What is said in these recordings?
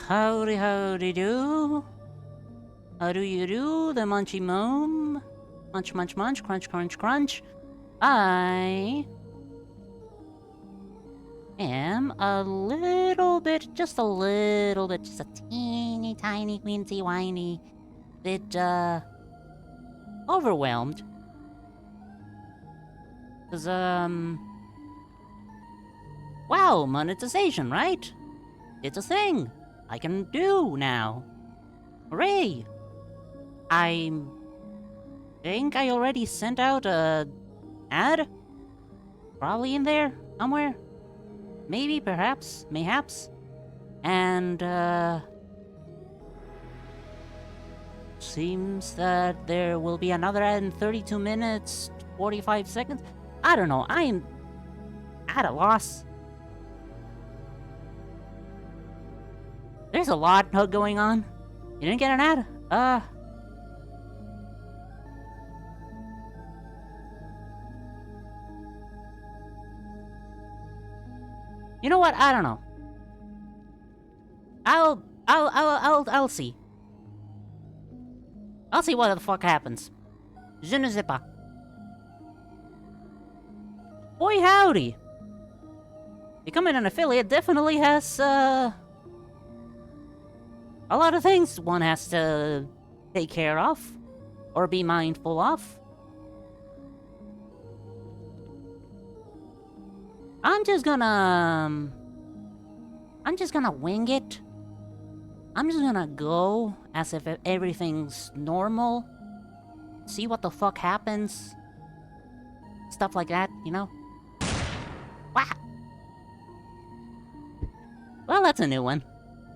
Howdy do. How do you do, the munchy moom? Munch, munch, munch, crunch, crunch, crunch. I am a little bit, just a teeny tiny, weensy, whiny bit, overwhelmed. Cause, wow, monetization, right? It's a thing I can do now. Hooray! I think I already sent out a ad? Probably in there, somewhere. Maybe, perhaps, mayhaps. And, seems that there will be another ad in 32 minutes, 45 seconds. I don't know, I'm at a loss. There's a lot going on. You didn't get an ad? You know what? I don't know. I'll see. I'll see what the fuck happens. Je ne sais pas. Boy howdy. Becoming an affiliate definitely has, a lot of things one has to take care of. Or be mindful of. I'm just gonna wing it. I'm just gonna go as if everything's normal. See what the fuck happens. Stuff like that, you know? Wow. Well, that's a new one.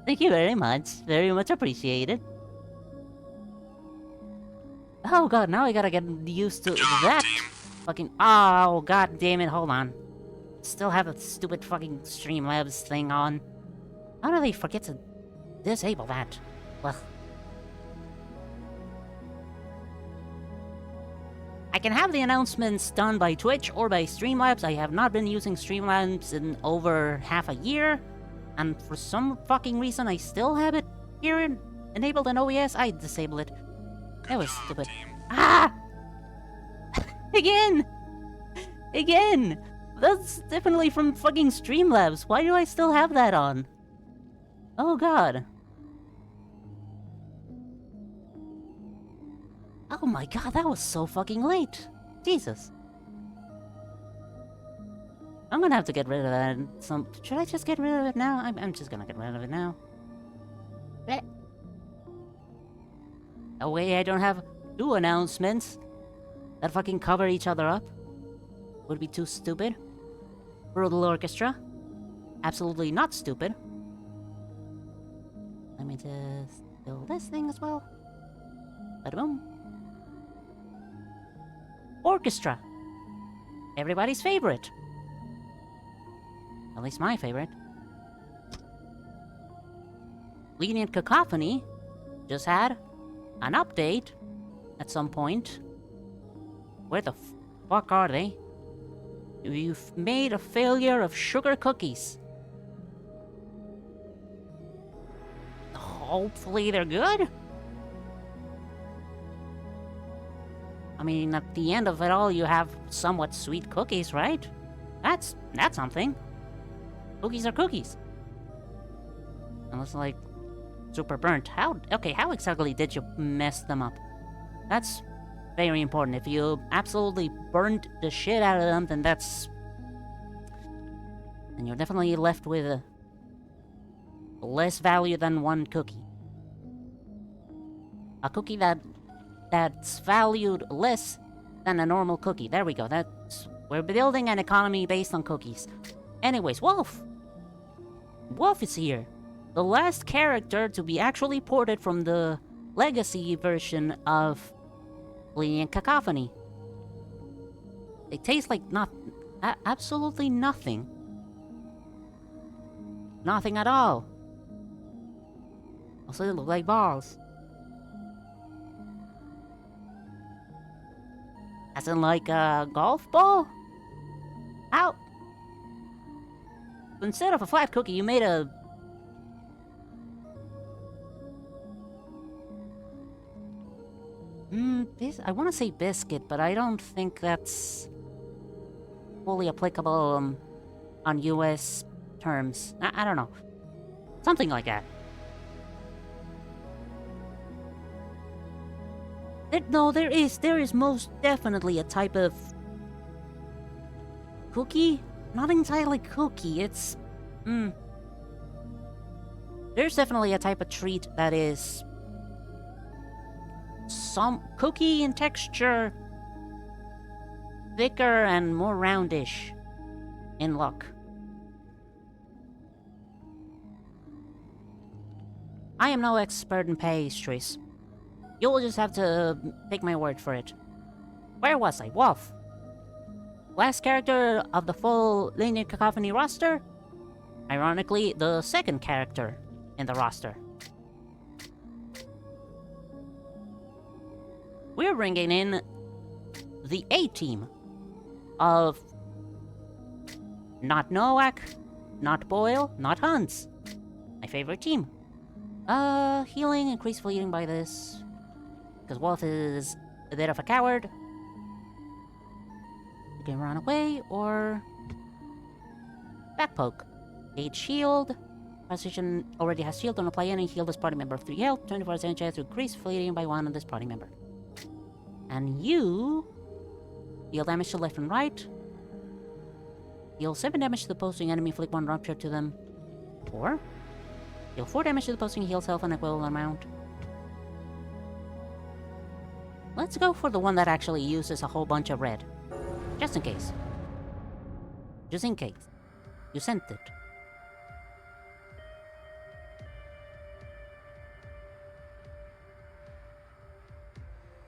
Thank you very much. Very much appreciated. Oh god, now I gotta get used to that fucking... Oh, god damn it, hold on. Still have a stupid fucking Streamlabs thing on. How do they forget to disable that? Ugh. I can have the announcements done by Twitch or by Streamlabs. I have not been using Streamlabs in over half a year. And for some fucking reason, I still have it here enabled in OES. I disable it. That was stupid. Ah! Again! Again! That's definitely from fucking Streamlabs. Why do I still have that on? Oh god. Oh my god, that was so fucking late. Jesus. I'm gonna have to get rid of that. Should I just get rid of it now? I'm just gonna get rid of it now. Blech. That way I don't have two announcements that fucking cover each other up. Would be too stupid. Brutal Orchestra. Absolutely not stupid. Let me just do this thing as well. Bada boom. Orchestra. Everybody's favorite. At least my favorite. Lenient Cacophony just had an update at some point. Where the fuck are they? You've made a failure of sugar cookies. Hopefully they're good? I mean, at the end of it all, you have somewhat sweet cookies, right? That's something. Cookies are cookies. Unless, like, super burnt. How exactly did you mess them up? That's very important. If you absolutely burned the shit out of them, then then you're definitely left with less value than one cookie. A cookie that's valued less than a normal cookie. There we go. We're building an economy based on cookies. Anyways, Wolf! Wolf is here. The last character to be actually ported from the legacy version of Lenient Cacophony. They taste like absolutely nothing. Nothing at all. Also, they look like balls. As in like a golf ball? How? Instead of a flat cookie, you made a I want to say biscuit, but I don't think that's fully applicable on US terms. I don't know. Something like that. No, there is most definitely a type of cookie? Not entirely cookie, it's... There's definitely a type of treat that is... some cookie in texture, thicker and more roundish in look. I am no expert in pastries. You'll just have to take my word for it. Where was I? Wolf. Last character of the full Lenient Cacophony roster? Ironically, the second character in the roster. We're bringing in the A-team of not Nowak, not Boyle, not Hans. My favorite team. Healing, increased healing by this. Because Wolf is a bit of a coward. You can run away, or... Backpoke. Gauge shield. Position already has shield. Don't apply any heal this party member of 3 health. 24% chance to increase fleeting by 1 on this party member. And you... deal damage to left and right. Deal 7 damage to the posting enemy. Inflict 1 rupture to them. Or... deal 4 damage to the posting. Heal self an equivalent amount. Let's go for the one that actually uses a whole bunch of red. Just in case. Just in case. You sent it.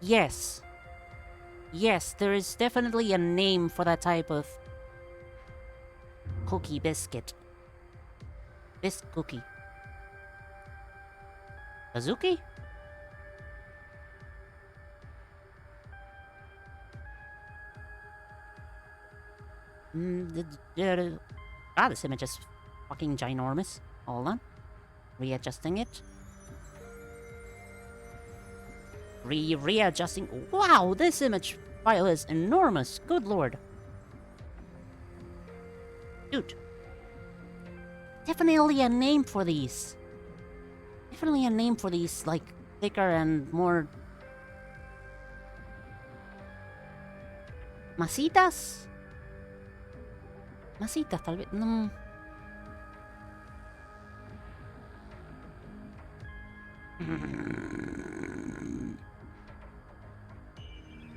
Yes. Yes, there is definitely a name for that type of cookie biscuit. Cookie. Azuki? This image is fucking ginormous. Hold on. Readjusting it. Readjusting. Wow, this image file is enormous. Good lord. Dude. Definitely a name for these. Definitely a name for these, like, thicker and more... Masitas? Masitas, tal vez. No.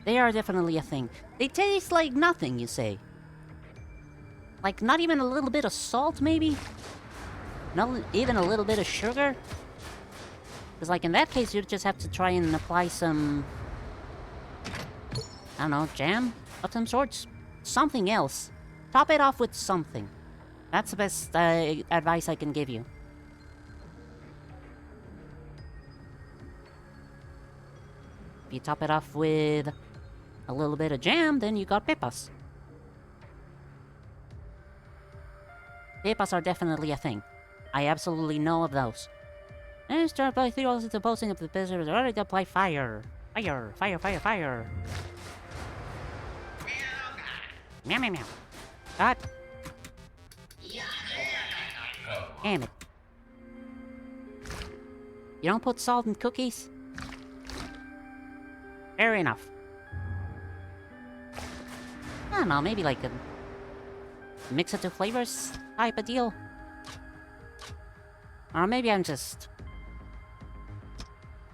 They are definitely a thing. They taste like nothing, you say. Like, not even a little bit of salt, maybe? Not even a little bit of sugar? Because, like, in that case, you'd just have to try and apply some... I don't know, jam of some sorts? Something else. Top it off with something. That's the best advice I can give you. If you top it off with a little bit of jam, then you got pepas. Pepas are definitely a thing. I absolutely know of those. And start by 3 rolls into posting of the business ready to apply fire. Fire, fire, fire, fire. Meow, meow, meow. God. Damn it. You don't put salt in cookies? Fair enough. I don't know, maybe like a mix of 2 flavors type of deal. Or maybe I'm just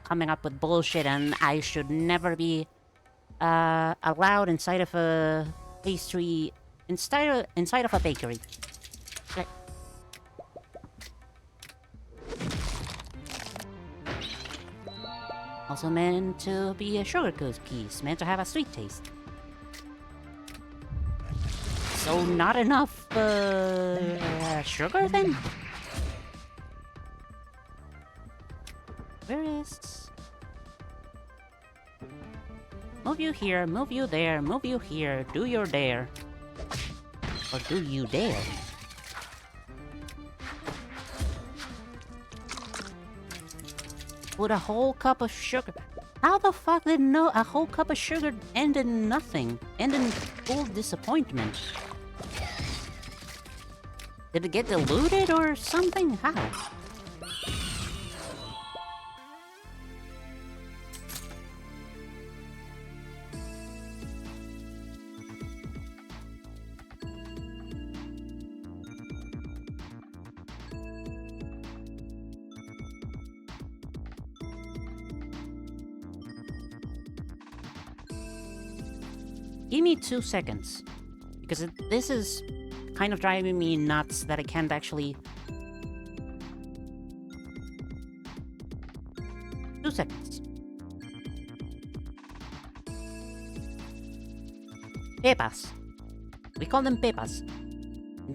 coming up with bullshit and I should never be allowed inside of a pastry, inside of a bakery. Okay. Also meant to be a sugar cookies, meant to have a sweet taste. So not enough sugar then? Where is... Move you here, move you there, move you here, do your dare. Or do you dare? Put a whole cup of sugar... How the fuck did a whole cup of sugar end in nothing? End in full disappointment? Did it get diluted or something? How? Give me 2 seconds. Because this is kind of driving me nuts that I can't actually... 2 seconds. Pepas. We call them pepas.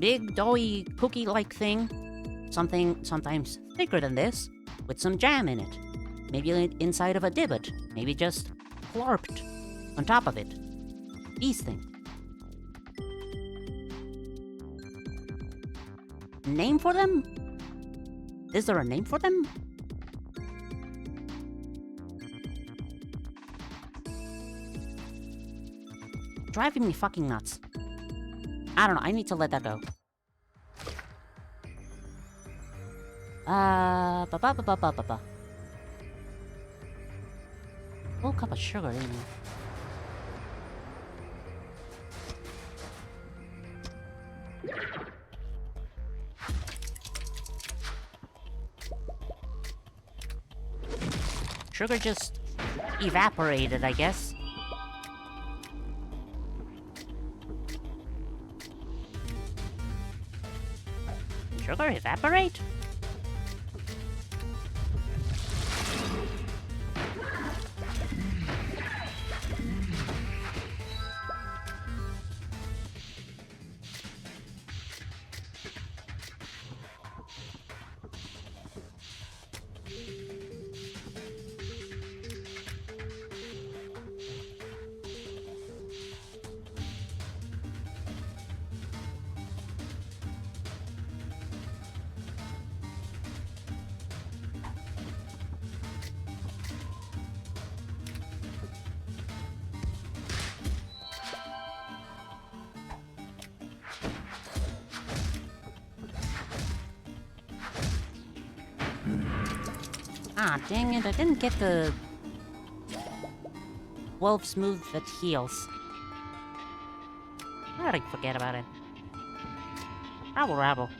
Big, doughy, cookie-like thing. Something sometimes thicker than this, with some jam in it. Maybe inside of a divot. Maybe just plorped on top of it. These things. Name for them? Is there a name for them? Driving me fucking nuts. I don't know, I need to let that go. Ba-ba-ba-ba-ba-ba. Whole cup of sugar in here. Sugar just evaporated, I guess. Sugar evaporate? Ah, dang it, I didn't get the 12 smooth at heels. I already forget about it. Rabble, rabble.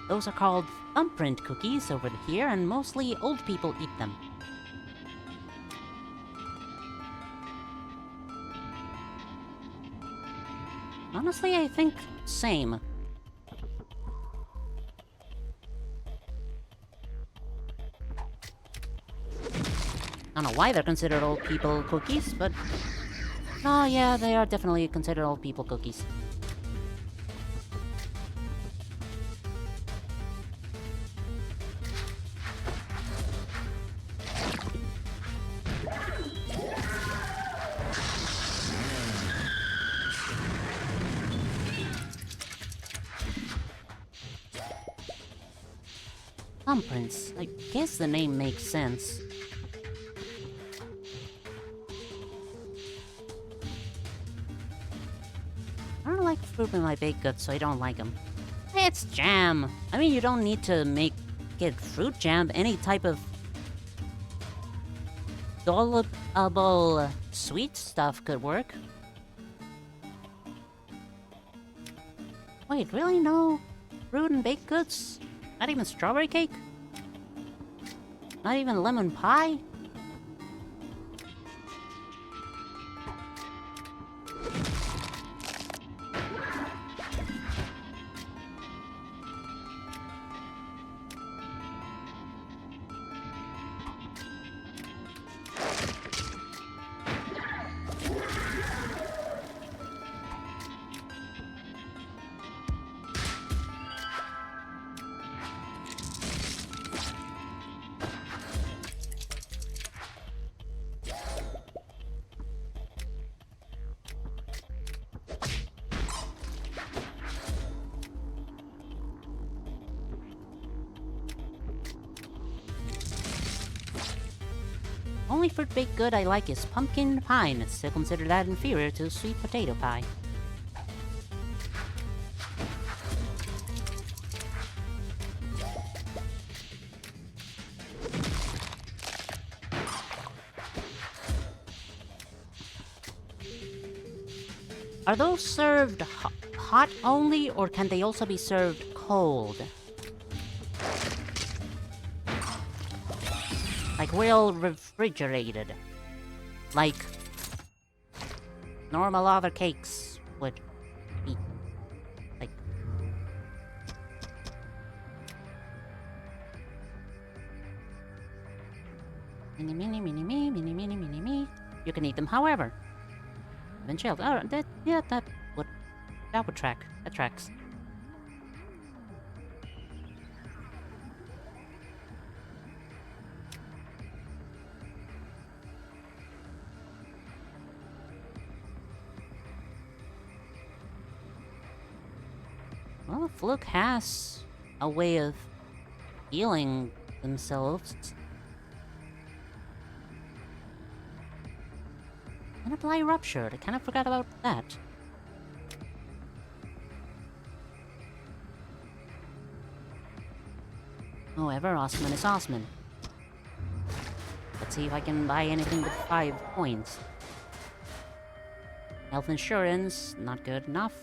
Those are called thumbprint cookies over here, and mostly old people eat them. Honestly, I think same. I don't know why they're considered old people cookies, but... oh yeah, they are definitely considered old people cookies. Thumbprints. I guess the name makes sense. I don't like fruit in my baked goods, so I don't like them. It's jam! I mean, you don't need to make it fruit jam. Any type of dollopable sweet stuff could work. Wait, really? No fruit and baked goods? Not even strawberry cake? Not even lemon pie? only fruit baked good I like is pumpkin pie, and it's still considered that inferior to sweet potato pie. Are those served hot only, or can they also be served cold? Like real refrigerated. Like normal other cakes would be. Like... Mini, mini, mini, me, mini, mini, mini, me. You can eat them however. Then chilled. Oh, that would track. That tracks. Well, Fluke has a way of healing themselves. And apply Rupture. I kind of forgot about that. However, Osman is Osman. Let's see if I can buy anything with 5 points. Health insurance, not good enough.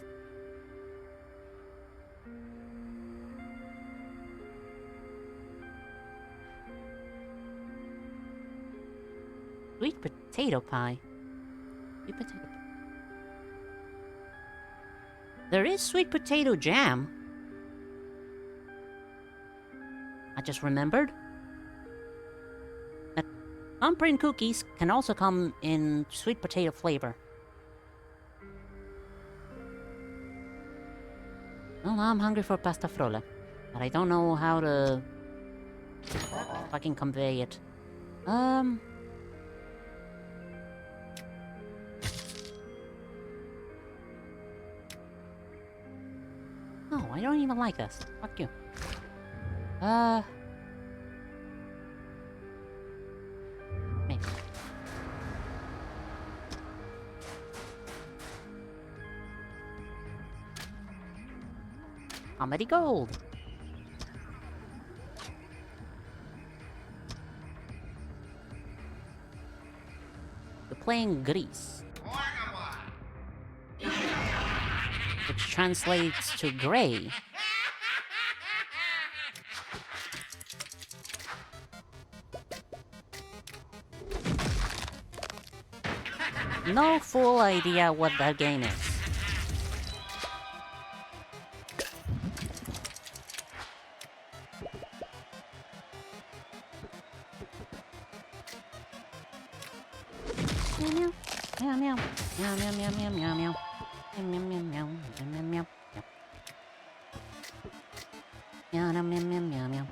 Sweet potato pie. Sweet potato pie. There is sweet potato jam. I just remembered that thumbprint cookies can also come in sweet potato flavor. Well, now I'm hungry for pasta frolla, but I don't know how to fucking convey it. Oh, I don't even like this. Fuck you. Maybe. Comedy Gold. You're playing Grease, which translates to gray. No full idea what that game is. Meow meow. Meow meow. Meow meow meow meow meow. Meow meow meow meow meow meow. Meow meow meow meow meow meow.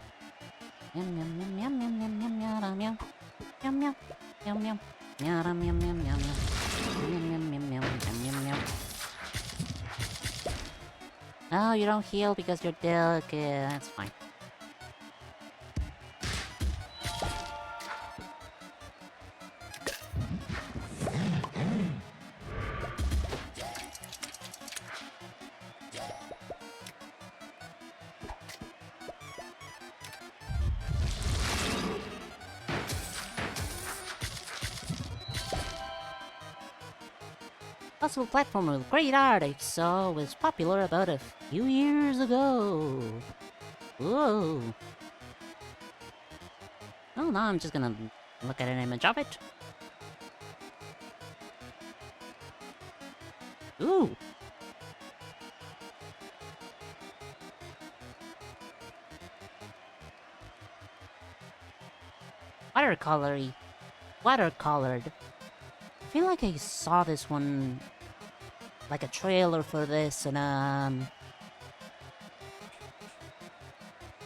Meow meow meow meow meow meow meow meow. Meow meow meow meow. Meow meow meow meow meow. Meow meow meow meow meow. Oh, you don't heal because you're delicate. That's fine. Puzzle platformer with great art I saw was popular about a few years ago. Whoa. Oh, now I'm just gonna look at an image of it. Ooh. Watercolory. Watercolored. I feel like I saw this one, like a trailer for this in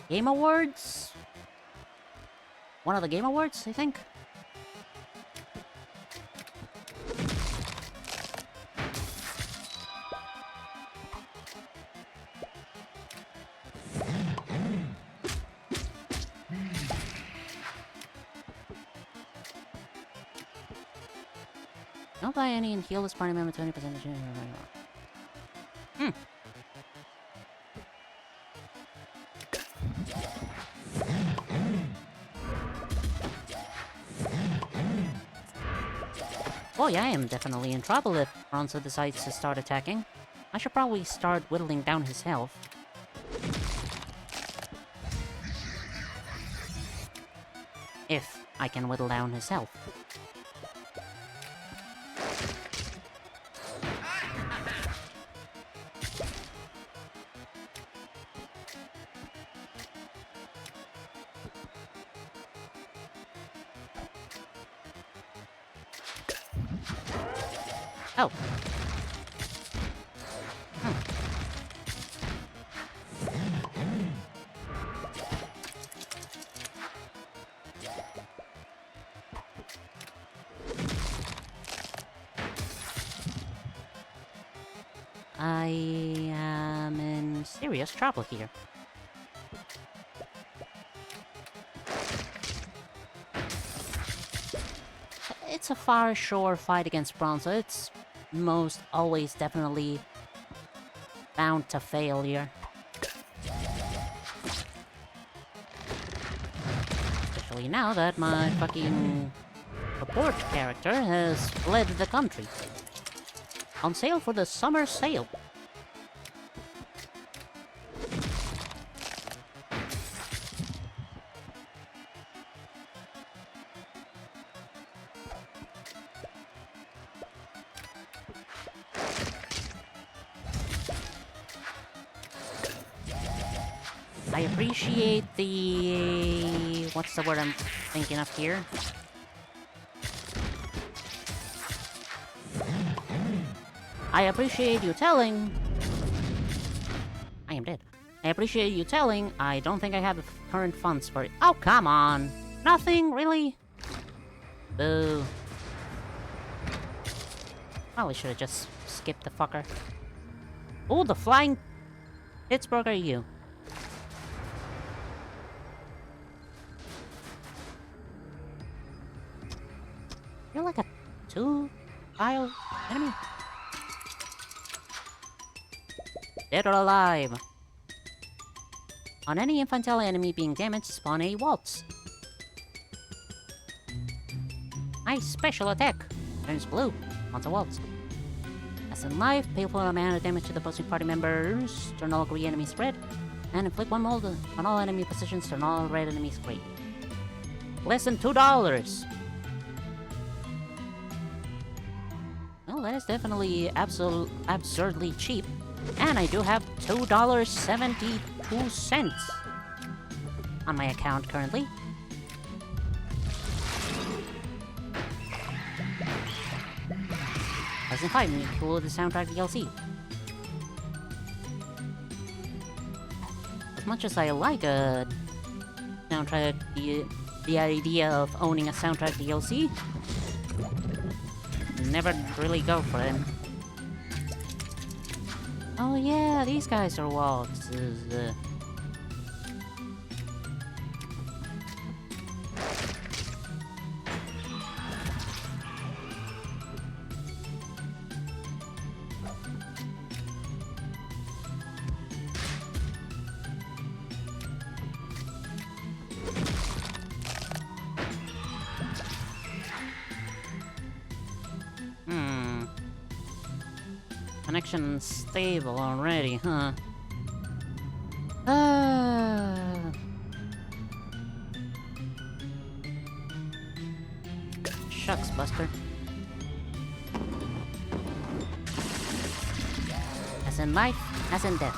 Game Awards? One of the Game Awards, I think? Don't buy any and heal this party member 20%. Hmm. Boy, I am definitely in trouble if Bronzo decides to start attacking. I should probably start whittling down his health. If I can whittle down his health. Oh. I am in serious trouble here. It's a far sure fight against Bronzo. It's most always definitely bound to failure. Especially now that my fucking support character has fled the country. On sale for the summer sale. I appreciate the... what's the word I'm thinking of here? I appreciate you telling... I am dead. I appreciate you telling, I don't think I have the current funds for it. Oh, come on! Nothing? Really? Boo. Probably should've just skipped the fucker. Oh, the flying Pittsburgh are you? You're like a two-tile enemy? Dead or alive. On any infantile enemy being damaged, spawn a waltz. Nice special attack. Turns blue. Wants a waltz. As in life, pay for amount of damage to the opposing party members. Turn all green enemies red. And inflict one mold on all enemy positions. Turn all red enemies green. Less than $2. Well, that is definitely absurdly cheap. And I do have $2.72 on my account currently. Doesn't fight me, cool with the soundtrack DLC. As much as I like a soundtrack, the idea of owning a soundtrack DLC, never really go for it. Oh yeah, these guys are waltzes. Connection stable already, huh? Shucks, Buster. As in life, as in death.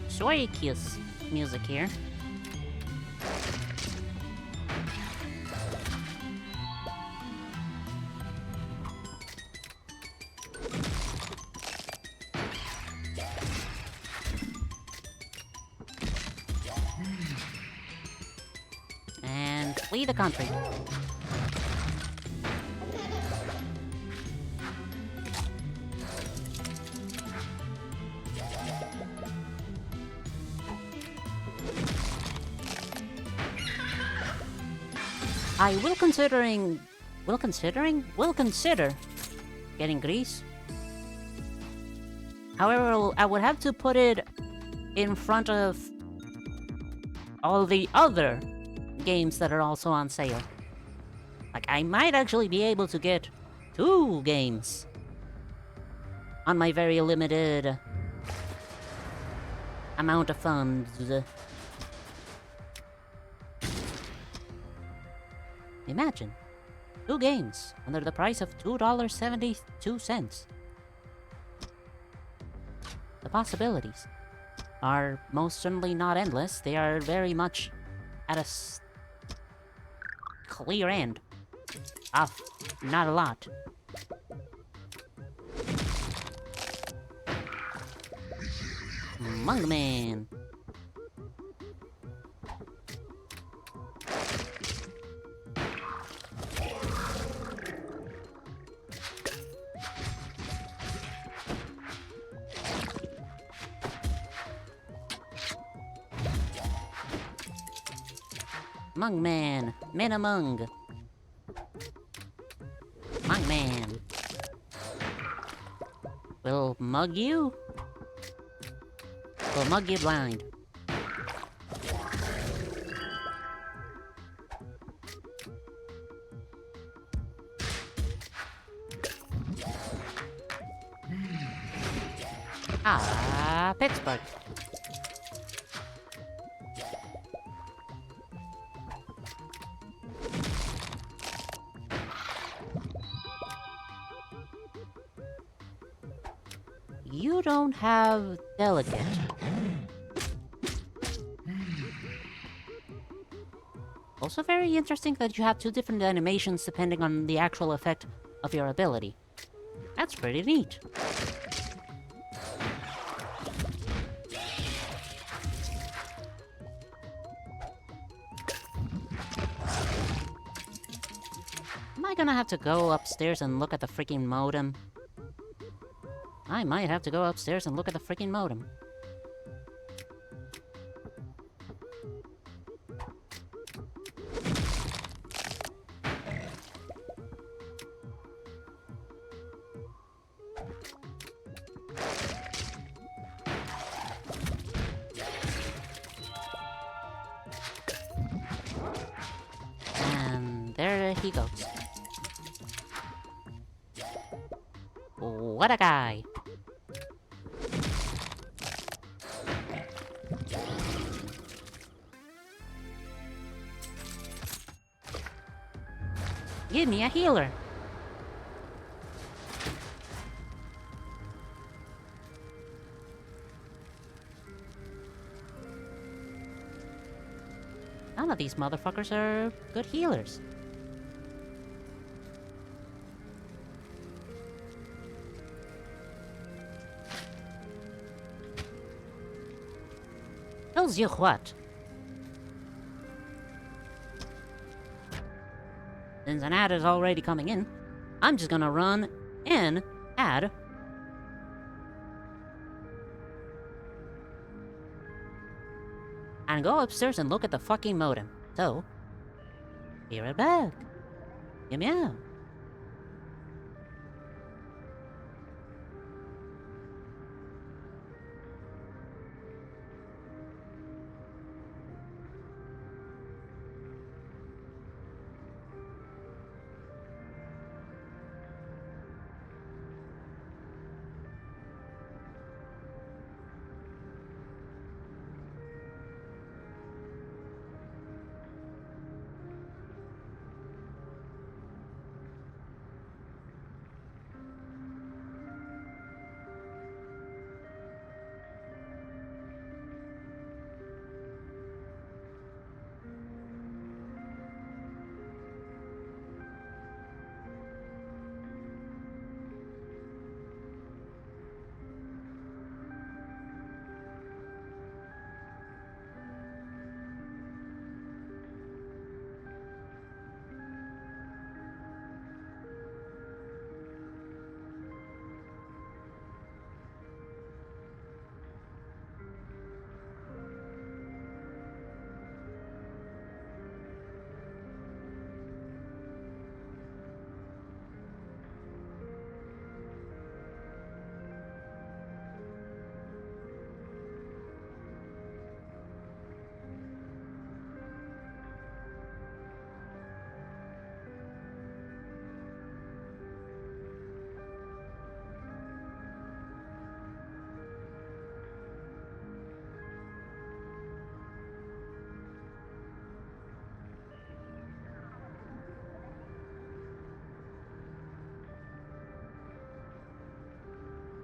Syracuse music here. And flee the country. I will considering... Will consider getting Greece. However, I would have to put it in front of all the other games that are also on sale. Like, I might actually be able to get 2 games on my very limited amount of funds. Imagine, 2 games under the price of $2.72. The possibilities are most certainly not endless. They are very much at a clear end of not a lot. Monkman. Monkman. Minamung. Monkman. We'll mug you? We'll mug you blind. Ah, Pittsburgh. You don't have delicate. Also very interesting that you have 2 different animations depending on the actual effect of your ability. That's pretty neat. Am I gonna have to go upstairs and look at the freaking modem? I might have to go upstairs and look at the freaking modem. And there he goes. What a guy! Give me a healer! None of these motherfuckers are good healers. Tells you what? Since an ad is already coming in, I'm just gonna run an ad. And go upstairs and look at the fucking modem. So, be right back. Meow meow.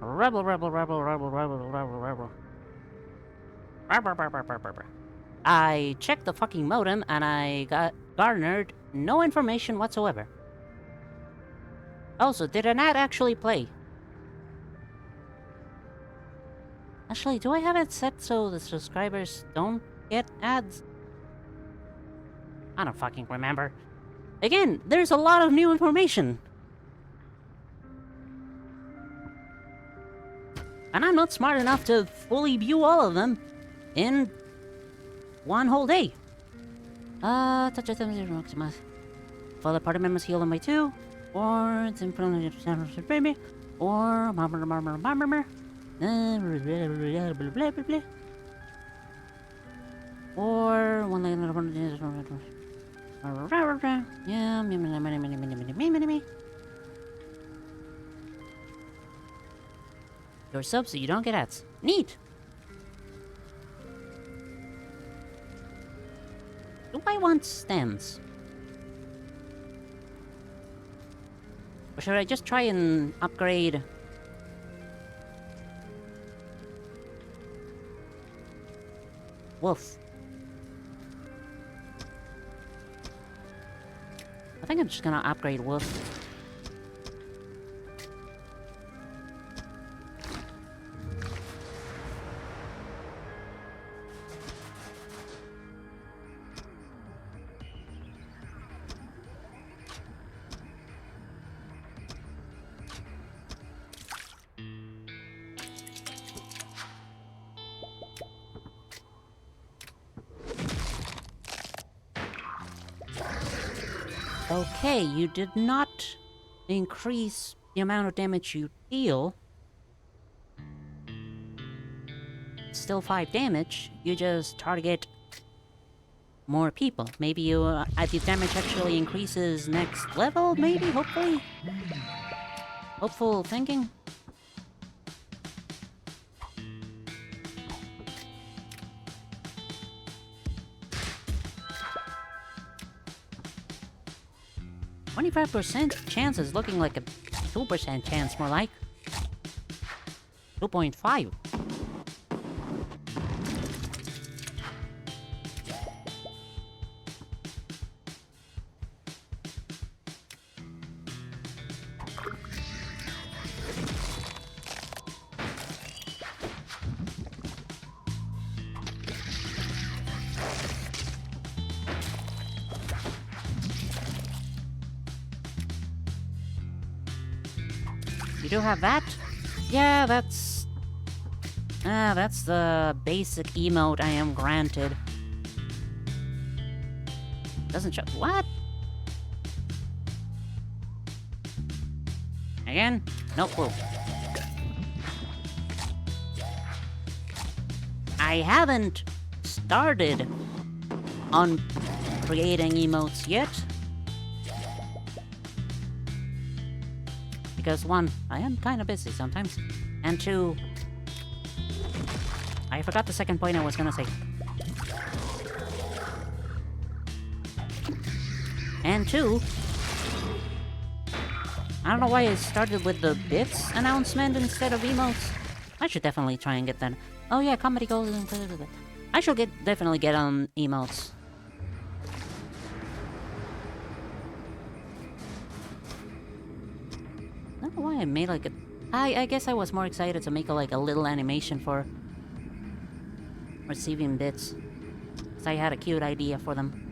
Rebel, rebel, rebel, rebel, rebel, rebel, rebel. Rebel, rebel, rebel, rebel. I checked the fucking modem and I got garnered no information whatsoever. Also, did an ad actually play? Actually, do I have it set so the subscribers don't get ads? I don't fucking remember. Again, there's a lot of new information. And I'm not smart enough to fully view all of them in one whole day. Touch items maximize. For the party members heal them by 2. Or it's in front of the baby. Or or one yeah, your sub so you don't get ads. Neat! Do I want stems? Or should I just try and upgrade? Wolf. I think I'm just gonna upgrade Wolf. Okay, you did not increase the amount of damage you deal. Still 5 damage, you just target more people. Maybe you, the damage actually increases next level, maybe, hopefully? Hopeful thinking? %? Chance is looking like a 2% chance, more like 2.5. You do have that? Yeah, that's the basic emote I am granted. Doesn't show. What? Again? No clue. I haven't started on creating emotes yet. Because 1, I am kind of busy sometimes. And 2, I forgot the second point I was gonna say. And 2, I don't know why I started with the bits announcement instead of emotes. I should definitely try and get that. Oh yeah, comedy goals. I should definitely get on emotes. I don't know why I made like a... I guess I was more excited to make a little animation for receiving bits. Because I had a cute idea for them.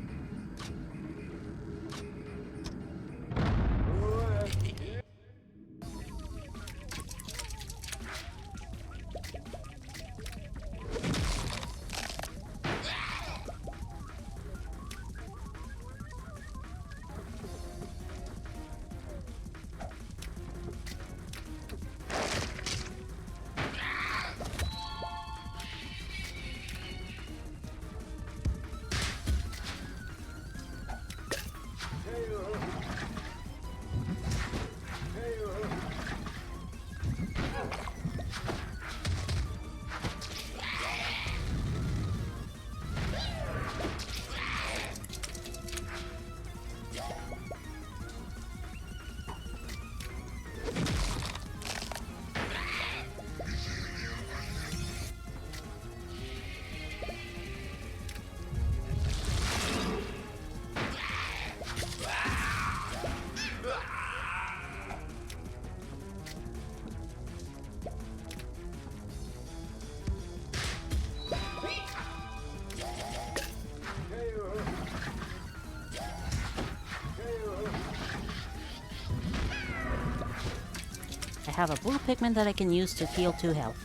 have a blue pigment that I can use to heal 2 health.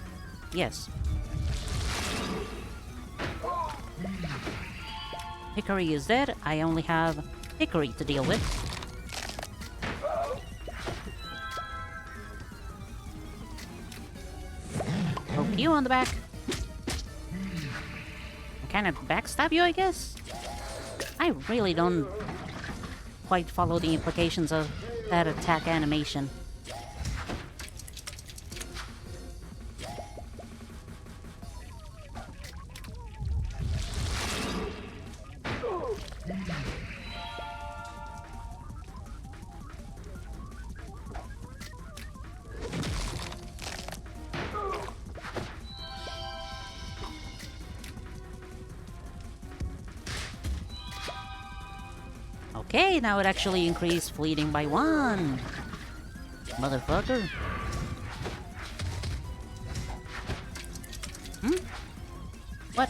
Yes. Hickory is dead. I only have Hickory to deal with. Poke you on the back. Kind of backstab you, I guess? I really don't quite follow the implications of that attack animation. Okay, now it actually increased fleeting by 1. Motherfucker. What?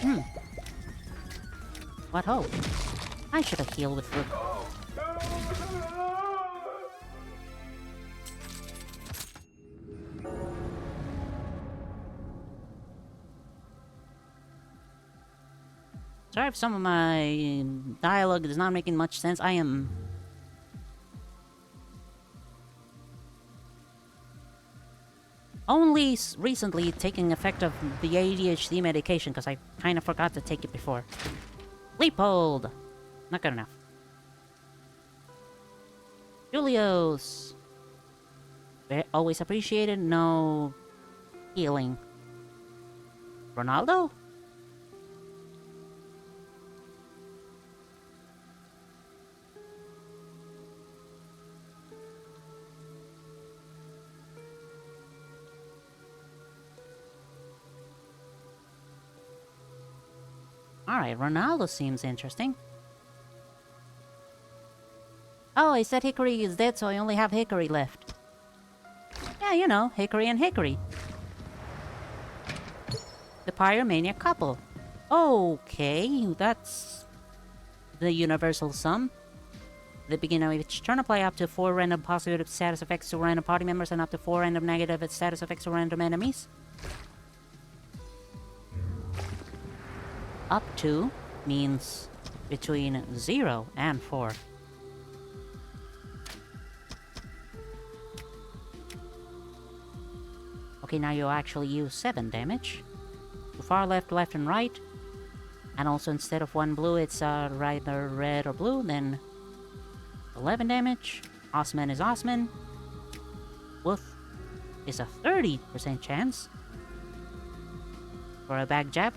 What ho? I should have healed with foot. Sorry if some of my dialogue is not making much sense. I am only recently taking effect of the ADHD medication because I kind of forgot to take it before. Leopold! Not good enough. Julius! Always appreciated, no healing. Ronaldo? Alright, Ronaldo seems interesting. Oh, I said Hickory is dead, so I only have Hickory left. Yeah, you know, Hickory and Hickory. The Pyromaniac couple. Okay, that's the universal sum. At the beginning of each turn, apply up to 4 random positive status effects to random party members and up to 4 random negative status effects to random enemies. Up to means between 0 and 4. Okay, now you actually use 7 damage. To far left, left, and right. And also instead of 1 blue, it's either red or blue, then 11 damage. Osman is Osman. Wolf is a 30% chance for a back jab.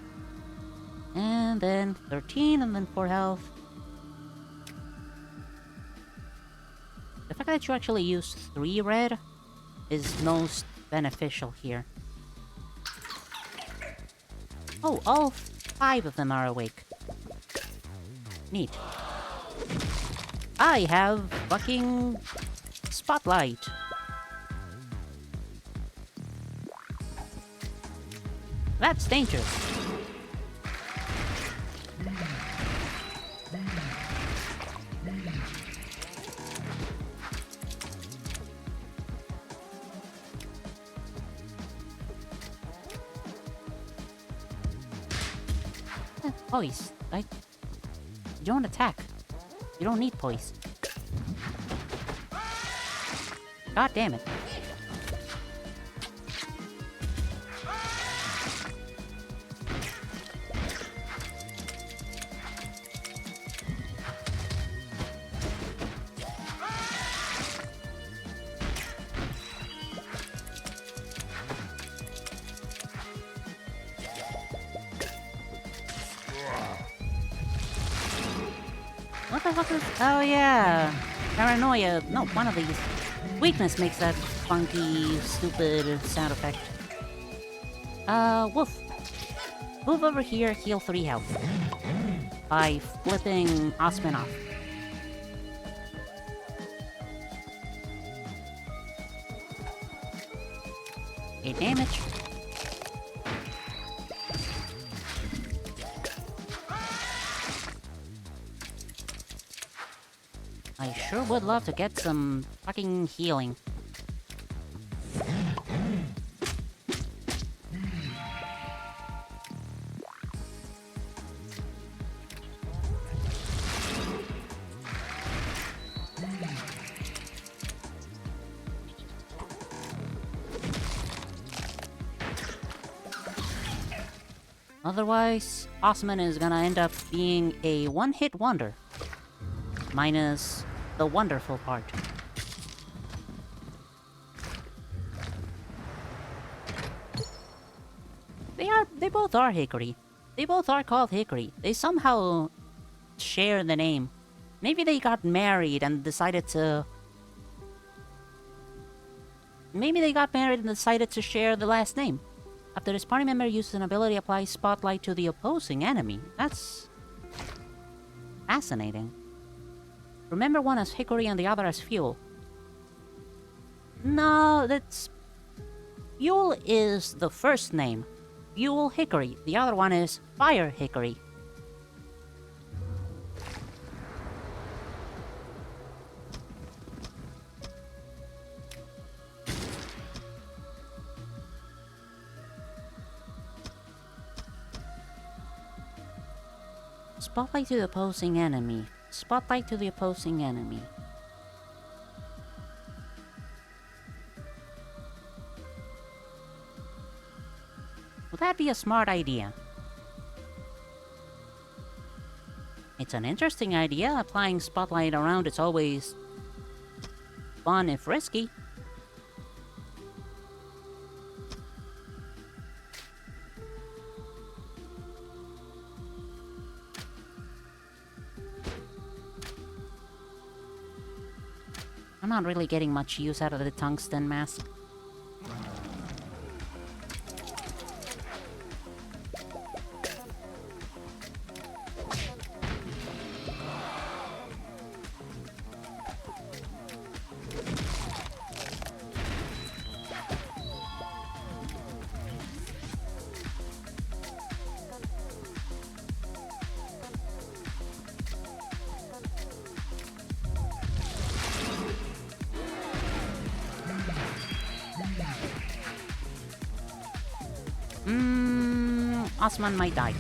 And then 13, and then 4 health. The fact that you actually use 3 red is most beneficial here. Oh, all 5 of them are awake. Neat. I have fucking Spotlight. That's dangerous. Poise. You don't attack. You don't need poise. God damn it. What the fuck is... Oh yeah! Paranoia. No, one of these. Weakness makes that funky, stupid sound effect. Wolf. Move over here, heal 3 health. By flipping Osman off. Eight damage. I sure would love to get some fucking healing. Otherwise, Osman is gonna end up being a one-hit wonder. Minus the wonderful part. They both are Hickory. They both are called Hickory. They somehow share the name. Maybe they got married and decided to... Maybe they got married and decided to share the last name. After this party member uses an ability, apply spotlight to the opposing enemy. That's... fascinating. Remember one as Hickory and the other as Fuel. No, that's... Fuel is the first name. Fuel Hickory. The other one is Fire Hickory. Spotlight to the opposing enemy. Spotlight to the opposing enemy. Would that be a smart idea? It's an interesting idea. Applying spotlight around is always fun if risky. I'm not really getting much use out of the tungsten mask. Osman might die.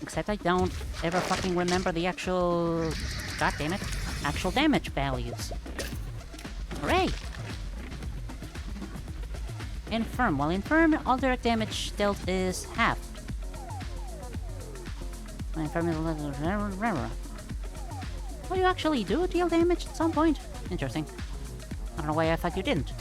Except I don't ever fucking remember the actual... God damn it. Actual damage values. Hooray! Infirm. While infirm, all direct damage dealt is halved. Infirm is... Oh, you actually do deal damage at some point? Interesting. I don't know why I thought you didn't.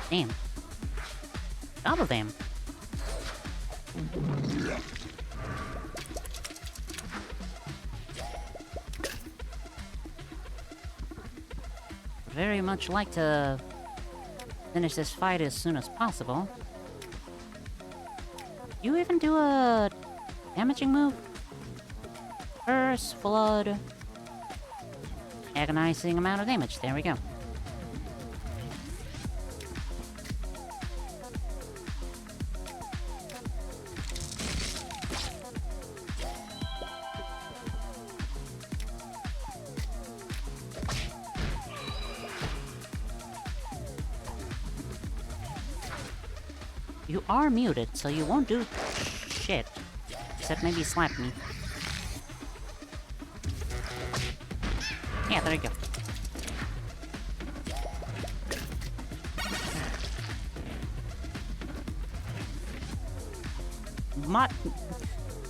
Damn. Double damn. Very much like to finish this fight as soon as possible. You even do a damaging move? Curse, flood. Agonizing amount of damage. There we go. You are muted, so you won't do shit. Except maybe slap me. Yeah, there you go.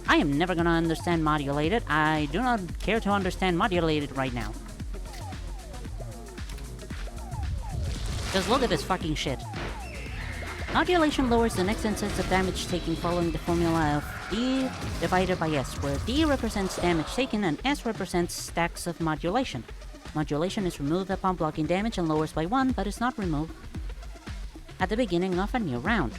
I am never gonna understand modulated. I do not care to understand modulated right now. Just look at this fucking shit. Modulation lowers the next instance of damage taken following the formula of D divided by S, where D represents damage taken and S represents stacks of modulation. Modulation is removed upon blocking damage and lowers by 1, but is not removed at the beginning of a new round.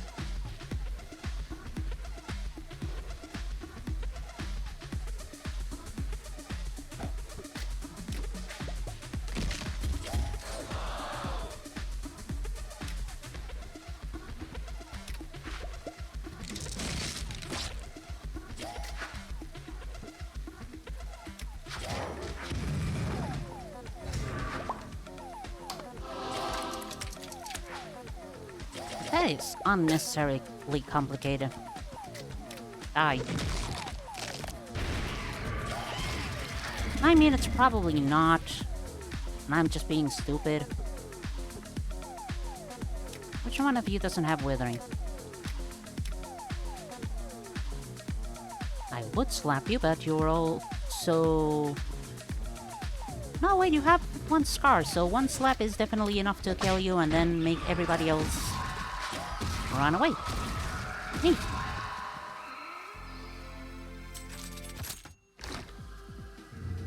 That is unnecessarily complicated. Die. I mean, it's probably not. And I'm just being stupid. Which one of you doesn't have withering? I would slap you, but you're all so... No, wait, you have one scar, so one slap is definitely enough to kill you and then make everybody else run away. Neat.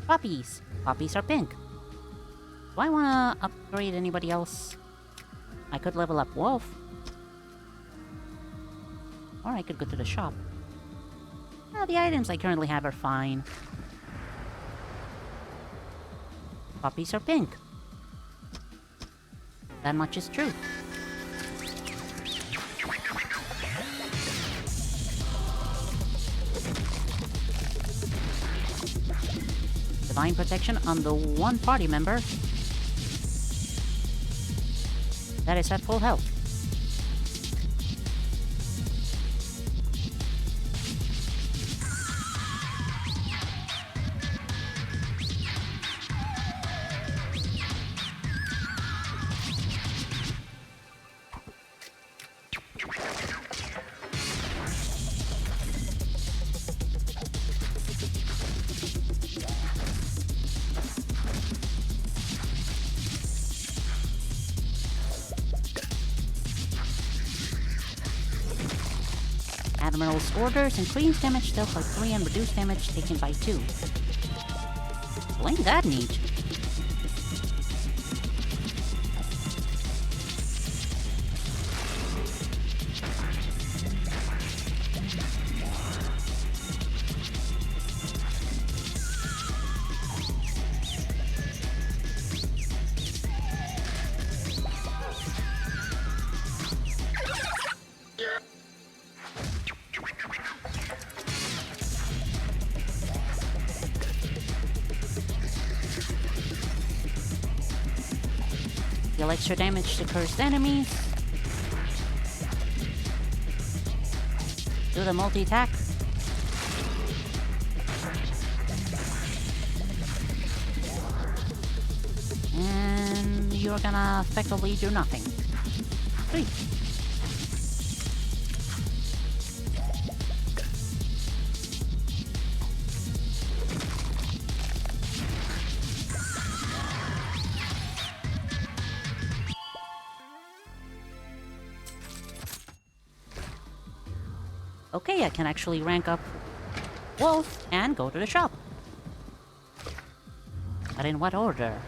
Puppies. Puppies are pink. Do I want to upgrade anybody else? I could level up Wolf. Or I could go to the shop. The items I currently have are fine. Puppies are pink. That much is true. Divine protection on the one party member that is at full health. Admiral's orders increase damage dealt by 3 and reduce damage taken by 2. Ain't that neat? Deal extra damage to cursed enemies. Do the multi-attack. And you're gonna effectively do nothing. 3. Okay, I can actually rank up Wolf and go to the shop. But in what order?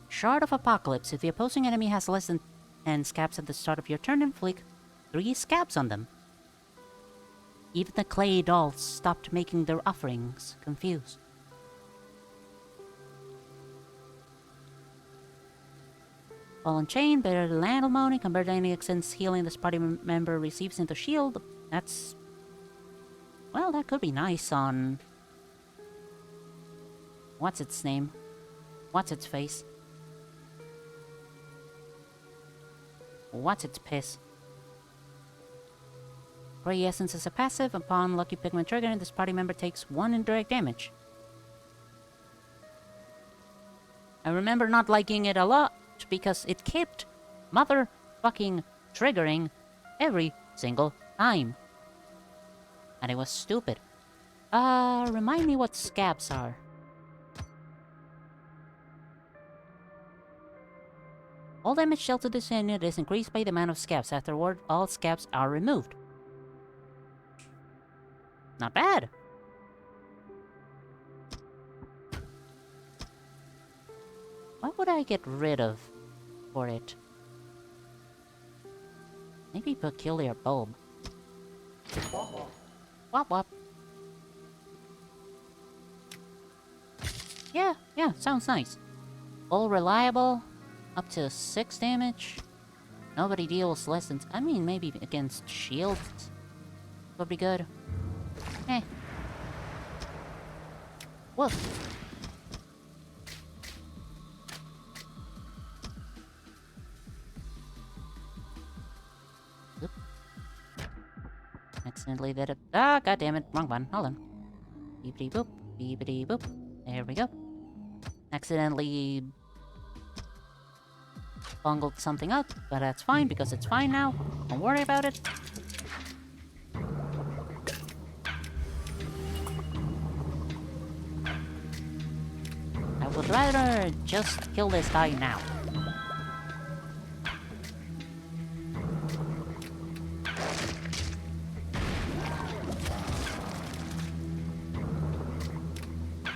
Shard of Apocalypse. If the opposing enemy has less than 10 scabs at the start of your turn, inflict 3 scabs on them. Even the clay dolls stopped making their offerings, confused. Fallen Chain, better land alimony, convert any excess healing this party member receives into shield. That's... well, that could be nice on... what's its name? What's its face? What's its piss? Grey Essence is a passive. Upon Lucky Pigment triggering, this party member takes 1 indirect damage. I remember not liking it a lot because it kept motherfucking triggering every single time. And it was stupid. Remind me what scabs are. All damage dealt to this unit is increased by the amount of scabs. Afterward, all scabs are removed. Not bad. What would I get rid of for it? Maybe Peculiar Bulb. Wop wop. Yeah, sounds nice. All reliable, up to 6 damage. Nobody deals less than... I mean, maybe against shields would be good. Eh. Woof. Accidentally did it. Ah, god damn it. Wrong button. Hold on. Beepity boop. Beepity boop. There we go. Accidentally bungled something up, but that's fine because it's fine now. Don't worry about it. I would rather just kill this guy now.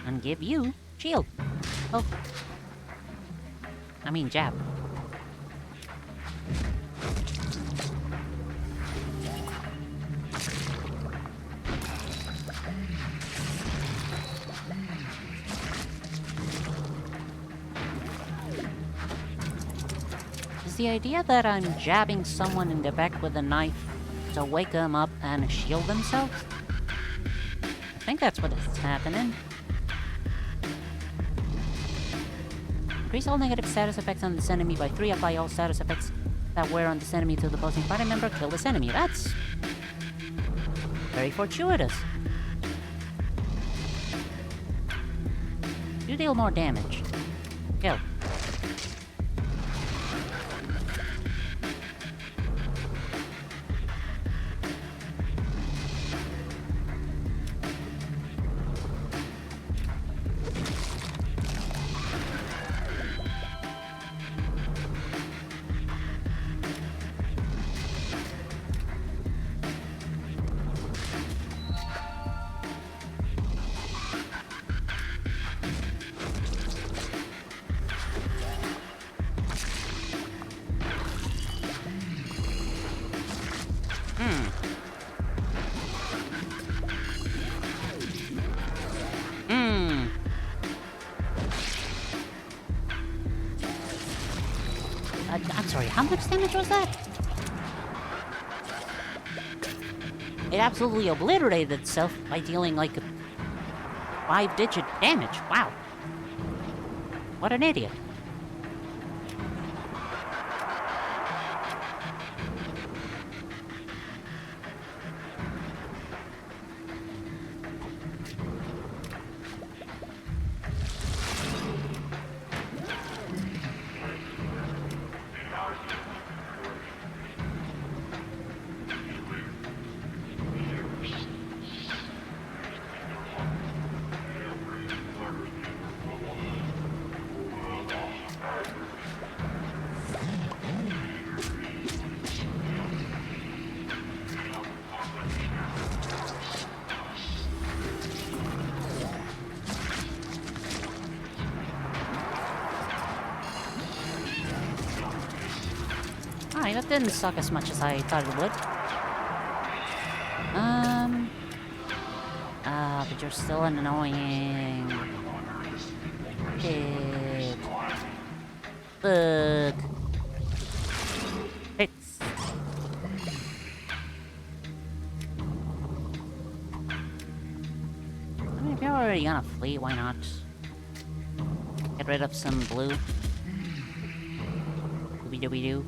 And give you shield. Oh. I mean jab. Is the idea that I'm jabbing someone in the back with a knife to wake them up and shield themselves? I think that's what is happening. Increase all negative status effects on this enemy by 3. Apply all status effects that were on this enemy to the opposing party member. Kill this enemy. That's very fortuitous. You deal more damage. Kill. I'm sorry, how much damage was that? It absolutely obliterated itself by dealing like a 5-digit damage. Wow. What an idiot. Alright, that didn't suck as much as I thought it would. But you're still annoying. Shit. Fuck. Hits. I mean, if you're already gonna flee, why not? Get rid of some blue. Dooby-dooby-doo.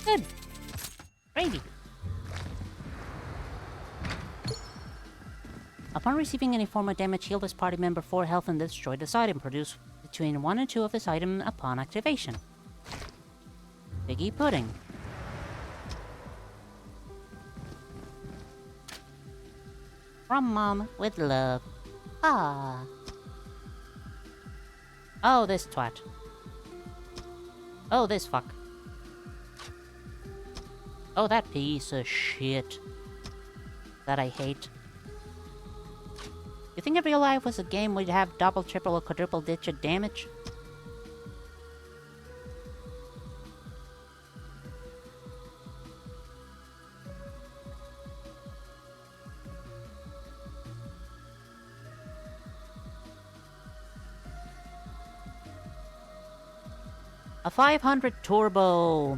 Good. Gravy. Upon receiving any form of damage, heal this party member 4 health and destroy this item. Produce between 1 and 2 of this item upon activation. Figgy pudding. From Mom with love. Ah. Oh, this twat. Oh, this fuck. Oh, that piece of shit that I hate. You think if real life was a game we'd have double, triple, or quadruple digit damage? a 500 turbo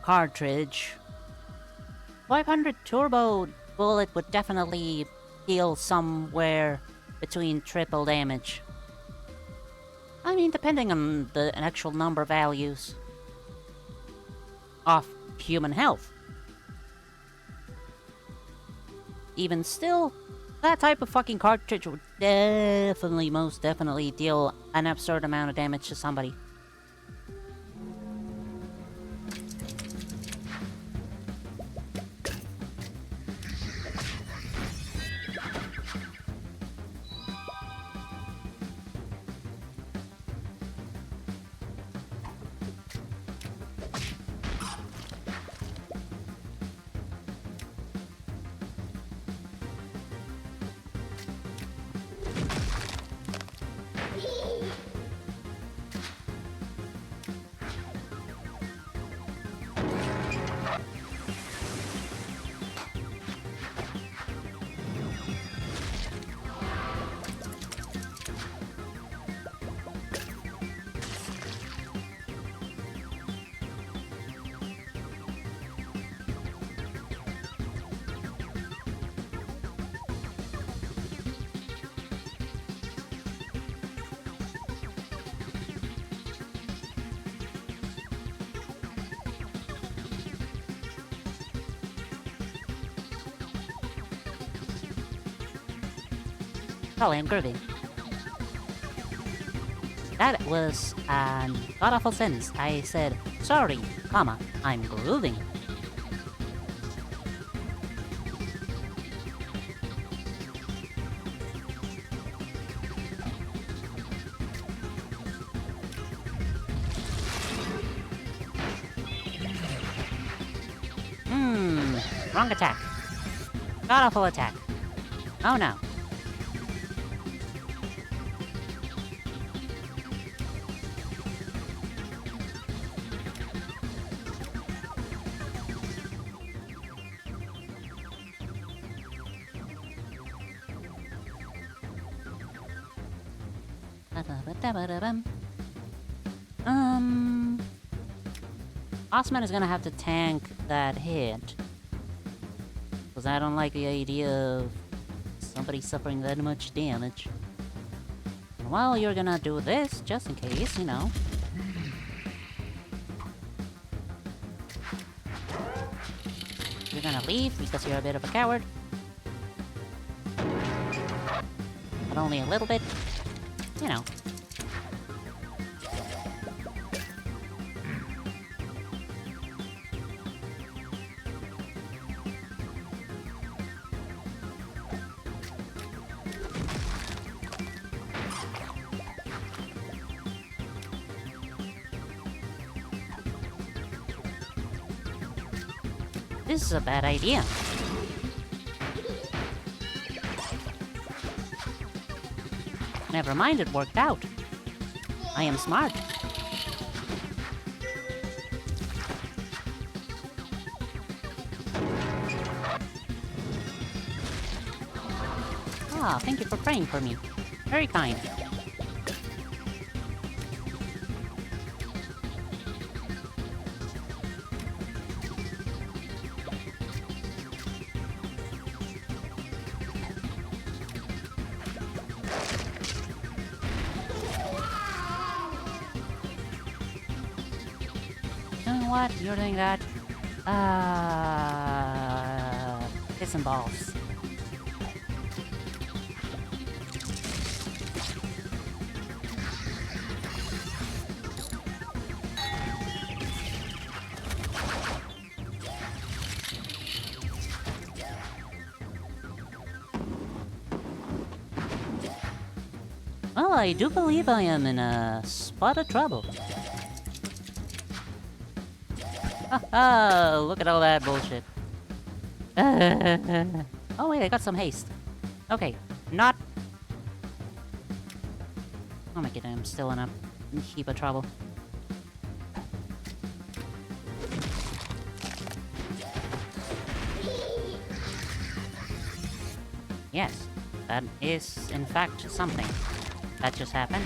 cartridge. 500 turbo bullet would definitely deal somewhere between triple damage. I mean, depending on the actual number values of human health. Even still, that type of fucking cartridge would definitely, most definitely deal an absurd amount of damage to somebody. Oh, I'm groovy. That was an god-awful sentence. I said, sorry, comma, I'm grooving. Wrong attack. God-awful attack. Oh no. Osman is gonna have to tank that hit. Because I don't like the idea of somebody suffering that much damage. And while you're gonna do this, just in case, you know. You're gonna leave because you're a bit of a coward. But only a little bit. You know. This is a bad idea. Never mind, it worked out. I am smart. Ah, thank you for praying for me. Very kind. What? You're doing that? Piss and balls. Well, I do believe I am in a spot of trouble. Oh, look at all that bullshit. Oh wait, I got some haste. Okay, not... Oh my god, I'm still in a heap of trouble. Yes, that is in fact something that just happened.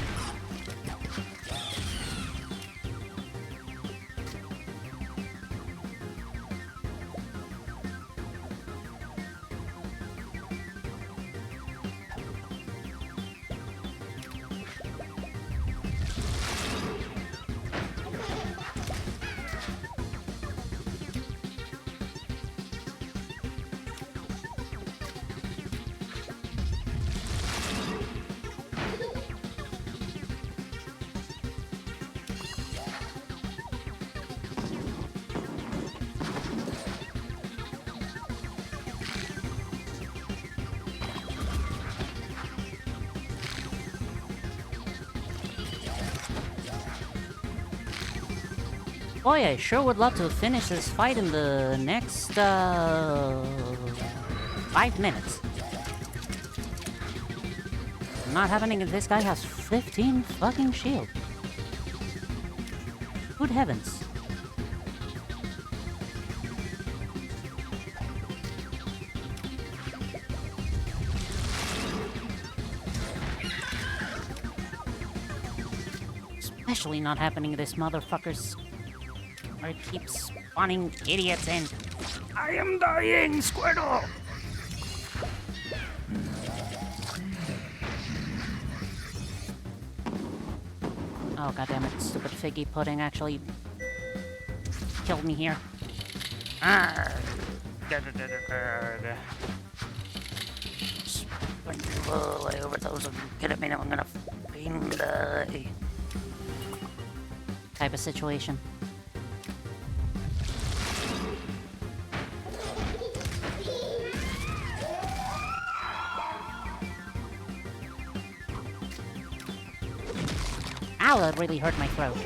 Boy, I sure would love to finish this fight in the next, 5 minutes. Not happening if this guy has 15 fucking shield. Good heavens. Especially not happening to this motherfuckers. Where it keeps spawning idiots in. I am dying, Squirtle! Oh goddammit, stupid figgy pudding actually killed me here. I overdose and get at me now, I'm gonna fucking die. Type of situation. Ow, that really hurt my throat.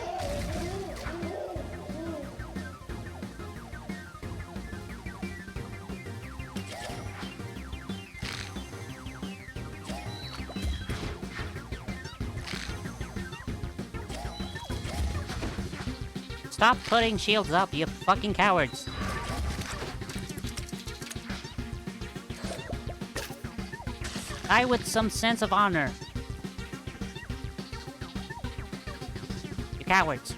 Stop putting shields up, you fucking cowards. Die with some sense of honor. You cowards.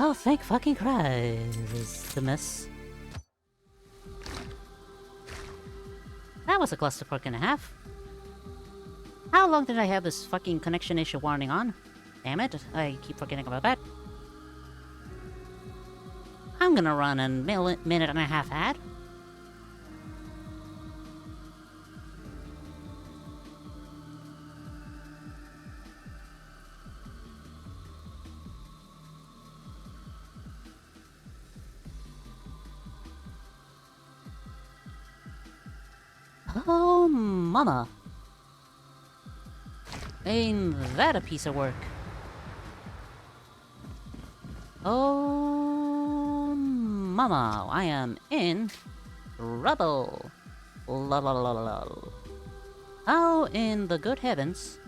Oh, thank fucking Christ, the miss. That was a clusterfuck and a half. How long did I have this fucking connection issue warning on? Damn it, I keep forgetting about that. I'm gonna run a minute and a half ad. Oh, mama. Ain't that a piece of work? Oh, mama, I am in trouble. La la la la la. How in the good heavens?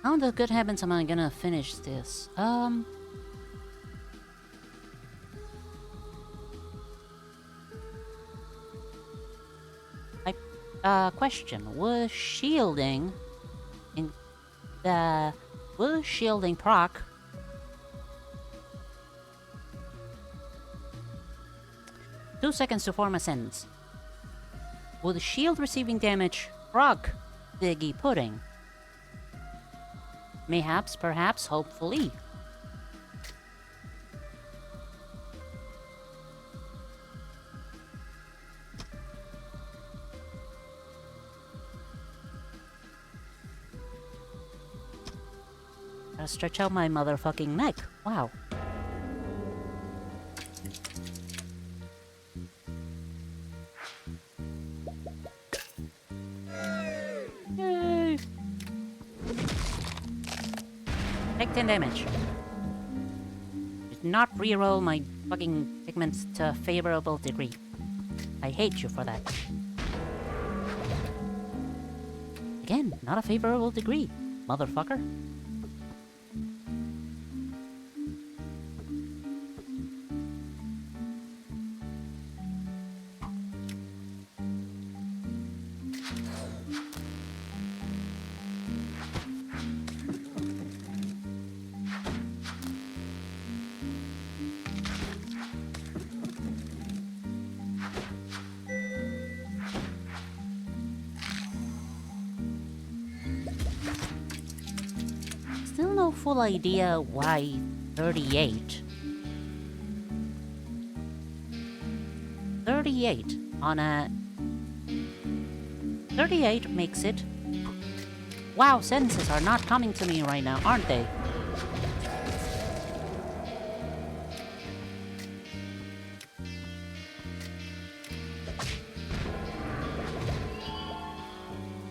How in the good heavens am I gonna finish this? Question. Was shielding proc? 2 seconds to form a sentence. Would shield receiving damage proc Diggy Pudding? Mayhaps, perhaps, hopefully. Gotta stretch out my motherfucking neck. Wow. Yay! Take 10 damage. Did not reroll my fucking pigments to a favorable degree. I hate you for that. Again, not a favorable degree, motherfucker. full idea why 38. 38 on a... 38 makes it... Wow, sentences are not coming to me right now, aren't they?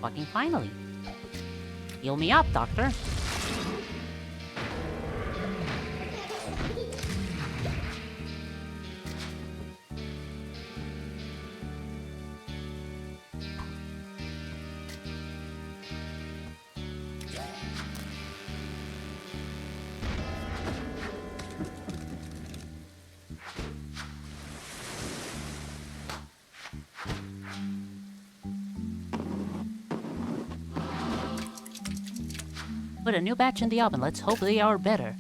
Fucking finally. Heal me up, doctor. Put a new batch in the oven. Let's hope they are better.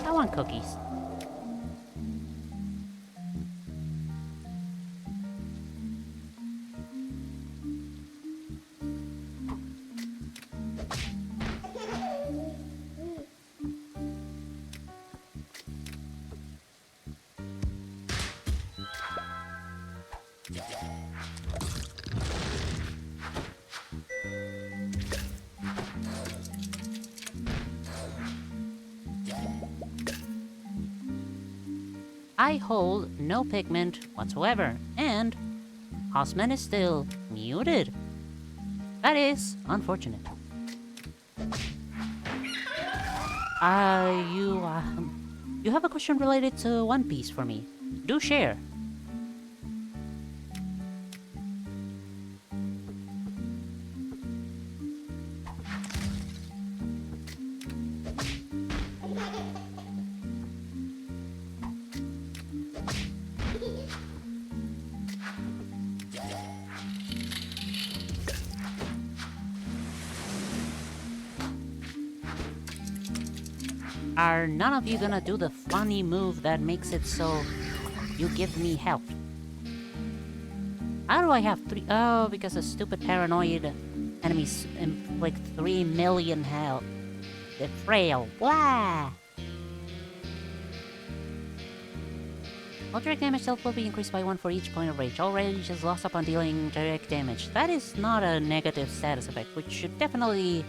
I want cookies. I hold no pigment whatsoever, and Osman is still muted. That is unfortunate. You have a question related to One Piece for me. Do share. Are none of you gonna do the funny move that makes it so you give me health? How do I have 3? Oh, because a stupid paranoid enemies inflict 3 million health. They're frail. Blah! All direct damage health will be increased by 1 for each point of rage. All rage is lost upon dealing direct damage. That is not a negative status effect, which should definitely...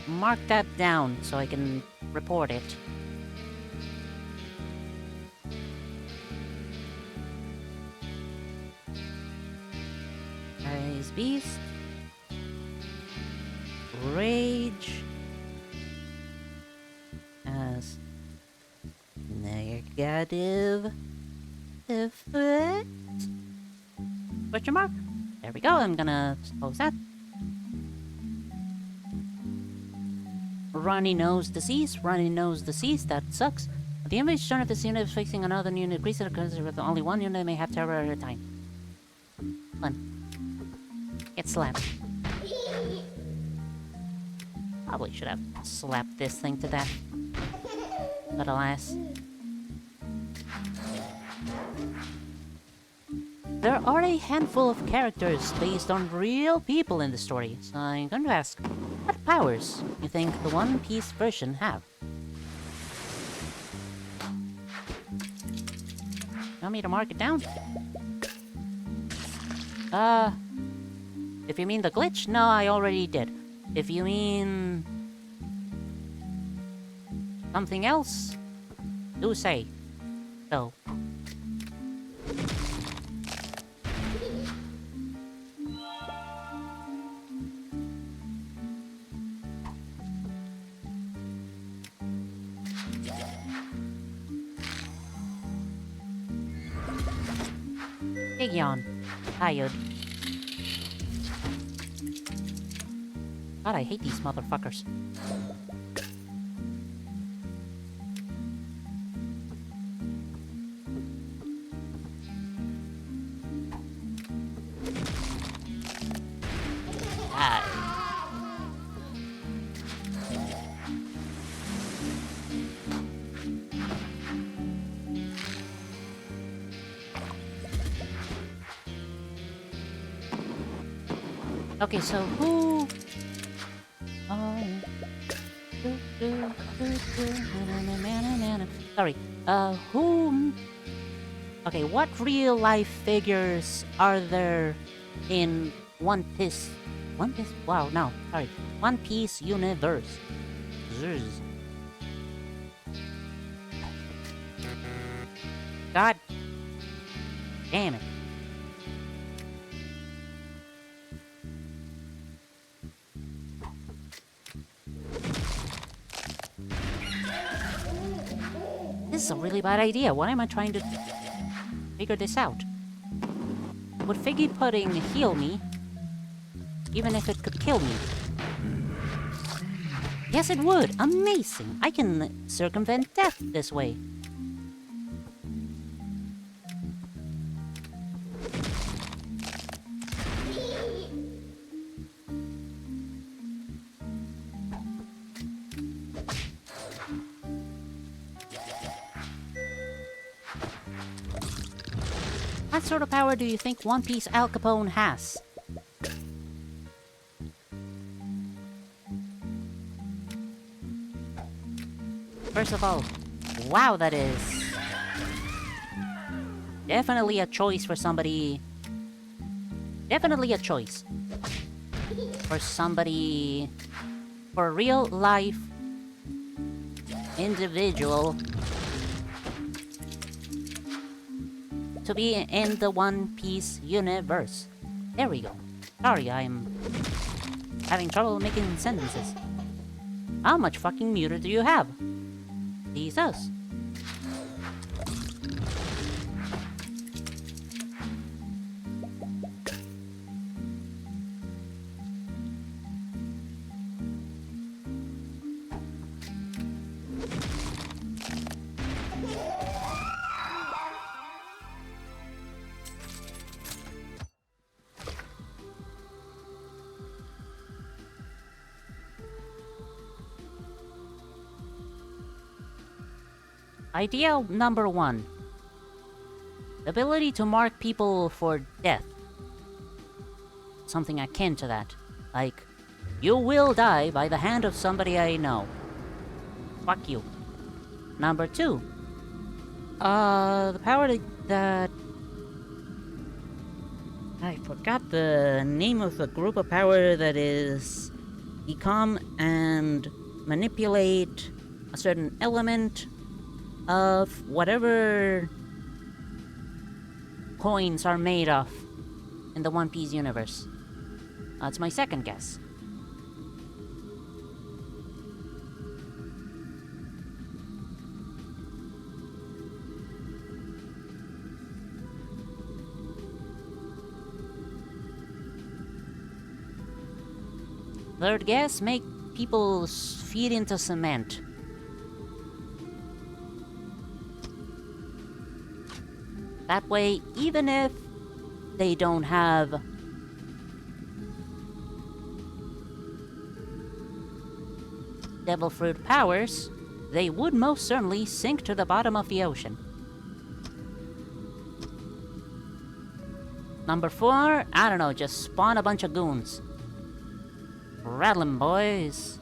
mark that down so I can report it. Ice Beast. Rage. As negative effect. Question mark? There we go, I'm gonna close that. Runny nose disease, that sucks. The image turn of this unit is facing another unit increases because with only one unit may have terror at a time. Fun. Get slapped. Probably should have slapped this thing to death. But alas. There are a handful of characters based on real people in the story, so I'm going to ask, what powers you think the One Piece version have? Want me to mark it down? If you mean the glitch, no, I already did. If you mean... something else, do say so. Big yawn. Tired. God, I hate these motherfuckers. Okay, so who... Sorry. Whom... Okay, what real-life figures are there in One Piece? One Piece? Wow, no, sorry. One Piece universe. Zzz. God damn it. This is a really bad idea. Why am I trying to figure this out? Would figgy pudding heal me? Even if it could kill me? Yes, it would! Amazing! I can circumvent death this way. What sort of power do you think One Piece Al Capone has? First of all, wow, that is definitely a choice for somebody. Definitely a choice for somebody, for a real life individual to be in the One Piece universe. There we go. Sorry, I'm having trouble making sentences. How much fucking meter do you have? Jesus. Idea number 1. Ability to mark people for death. Something akin to that. Like, you will die by the hand of somebody I know. Fuck you. Number 2. The power that... I forgot the name of the group of power that is... become and manipulate a certain element of whatever coins are made of in the One Piece universe. That's my second guess. Third guess, make people's feet into cement. That way, even if they don't have devil fruit powers, they would most certainly sink to the bottom of the ocean. Number 4, I don't know, just spawn a bunch of goons. Rattle 'em, boys.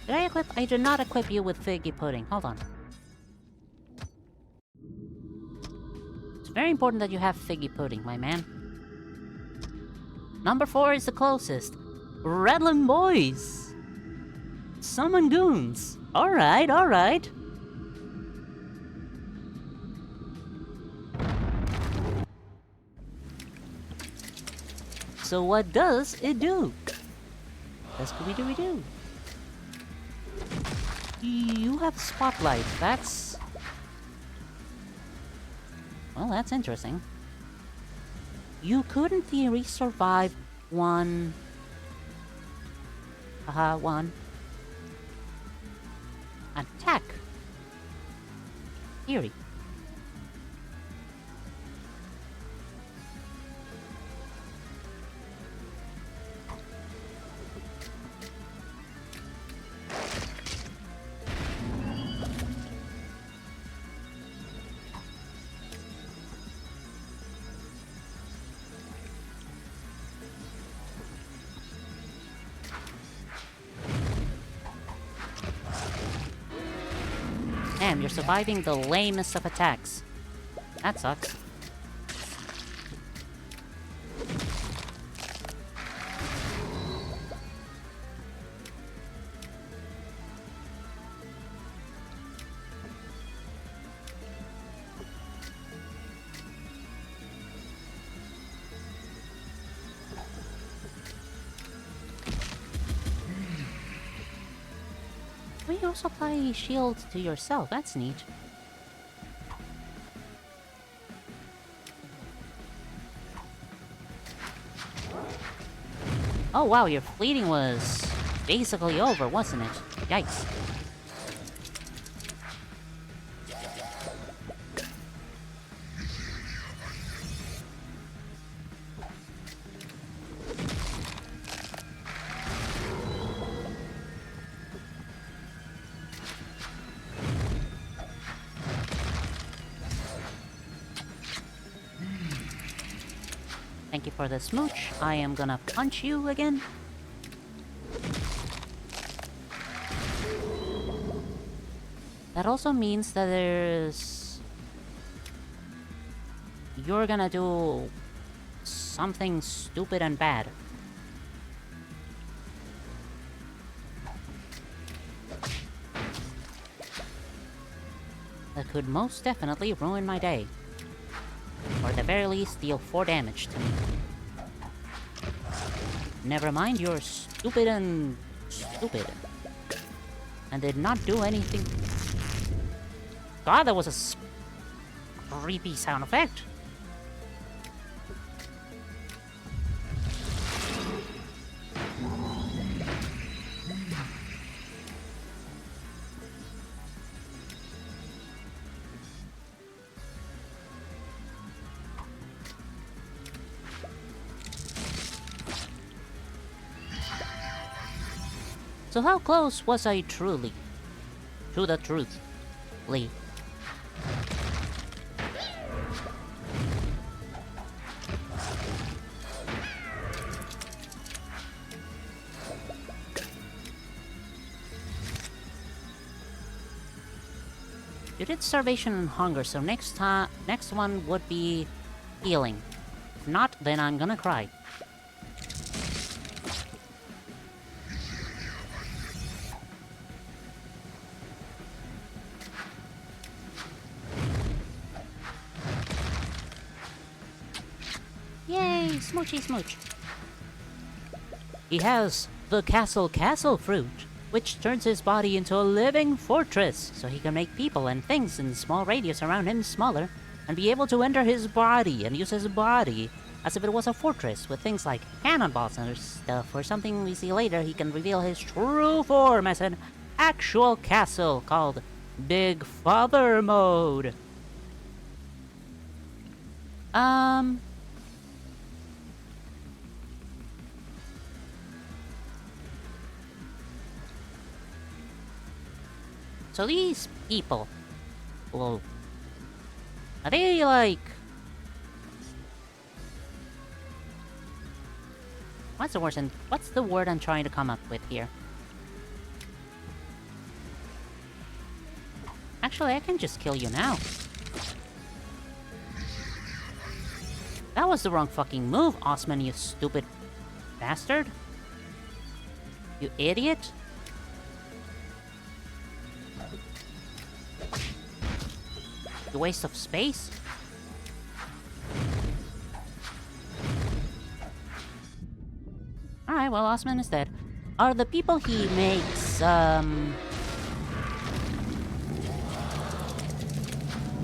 Did I equip? I did not equip you with figgy pudding. Hold on. It's very important that you have figgy pudding, my man. Number 4 is the closest. Redland boys! Summon goons! Alright, alright. So what does it do? Scooby-Dooby-Doo. You have spotlight. That's... Well, that's interesting. You could, in theory, survive one... one... attack. Theory. Damn, you're surviving the lamest of attacks. That sucks. You also apply shield to yourself. That's neat. Oh wow, your fleeting was basically over, wasn't it? Yikes. Thank you for the smooch. I am gonna punch you again. That also means that you're gonna do something stupid and bad. That could most definitely ruin my day. Or at the very least, deal 4 damage to me. Never mind, you're stupid and stupid. And did not do anything. God, that was a creepy sound effect. So how close was I truly to the truth, Lee? You did starvation and hunger, so next one would be healing. If not, then I'm gonna cry. Yay, smoochy smooch. He has the castle fruit, which turns his body into a living fortress, so he can make people and things in small radius around him smaller, and be able to enter his body and use his body as if it was a fortress, with things like cannonballs and stuff. Or something we see later, he can reveal his true form as an actual castle called Big Father Mode. So these people, well, are they like... What's the word I'm trying to come up with here? Actually, I can just kill you now. That was the wrong fucking move, Osman, you stupid bastard. You idiot. The waste of space? Alright, well, Osman is dead. Are the people he makes, how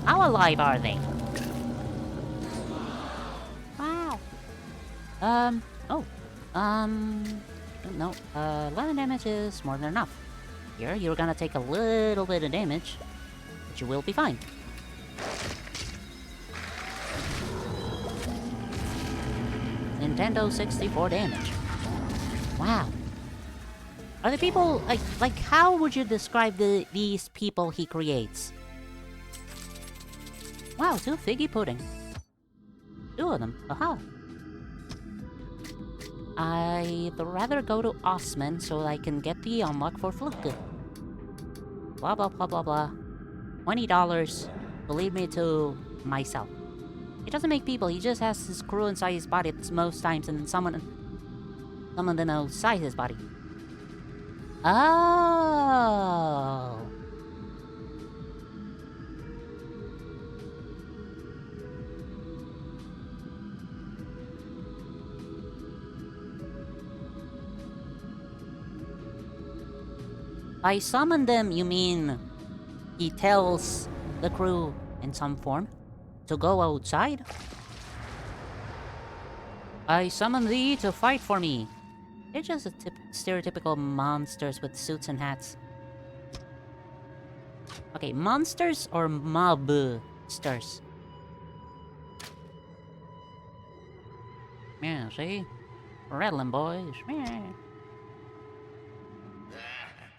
alive are they? Wow. Oh. No. 11 damage is more than enough. Here, you're gonna take a little bit of damage, but you will be fine. Nintendo 64 damage. Wow. Are the people, like, how would you describe these people he creates? Wow, 2 figgy pudding. 2 of them. Aha. I'd rather go to Osman so I can get the unlock for Fluke. Blah blah blah blah blah. $20 to lead me to myself. He doesn't make people, he just has his crew inside his body most times and then someone of them outside his body. Oh. By summon them, you mean he tells the crew in some form to go outside? I summon thee to fight for me. They're just stereotypical monsters with suits and hats. Okay, monsters or mobsters? Yeah, see? Rattling boys. Yeah.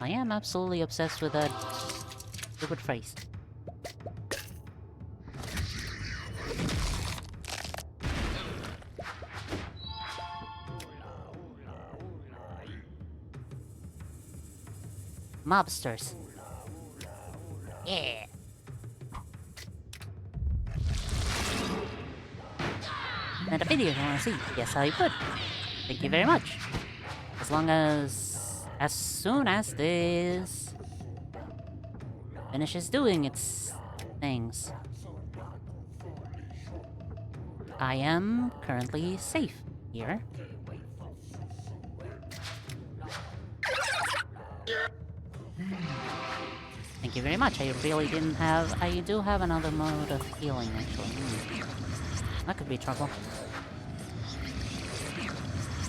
I am absolutely obsessed with that stupid phrase. Mobsters. Yeah. And a video you wanna see? Yes, I would. Thank you very much. As soon as this finishes doing its things. I am currently safe here. Thank you very much. I really didn't have... I do have another mode of healing, actually. That could be trouble.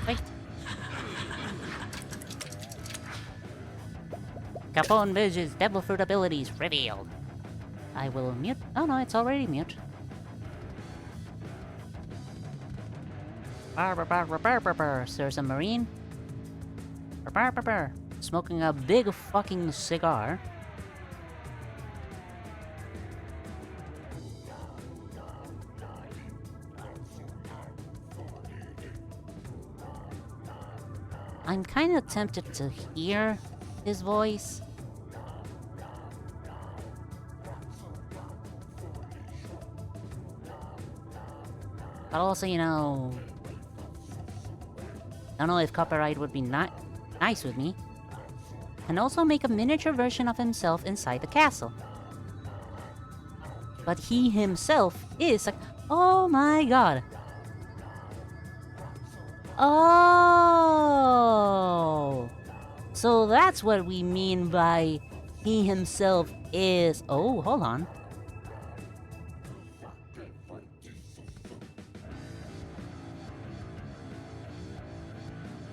Wait. Capone Vige's Devil Fruit abilities revealed. I will mute... Oh no, it's already mute. There's a marine. Smoking a big fucking cigar. I'm kind of tempted to hear his voice. But also, you know... I don't know if copyright would be nice with me. And also make a miniature version of himself inside the castle. But he himself is like... Oh my god! Oh! So that's what we mean by he himself is... Oh, hold on.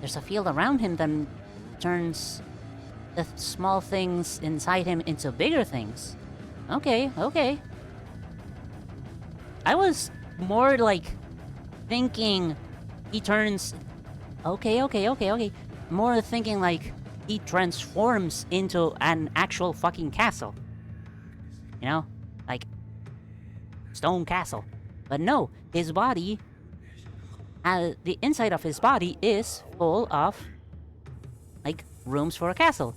There's a field around him that turns the small things inside him into bigger things. Okay, okay. I was more like thinking he turns... Okay. More thinking like he transforms into an actual fucking castle. You know? Like, stone castle. But no, his body... the inside of his body is full of, like, rooms for a castle.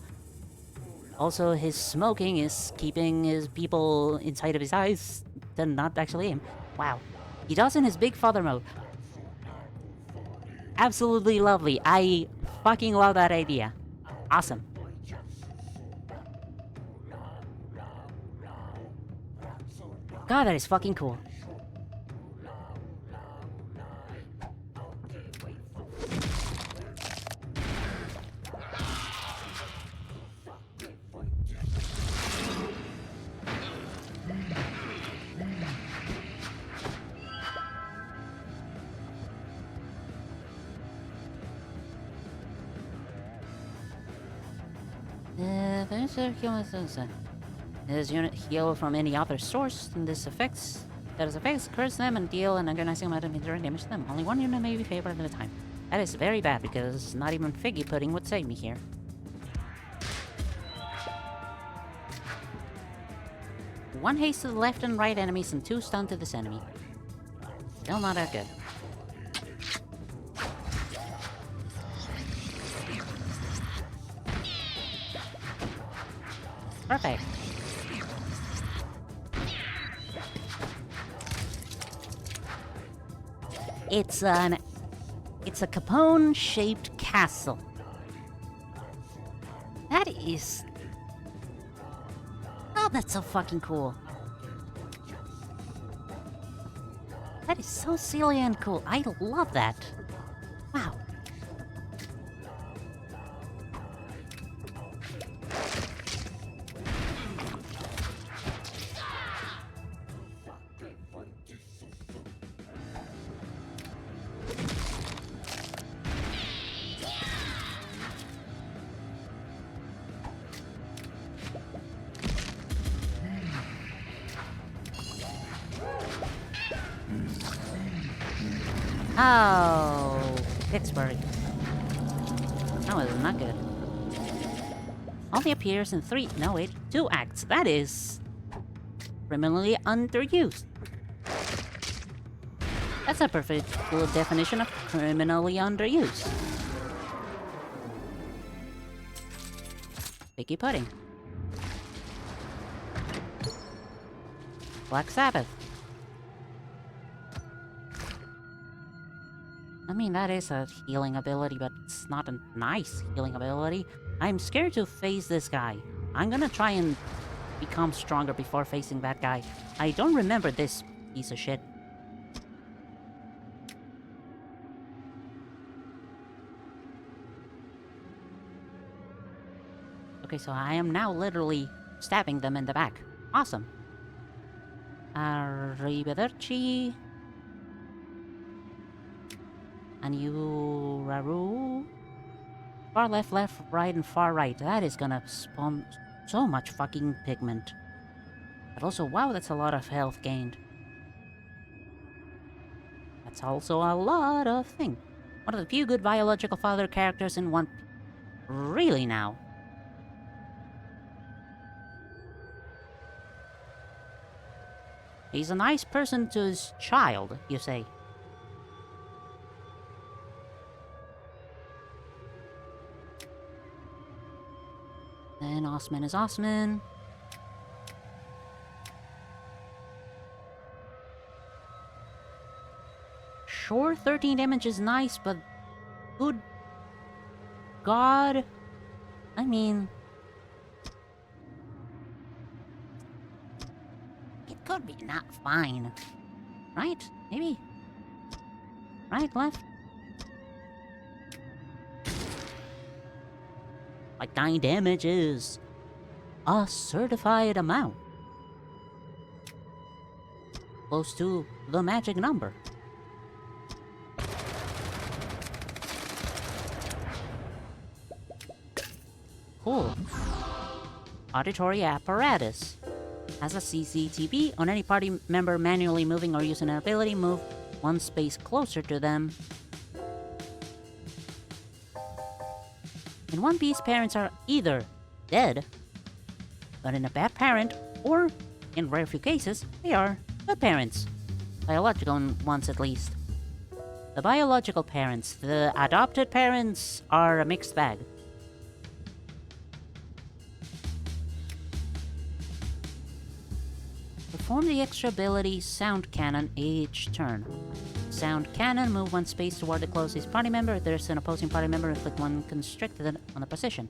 Also, his smoking is keeping his people inside of his eyes to not actually aim. Wow. He does in his Big Father mode. Absolutely lovely. I fucking love that idea. Awesome. God, that is fucking cool. This unit heal from any other source, and this affects curse them and deal an agonizing amount of injury damage to them. Only one unit may be favored at a time. That is very bad because not even figgy pudding would save me here. One haste to the left and right enemies and 2 stun to this enemy. Still not that good. Perfect. It's a Capone-shaped castle. That is... Oh, that's so fucking cool. That is so silly and cool. I love that. Wow. Oh, Pittsburgh. That was not good. Only appears in 2 acts. That is criminally underused. That's a perfect full definition of criminally underused. Picky pudding. Black Sabbath. I mean, that is a healing ability, but it's not a nice healing ability. I'm scared to face this guy. I'm gonna try and become stronger before facing that guy. I don't remember this piece of shit. Okay, so I am now literally stabbing them in the back. Awesome. Arrivederci. And you, Raru. Far left, right, and far right. That is gonna spawn so much fucking pigment. But also, wow, that's a lot of health gained. That's also a lot of thing. One of the few good biological father characters in one... Really now? He's a nice person to his child, you say. Then Osman is Osman. Sure, 13 damage is nice, but... Good... God... I mean... It could be not fine. Right? Maybe? Right, left? Like 9 damage is a certified amount. Close to the magic number. Cool. Auditory apparatus. Has a CCTV. On any party member manually moving or using an ability, move 1 space closer to them. In One Piece, parents are either dead, but in a bad parent, or, in rare few cases, they are good parents. Biological ones, at least. The biological parents, the adopted parents, are a mixed bag. Perform the extra ability Sound Cannon each turn. Sound Cannon, move 1 space toward the closest party member. If there's an opposing party member, inflict 1 constricted on the position.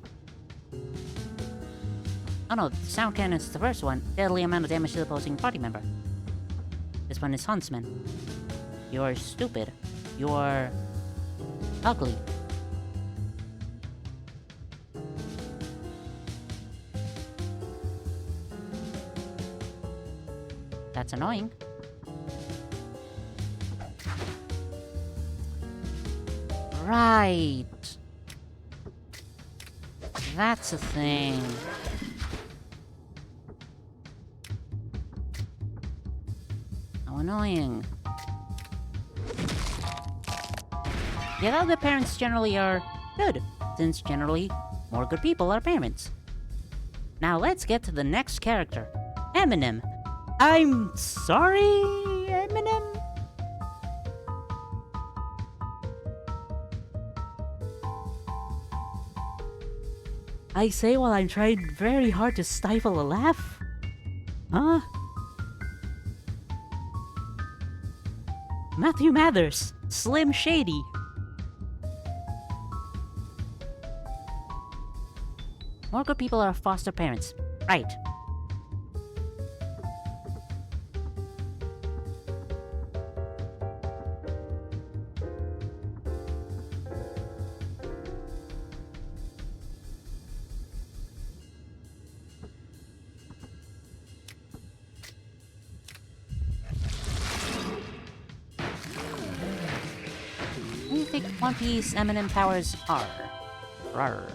Oh no, Sound Cannon is the first one. Deadly amount of damage to the opposing party member. This one is Huntsman. You're stupid. You're... ugly. That's annoying. Right. That's a thing. How annoying. Yet other parents generally are good, since generally more good people are parents. Now let's get to the next character, Eminem. I'm sorry, Eminem? I say while I'm trying very hard to stifle a laugh? Huh? Matthew Mathers, Slim Shady. More good people are foster parents. Right. What do you think One Piece Eminem powers are? Rawr.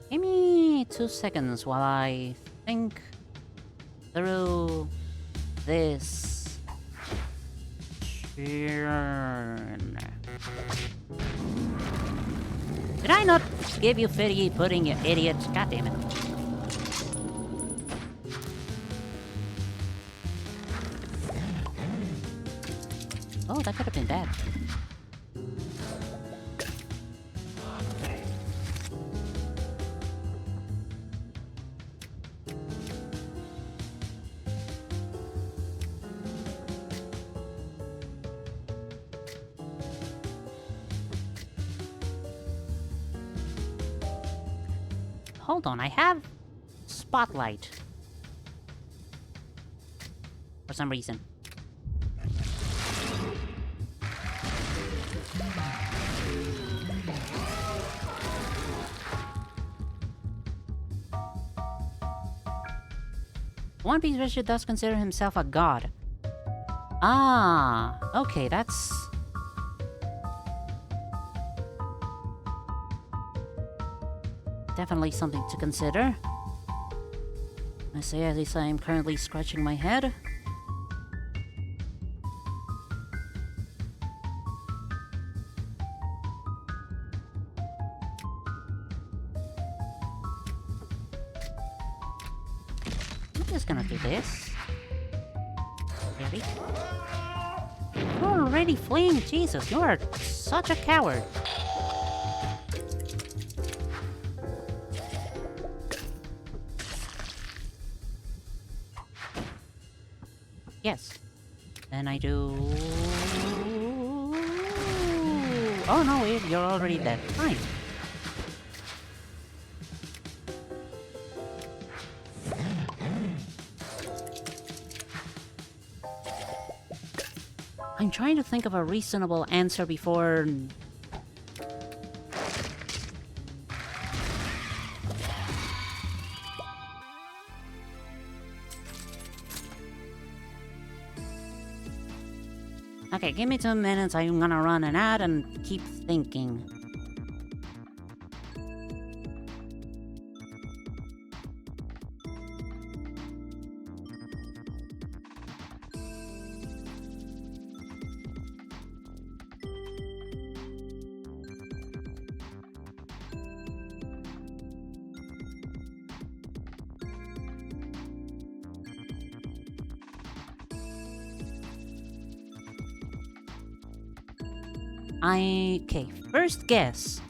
Give me 2 seconds while I think through this churn. Did I not give you figgy pudding, you idiot? God damn it. Oh, that could have been bad. Hold on, I have Spotlight. For some reason. One Piece Richard does consider himself a god. Ah, okay, that's... definitely something to consider. I say as I am currently scratching my head. I'm just gonna do this. Really? You're already fleeing, Jesus, you are such a coward. Yes. Then I do... Oh no, you're already dead. Fine. I'm trying to think of a reasonable answer before... Okay, give me 2 minutes. I'm gonna run an ad and keep thinking. Okay, first guess.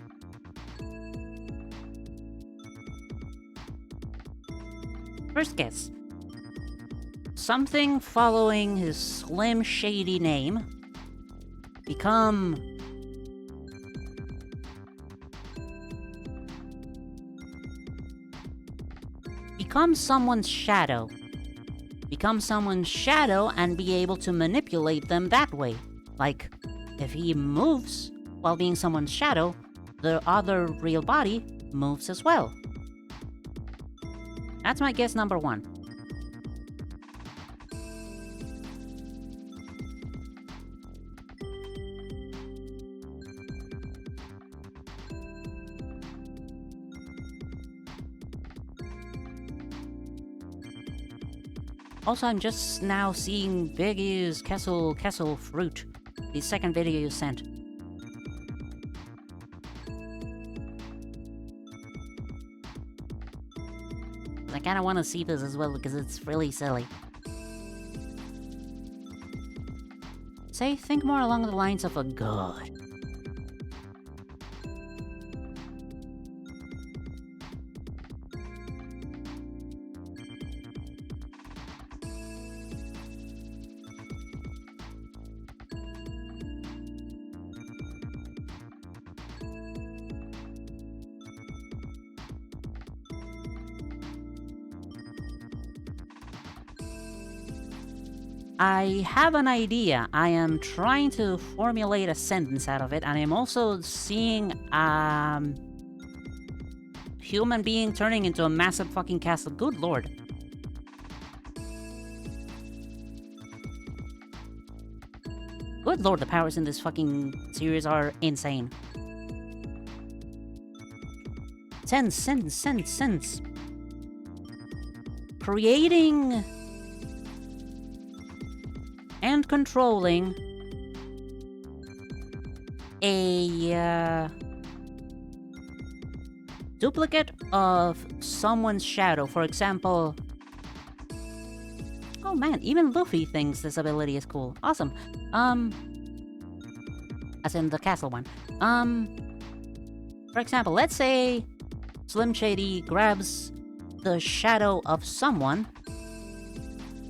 Something following his Slim Shady name become someone's shadow. Become someone's shadow and be able to manipulate them that way. Like, if he moves while being someone's shadow, the other real body moves as well. That's my guess number 1. Also, I'm just now seeing Biggie's Kessel fruit. The second video you sent. I kinda wanna see this as well because it's really silly. Say, think more along the lines of a god. I have an idea. I am trying to formulate a sentence out of it, and I'm also seeing human being turning into a massive fucking castle. Good lord. Good lord, the powers in this fucking series are insane. Sense. Creating and controlling a duplicate of someone's shadow. For example... Oh man, even Luffy thinks this ability is cool. Awesome. As in the castle one. For example, let's say Slim Shady grabs the shadow of someone.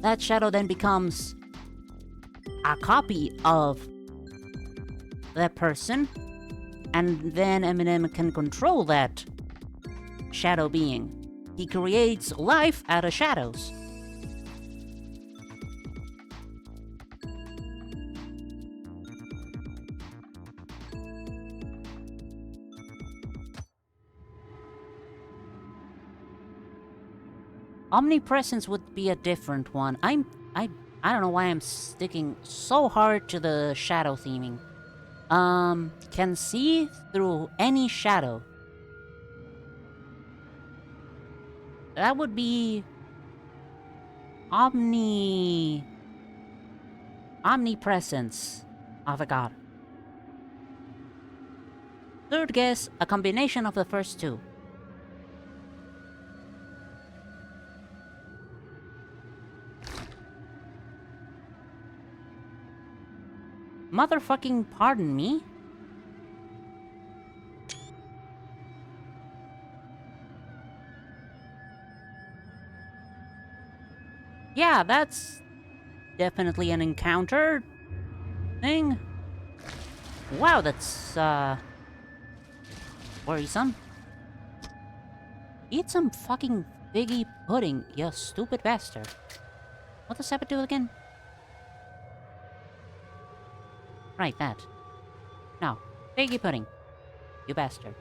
That shadow then becomes a copy of that person, and then Eminem can control that shadow being. He creates life out of shadows. Omnipresence would be a different one. I don't know why I'm sticking so hard to the shadow theming. Can see through any shadow. That would be... Omnipresence of a god. Third guess, a combination of the first two. Motherfucking pardon me? Yeah, that's definitely an encounter thing. Wow, that's worrisome. Eat some fucking figgy pudding, you stupid bastard. What does that do again? Right, that. No, figgy pudding. You bastard.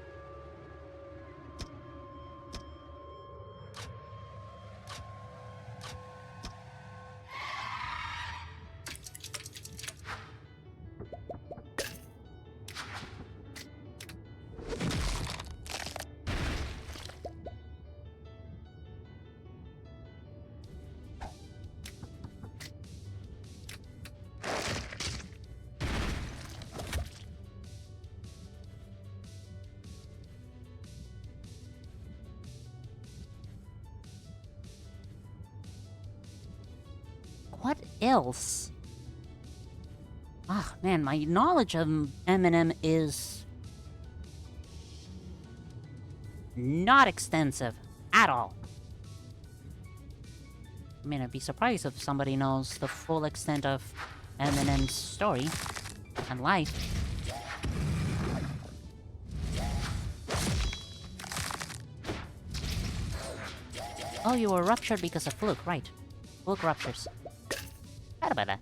What else? Ah, man, my knowledge of Eminem is not extensive at all. I mean, I'd be surprised if somebody knows the full extent of Eminem's story and life. Oh, you were ruptured because of fluke, right. Fluke ruptures. Forgot about that.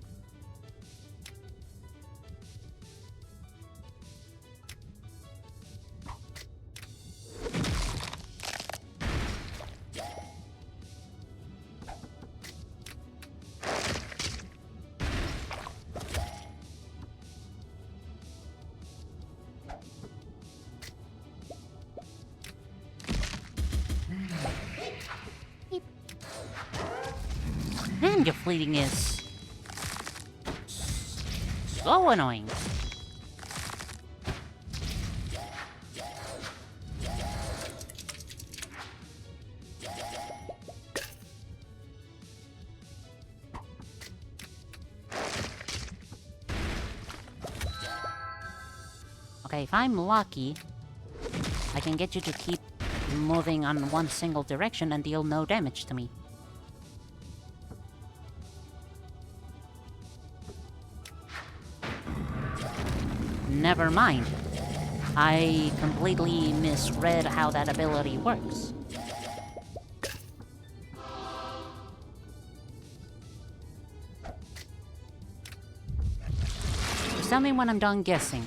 Man, Your fleeting is so annoying. Okay, if I'm lucky, I can get you to keep moving on one single direction and deal no damage to me. Never mind. I completely misread how that ability works. Just tell me when I'm done guessing.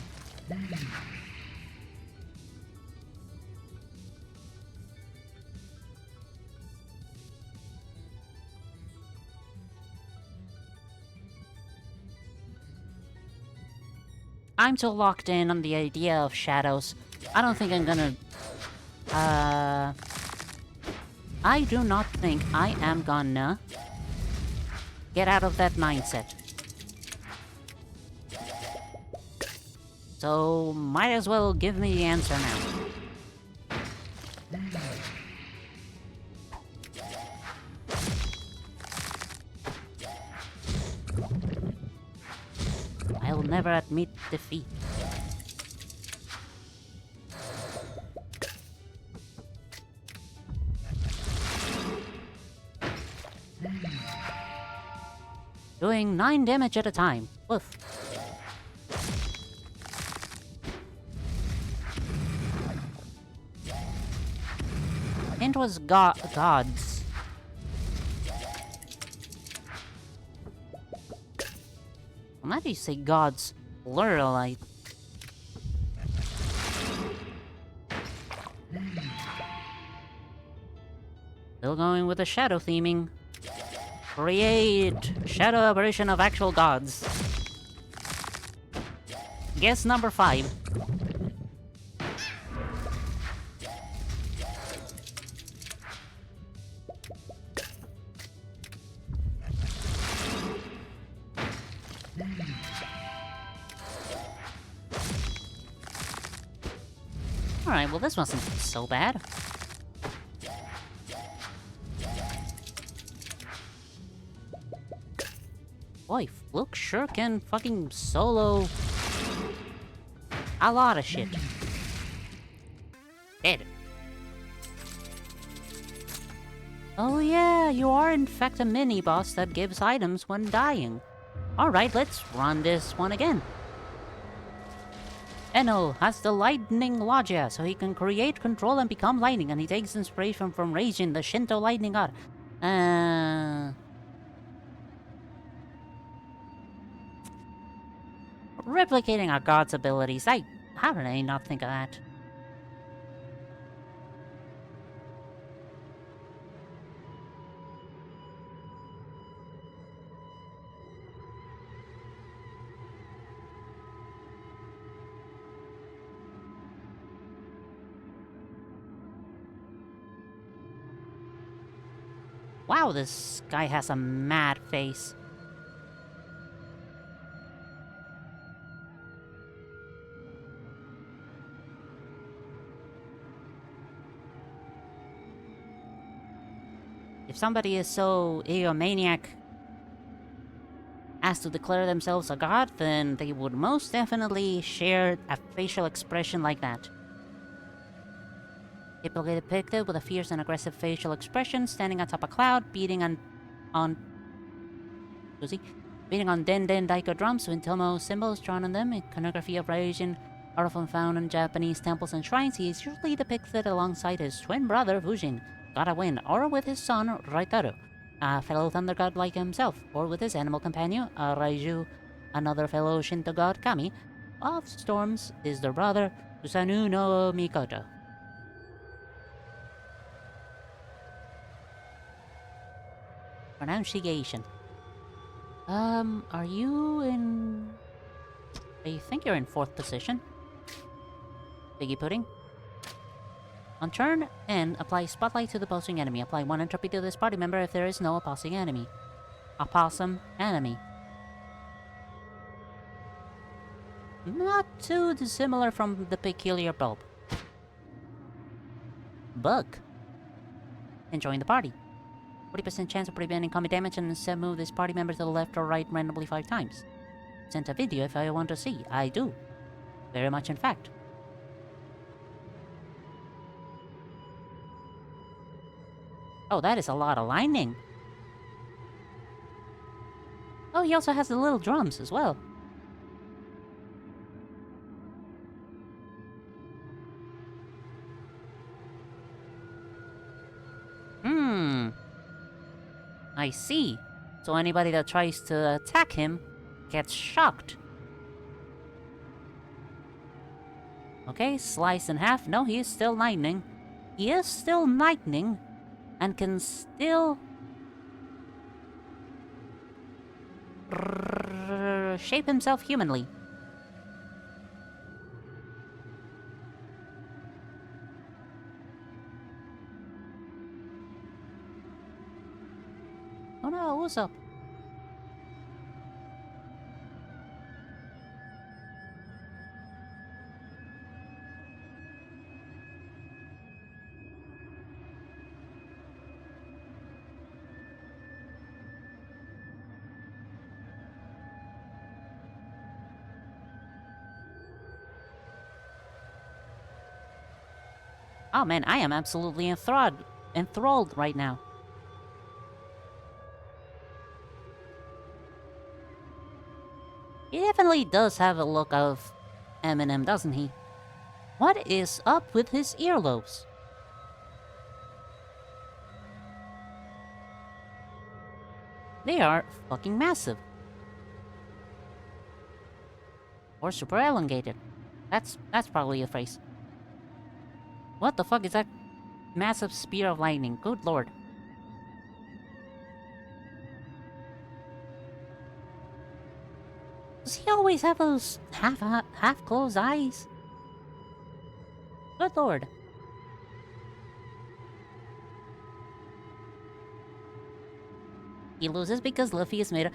I'm so locked in on the idea of shadows. I don't think I'm gonna... I do not think I am gonna get out of that mindset. So, might as well give me the answer now. I'll never admit defeat. Doing 9 damage at a time. Woof. It was gods. Why do you say gods? Plural, Still going with the shadow theming. Create shadow aberration of actual gods. Guess number 5. Alright, well this wasn't so bad. Boy, Fluke sure can fucking solo a lot of shit. Dead. Oh yeah, you are in fact a mini-boss that gives items when dying. Alright, let's run this one again. Enel has the lightning logia, so he can create, control, and become lightning, and he takes inspiration from Reijin, the Shinto lightning god. Replicating a god's abilities. How did I not think of that? Wow, this guy has a mad face. If somebody is so egomaniac as to declare themselves a god, then they would most definitely share a facial expression like that. Typically depicted with a fierce and aggressive facial expression, standing atop a cloud, beating on den den daiko drums with tomo symbols drawn on them. Iconography of Reijin are often found in Japanese temples and shrines. He is usually depicted alongside his twin brother Fujin, god of wind, or with his son Raitaru, a fellow thunder god like himself, or with his animal companion Raiju, another fellow Shinto god Kami. Of storms is their brother Susanu no Mikoto. Pronunciation. Are you in... I think you're in 4th position. Piggy pudding. On turn N, apply Spotlight to the opposing enemy. Apply 1 entropy to this party member if there is no opposing enemy. opossum enemy. Not too dissimilar from the peculiar bulb. Bug. Enjoying the party. 40% chance of preventing combat damage and instead move this party member to the left or right randomly 5 times. Send a video if I want to see. I do. Very much in fact. Oh, that is a lot of lightning. Oh, he also has the little drums as well. I see. So anybody that tries to attack him gets shocked. Okay, slice in half. No, he is still lightning. He is still lightning and can still shape himself humanly. Oh no, what's up? Oh man, I am absolutely enthralled right now. He definitely does have a look of Eminem, doesn't he? What is up with his earlobes? They are fucking massive. Or super elongated. That's probably the phrase. What the fuck is that massive spear of lightning? Good lord. Does he always have those half-closed eyes? Good lord. He loses because Luffy is made of...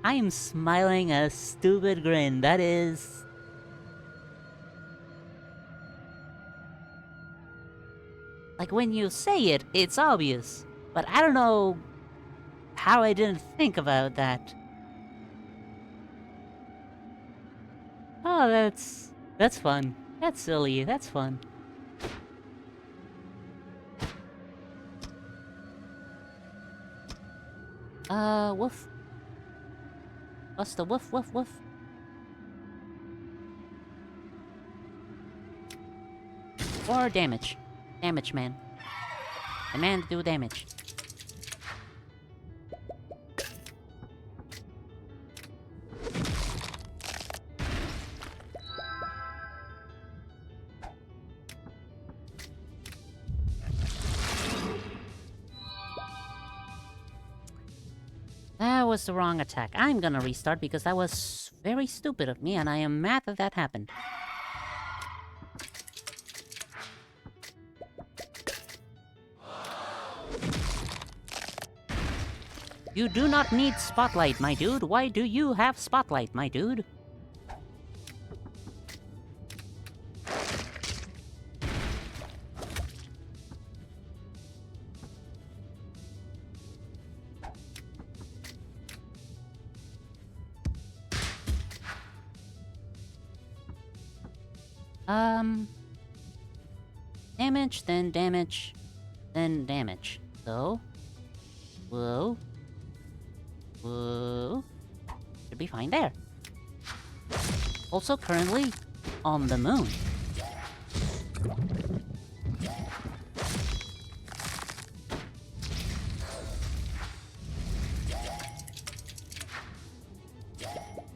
I am smiling a stupid grin. That is... like, when you say it, it's obvious. But I don't know how I didn't think about that. Oh, that's fun. That's silly. That's fun. Woof. What's the woof, woof, woof? Or damage. Damage, man. The man do damage. That was the wrong attack. I'm gonna restart because that was very stupid of me and I am mad that that happened. You do not need spotlight, my dude. Why do you have spotlight, my dude? Damage, then damage, then damage. So, whoa. Whoa. Should be fine there. Also currently on the moon.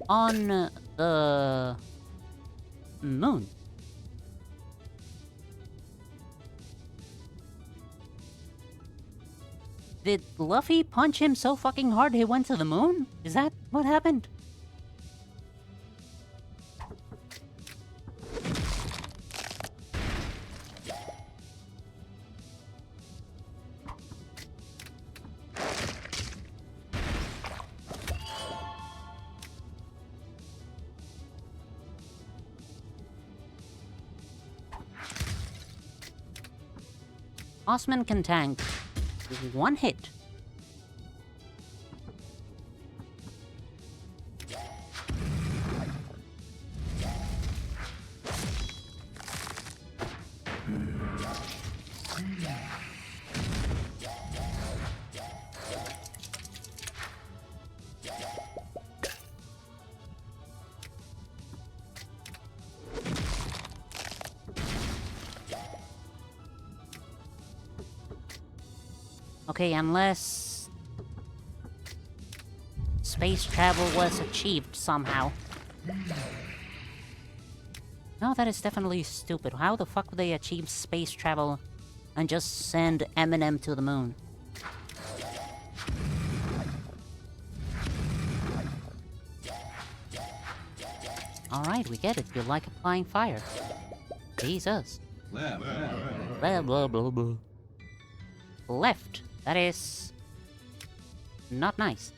On the moon. Did Luffy punch him so fucking hard he went to the moon? Is that what happened? Osman can tank one hit. Okay, unless space travel was achieved somehow. No, that is definitely stupid. How the fuck would they achieve space travel and just send Eminem to the moon? Alright, we get it. You like applying fire. Jesus. Blah, blah, blah, blah. Left. That is... not nice.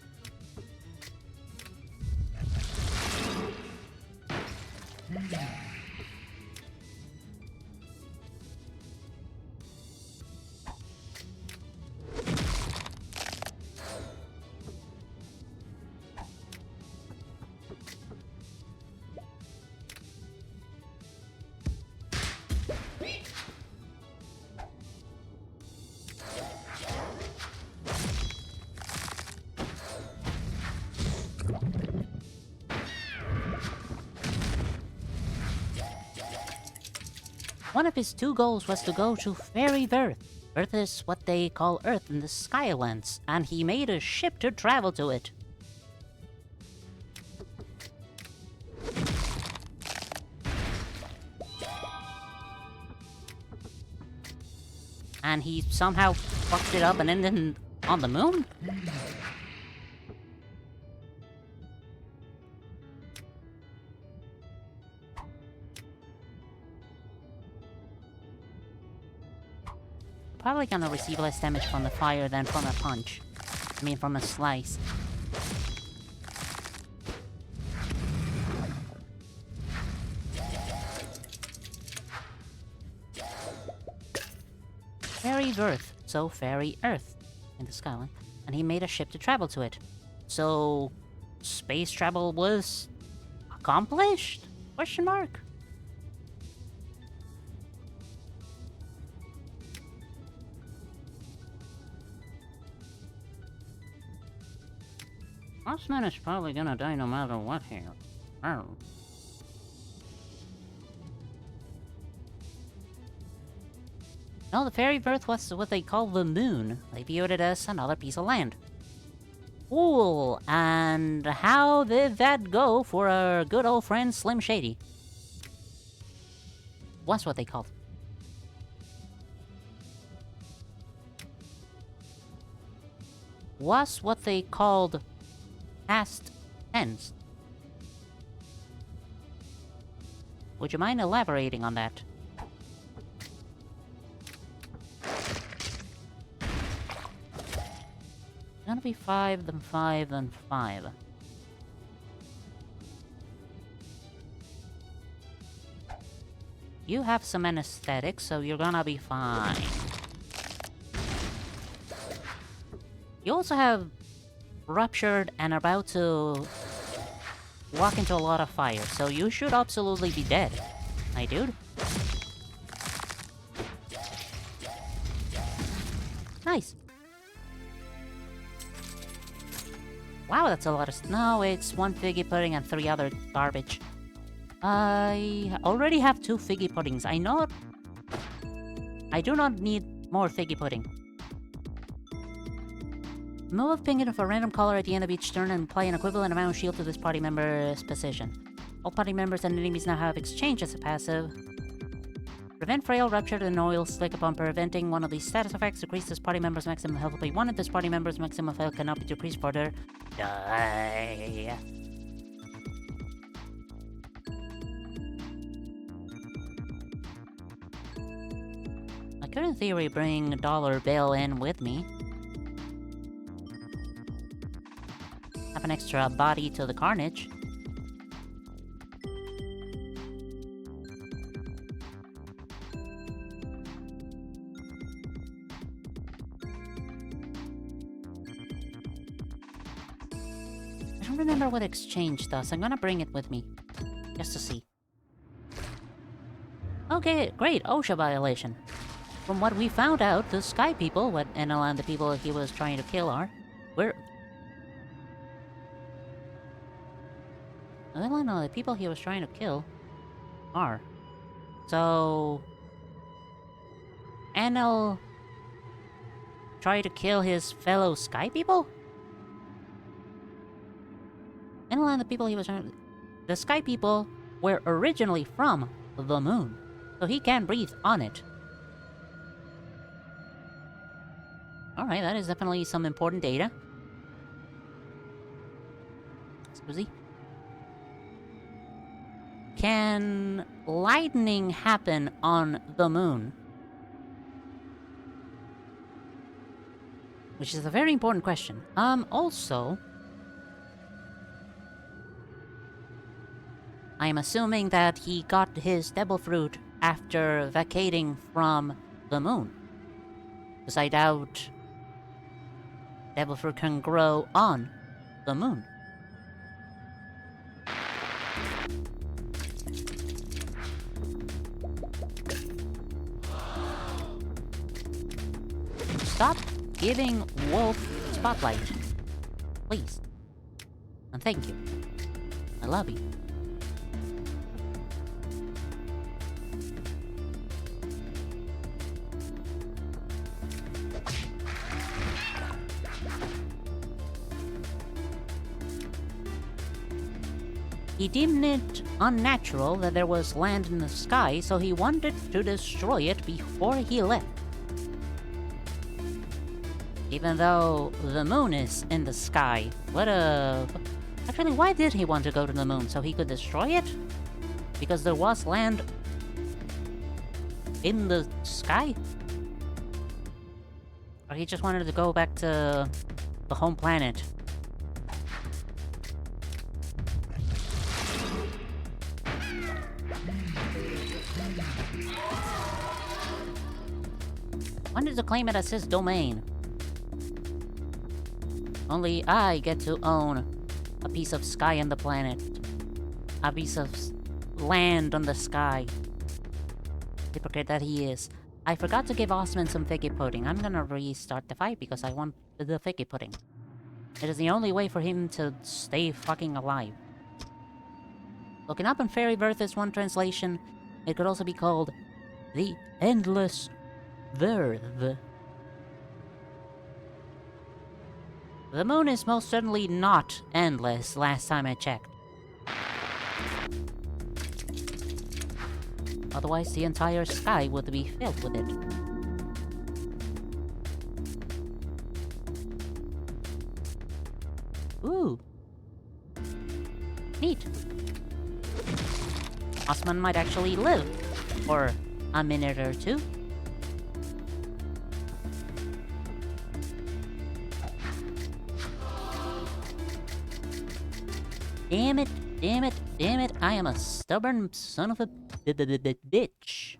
One of his 2 goals was to go to Fairy Earth. Earth is what they call Earth in the Skylands, and he made a ship to travel to it. And he somehow fucked it up and ended on the moon? Probably gonna receive less damage from the fire than from a punch. I mean, from a slice. Fairy Earth, so Fairy Earth in the Skyline, and he made a ship to travel to it. So, space travel was accomplished? Question mark. Osman is probably gonna die no matter what here. Oh. No, the Fairy Earth was what they call the moon. They viewed it as another piece of land. Cool. And how did that go for our good old friend Slim Shady? What's what they called. Was what they called past tense. Would you mind elaborating on that? Gonna be 5, then 5, then 5. You have some anesthetics, so you're gonna be fine. You also have ruptured and about to walk into a lot of fire, so you should absolutely be dead, my dude. Nice. Wow, that's a lot of... No, it's 1 figgy pudding and 3 other garbage. I already have 2 figgy puddings. I know... I do not need more figgy pudding. Move a ping of a random color at the end of each turn and apply an equivalent amount of shield to this party member's position. All party members and enemies now have exchange as a passive. Prevent frail, ruptured, and oil slick. Upon preventing one of these status effects, decrease this party member's maximum health by 1, and this party member's maximum health cannot be decreased further. Die. I could in theory bring Dollar Bill in with me. Have an extra body to the carnage. remember what exchange does. I'm gonna bring it with me. Just to see. Okay, great. OSHA violation. From what we found out, the Sky People, what Enel and the people he was trying to kill are, were... I don't know, the people he was trying to kill are. So... Enel... tried to kill his fellow Sky People? Enel and the people he was trying to... The Sky People were originally from the moon, so he can breathe on it. Alright, that is definitely some important data. Scusi. Can lightning happen on the moon? Which is a very important question. Also... I am assuming that he got his devil fruit after vacating from the moon. Because I doubt... devil fruit can grow on the moon. Stop giving Wolf spotlight. Please. And thank you. I love you. He deemed it unnatural that there was land in the sky, so he wanted to destroy it before he left. Even though the moon is in the sky, what a... Actually, why did he want to go to the moon? So he could destroy it? Because there was land in the sky? Or he just wanted to go back to the home planet? Wanted to claim it as his domain. Only I get to own a piece of sky on the planet. A piece of land on the sky. Hypocrite that he is. I forgot to give Osman some figgy pudding. I'm gonna restart the fight because I want the figgy pudding. It is the only way for him to stay fucking alive. Looking up in Fairyverse is one translation. It could also be called the Endless Verve. The moon is most certainly not endless, last time I checked. Otherwise, the entire sky would be filled with it. Ooh. Neat. Osman might actually live for a minute or two. Damn it, damn it, damn it, I am a stubborn son of a bitch.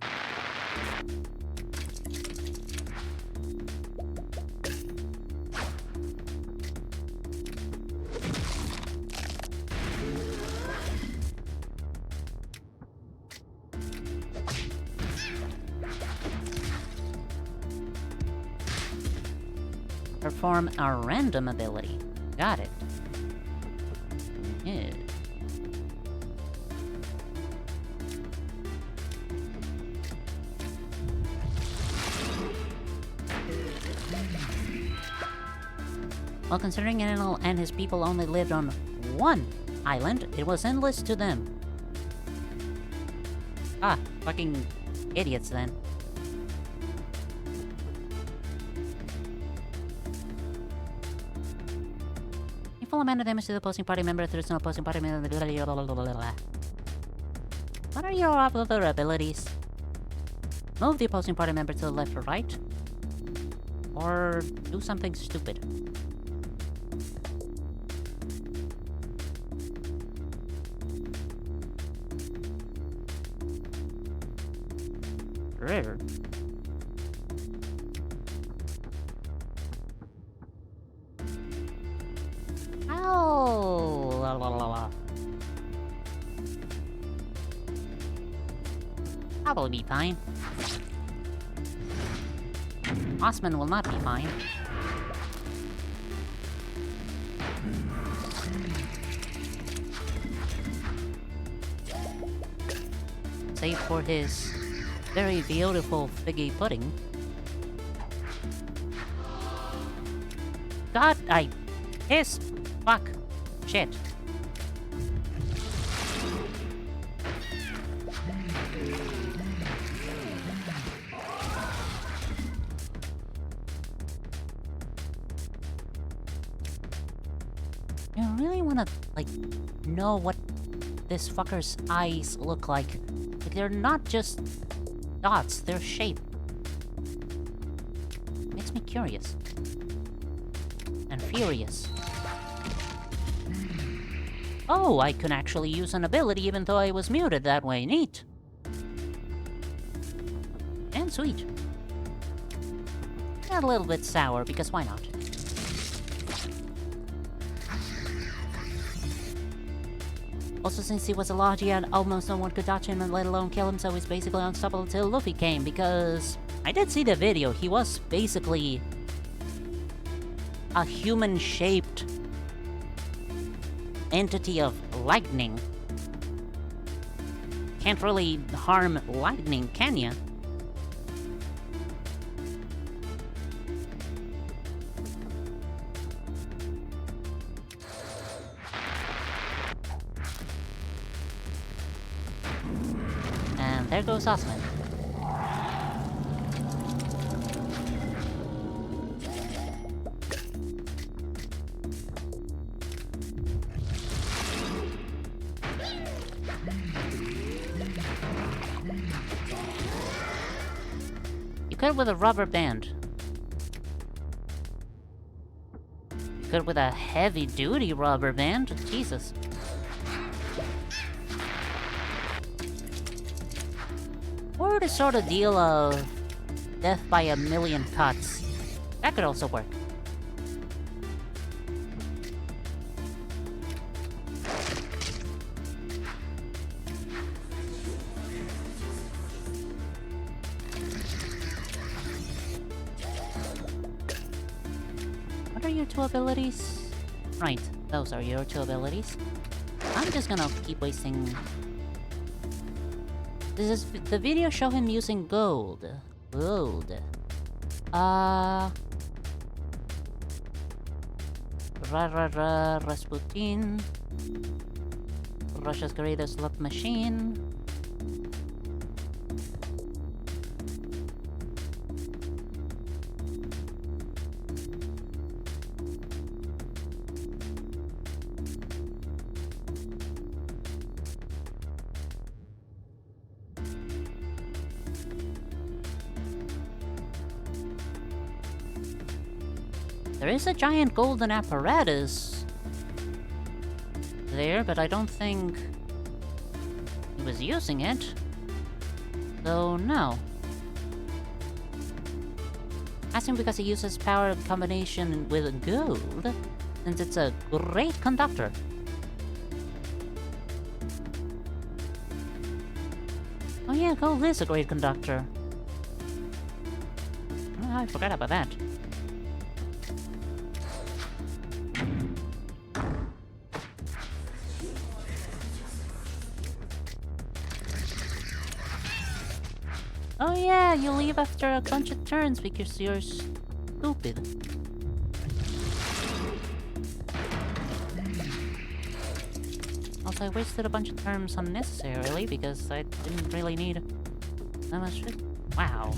Perform a random ability. Got it. Yeah. Well, considering Enel and his people only lived on one island, it was endless to them. Ah, fucking idiots then. Full amount of damage to the opposing party member through an opposing party member. What are your other abilities? Move the opposing party member to the left or right. Or do something stupid. Rare. Probably be fine. Osman will not be fine. Save for his very beautiful figgy pudding. God, I pissed. Fuck. Shit. I really wanna, like, know what this fucker's eyes look like. Like, they're not just dots, they're shape. Makes me curious. And furious. Oh, I can actually use an ability even though I was muted that way. Neat. And sweet. And a little bit sour, because why not? Also, since he was a Logi and almost no one could touch him and let alone kill him, so he's basically unstoppable until Luffy came, because I did see the video. He was basically a human-shaped entity of lightning. Can't really harm lightning, can ya? And there goes Osman. You could with a rubber band. You could with a heavy-duty rubber band. Jesus. Or the sort of deal of death by a million cuts. That could also work. What are your two abilities? Right, those are your two abilities. I'm just gonna keep wasting... the video show him using gold. Gold. Rasputin. Russia's greatest slot machine. There is a giant golden apparatus there, but I don't think he was using it. So, no. Asking because he uses power in combination with gold, since it's a great conductor. Oh yeah, gold is a great conductor. Oh, I forgot about that. Oh yeah, you leave after a bunch of turns because you're stupid. Also, I wasted a bunch of turns unnecessarily because I didn't really need that much. Wow.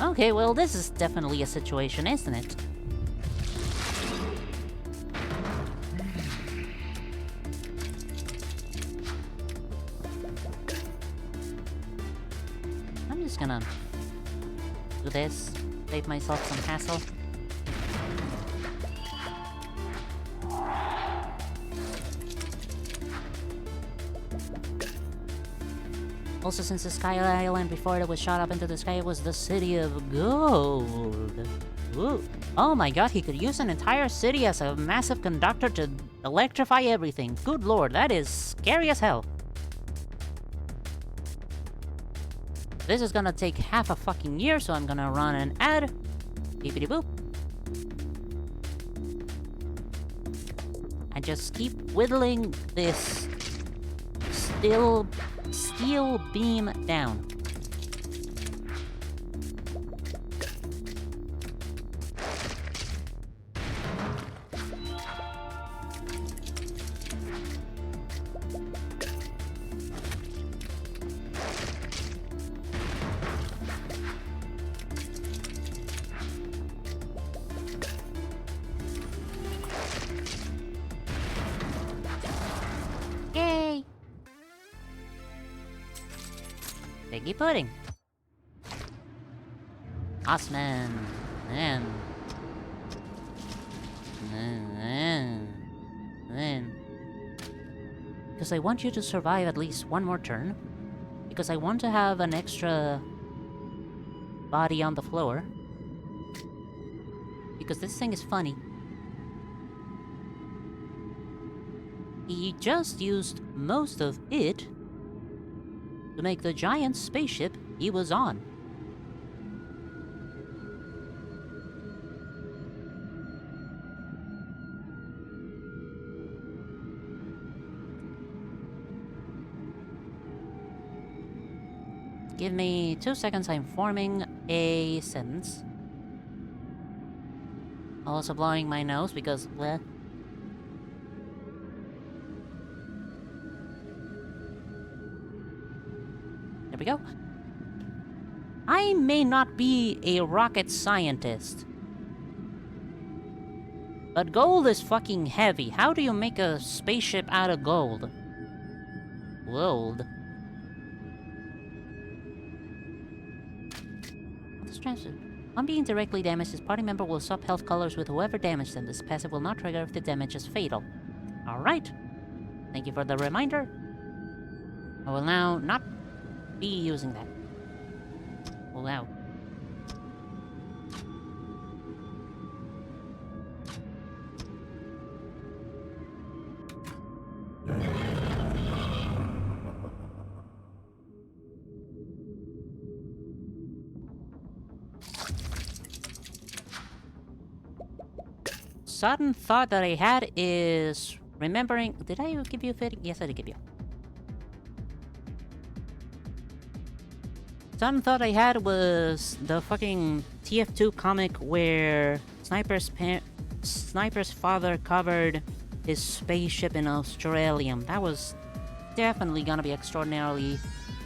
Okay, well, this is definitely a situation, isn't it? I'm just gonna do this, save myself some hassle. Also, since the Sky Island before it was shot up into the sky was the city of gold. Ooh. Oh my god, he could use an entire city as a massive conductor to electrify everything. Good lord, that is scary as hell. This is gonna take half a fucking year, so I'm gonna run an ad. Beepity boop. And just keep whittling this steel beam down. Yay! Piggy pudding. Osman. Because I want you to survive at least one more turn. Because I want to have an extra body on the floor. Because this thing is funny. He just used most of it to make the giant spaceship he was on. Give me 2 seconds, I'm forming a sentence. Also blowing my nose because, bleh. There we go. I may not be a rocket scientist, but gold is fucking heavy. How do you make a spaceship out of gold? Gold. On being directly damaged, his party member will swap health colors with whoever damaged them. This passive will not trigger if the damage is fatal. Alright. Thank you for the reminder. I will now not be using that. Wow. Sudden thought that I had is remembering. Did I give you fitting? Yes, I did give you. Sudden thought I had was the fucking TF2 comic where Sniper's father covered his spaceship in Australium. That was definitely gonna be extraordinarily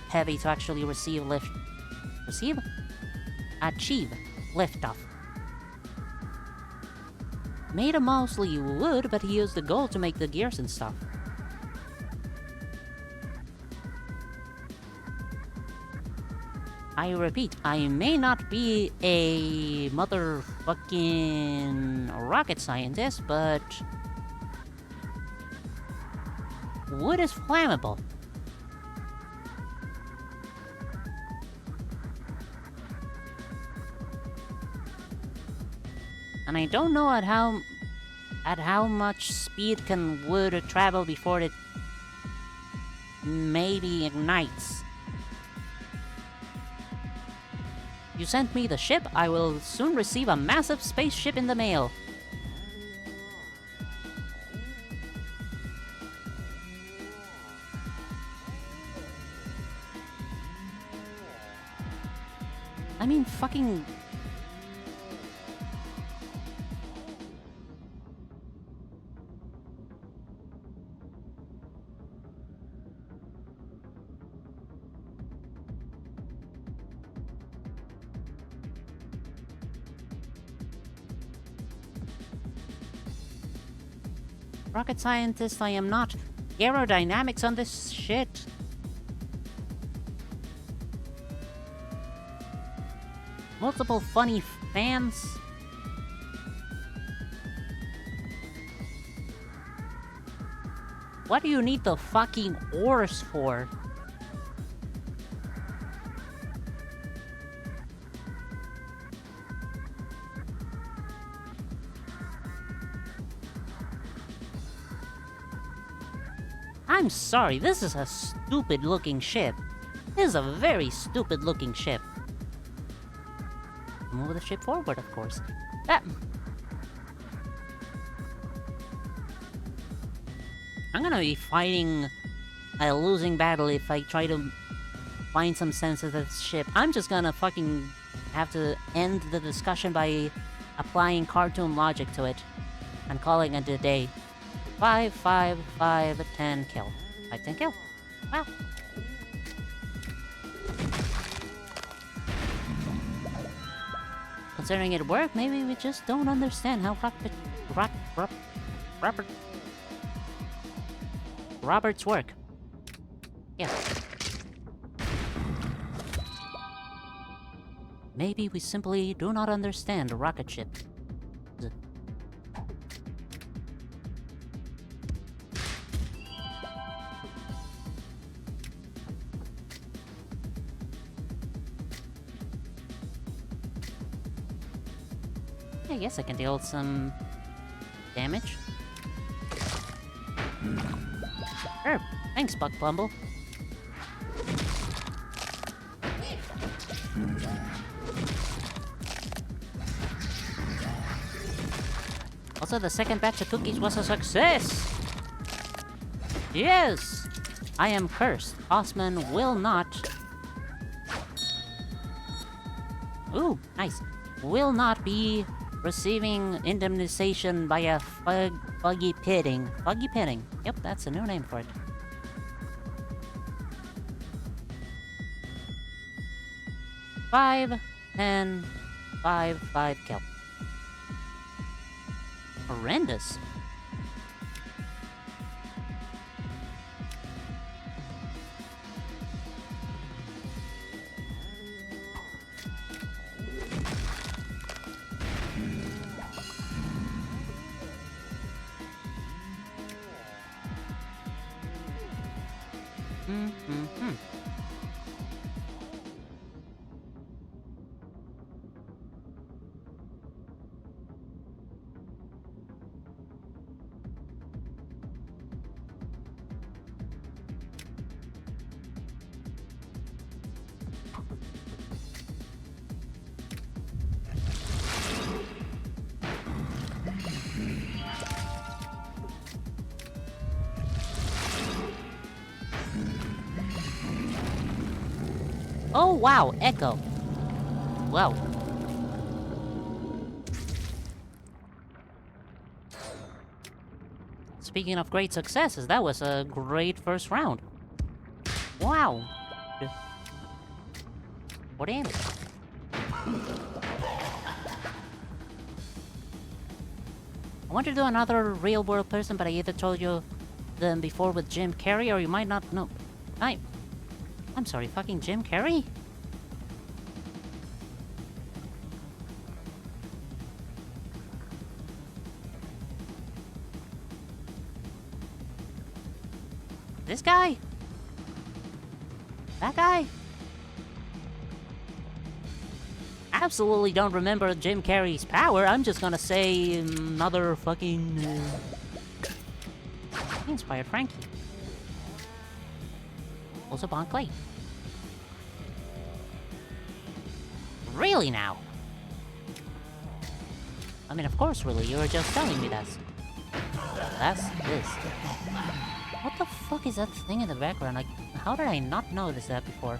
heavy to actually achieve liftoff. Made of mostly wood, but he used the gold to make the gears and stuff. I repeat, I may not be a motherfucking rocket scientist, but wood is flammable. And I don't know at how much speed can wood travel before it maybe ignites. You sent me the ship, I will soon receive a massive spaceship in the mail. I mean, fucking... Rocket scientist, I am not. Aerodynamics on this shit. Multiple funny fans. What do you need the fucking oars for? I'm sorry, this is a stupid looking ship. This is a very stupid looking ship. Move the ship forward, of course. That... I'm gonna be fighting a losing battle if I try to find some sense of this ship. I'm just gonna fucking have to end the discussion by applying cartoon logic to it and calling it a day. 5, 5, 5, 10 kill. 5, 10 kill. Wow. Considering it worked, maybe we just don't understand how Roberts work. Yeah. Maybe we simply do not understand a rocket ship. I guess I can deal some damage. Sure. Thanks, Buck Bumble. Also, the second batch of cookies was a success! Yes! I am cursed. Osman will not... Ooh, nice. Will not be receiving indemnization by a buggy pitting. Buggy pitting. Yep, that's a new name for it. Five, 10, 5, 5 kill. Horrendous. Oh wow, Echo. Wow. Speaking of great successes, that was a great first round. Wow. 4 damage. I want to do another real world person, but I either told you them before with Jim Carrey, or you might not know. I'm sorry, fucking Jim Carrey? This guy? That guy? Absolutely don't remember Jim Carrey's power. I'm just gonna say another fucking... He inspired Frankie. Also Bon Clay. Really now? I mean, of course, really. You were just telling me that. That's this. What the fuck is that thing in the background? Like, how did I not notice that before?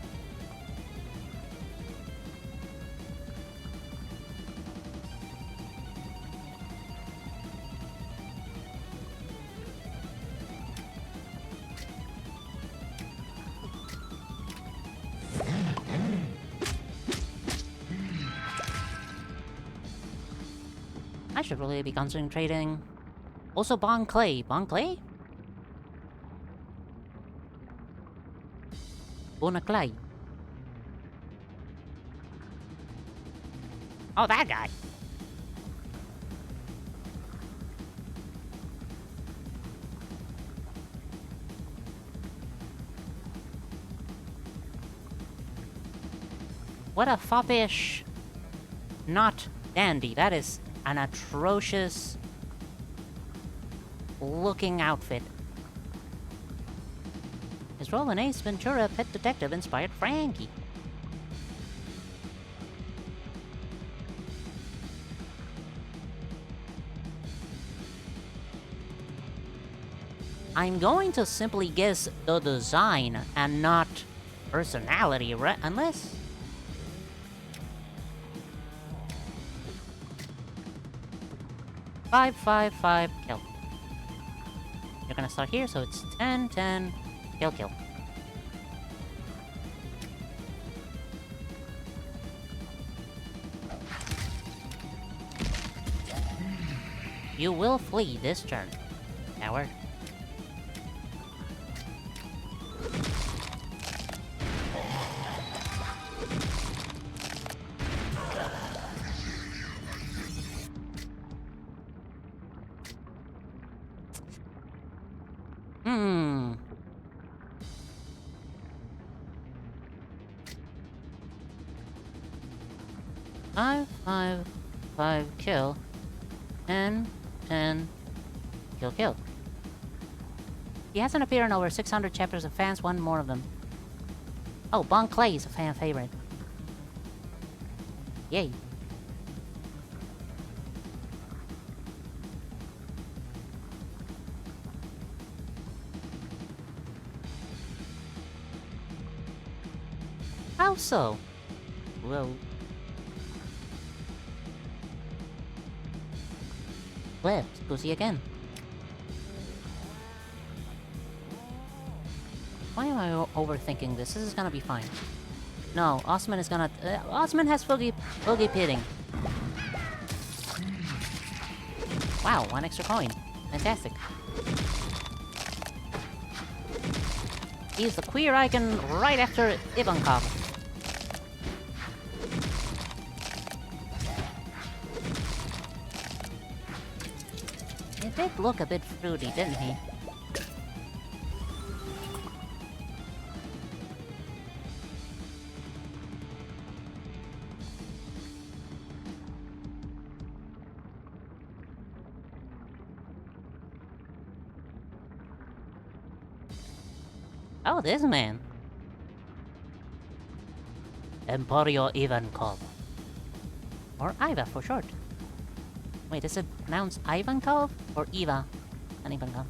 I should really be concentrating. Also, Bon Clay. Bon Clay? Bon Clay. Oh, that guy. What a foppish... not dandy. That is an atrocious... looking outfit. His role in Ace Ventura Pet Detective inspired Frankie. I'm going to simply guess the design and not personality, right? Unless... Five, five, five, kill. You're gonna start here, so it's 10, 10, kill, kill. You will flee this turn, coward. Five, five, five, kill. 10, 10, kill, kill. He hasn't appeared in over 600 chapters and fans want more of them. Oh, Bon Clay is a fan favorite. Yay. How so? Well... Let's go see again. Why am I overthinking this? This is gonna be fine. No, Osman is gonna... Osman has boogie pitting. Wow, 1 extra coin. Fantastic. He's the queer icon right after Ivankov. He did look a bit fruity, didn't he? Oh, this man. Emporio Ivankov. Or Iva for short. Wait, is it pronounced Ivankov or Eva? Not Ivankov.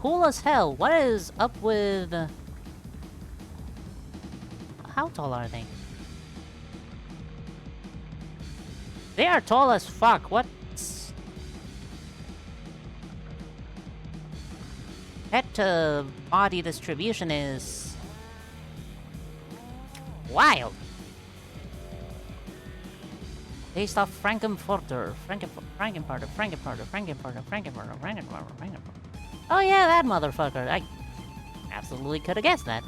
Cool as hell. What is up with... How tall are they? They are tall as fuck. What's... Head to body distribution is... wild. Based off Frankenfurter. Frankenfurter. Oh yeah, that motherfucker. I absolutely could have guessed that.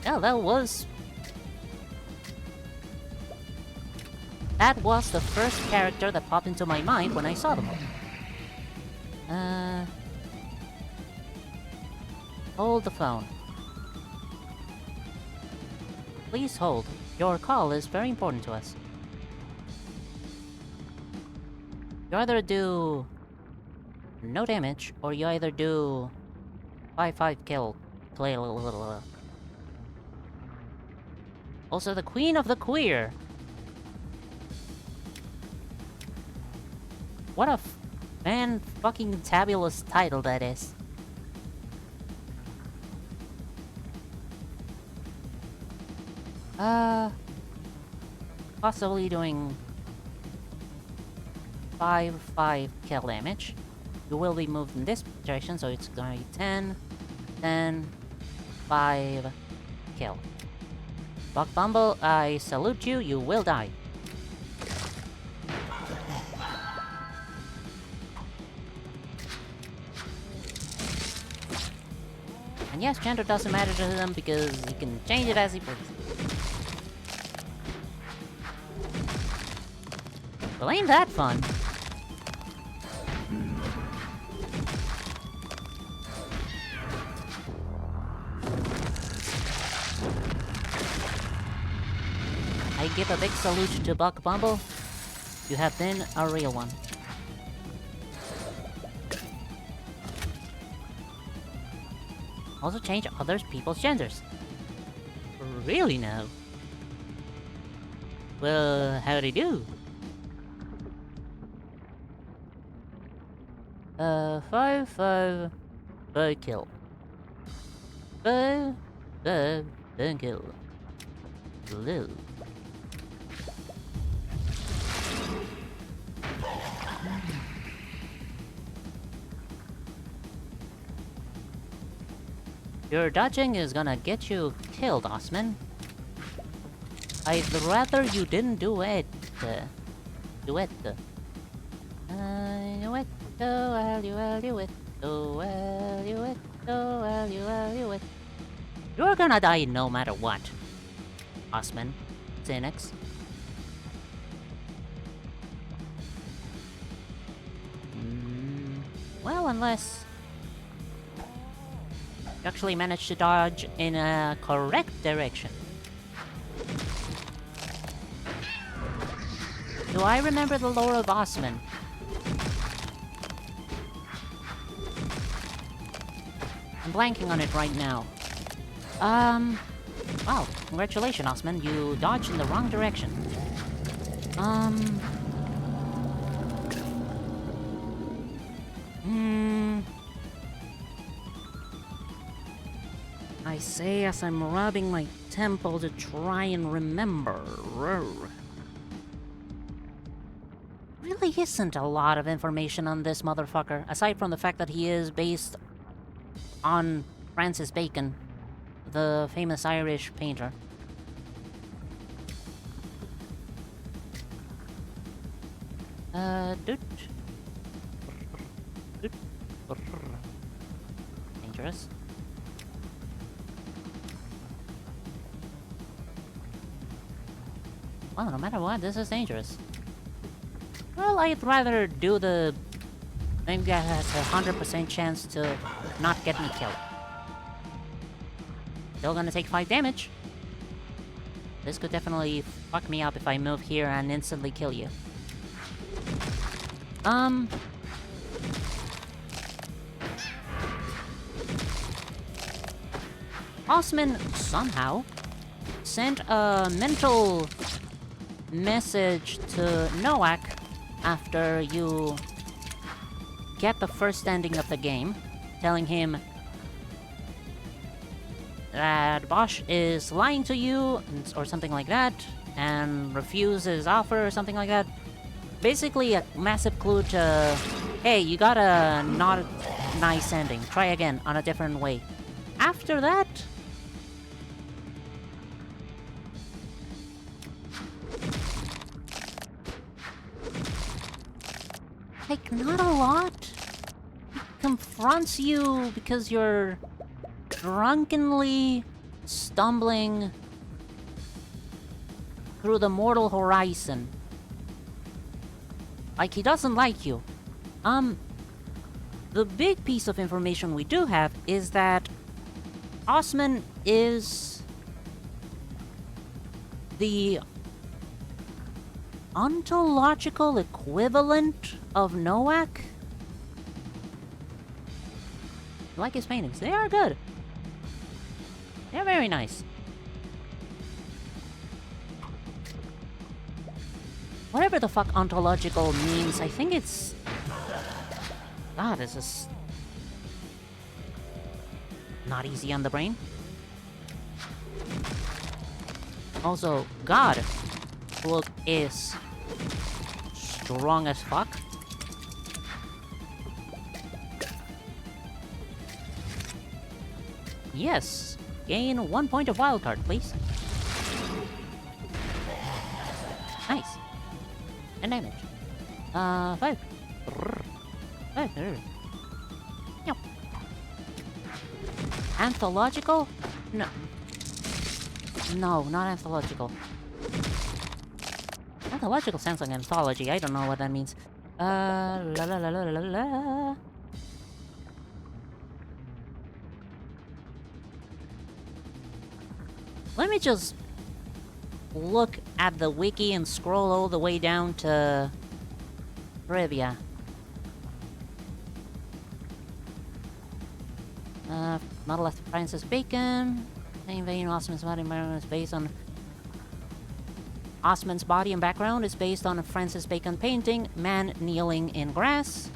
Yeah, that was the first character that popped into my mind when I saw them. Hold the phone. Please hold. Your call is very important to us. You either do no damage, or you either do 5-5 kill. Play a little. Also, the Queen of the Queer. What a fan-fucking-tabulous title that is. Possibly doing 5-5 kill damage. You will be moved in this direction, so it's gonna be 10, 10, 5, kill. Buck Bumble, I salute you, you will die. And yes, gender doesn't matter to them because he can change it as he pleases. Well, ain't that fun? I give a big salute to Buck Bumble. You have been a real one. Also change other people's genders. Really now? Well, howdy do. 5 kill. 5 kill. Blue. Your dodging is gonna get you killed, Osman. I'd rather you didn't do it. Do it. Do it. I'll do it. You're gonna die no matter what, Osman. Xanax. Well, unless you actually managed to dodge in a correct direction. Do I remember the lore of Osman? I'm blanking on it right now. Wow, congratulations, Osman. You dodged in the wrong direction. I say as I'm rubbing my temple to try and remember. Really isn't a lot of information on this motherfucker, aside from the fact that he is based on Francis Bacon, the famous Irish painter. Dangerous. Well, no matter what, this is dangerous. Well, I'd rather do the thing that has a 100% chance to not get me killed. Still gonna take 5 damage. This could definitely fuck me up if I move here and instantly kill you. Osman somehow sent a mental message to Noak after you get the first ending of the game, telling him that Bosch is lying to you, or something like that, and refuse his offer, or something like that. Basically, a massive clue to, hey, you got a not nice ending. Try again, on a different way. After that, like, not a lot. He confronts you because you're drunkenly stumbling through the mortal horizon. Like, he doesn't like you. The big piece of information we do have is that Osman is the ontological equivalent of Noak. I like his paintings. They are good. They're very nice. Whatever the fuck ontological means, I think it's... God, this is... not easy on the brain. Also, God look is strong as fuck. Yes. Gain 1 point of wildcard, please. Nice. And damage. 5. 5. Yep. Anthological? No. No, not anthological. Anthological sounds like anthology. I don't know what that means. La la la la la la. Let me just look at the wiki and scroll all the way down to trivia. Model after Francis Bacon. Same vein, Osman's body is based on... Osman's body and background is based on a Francis Bacon painting, Man Kneeling in Grass.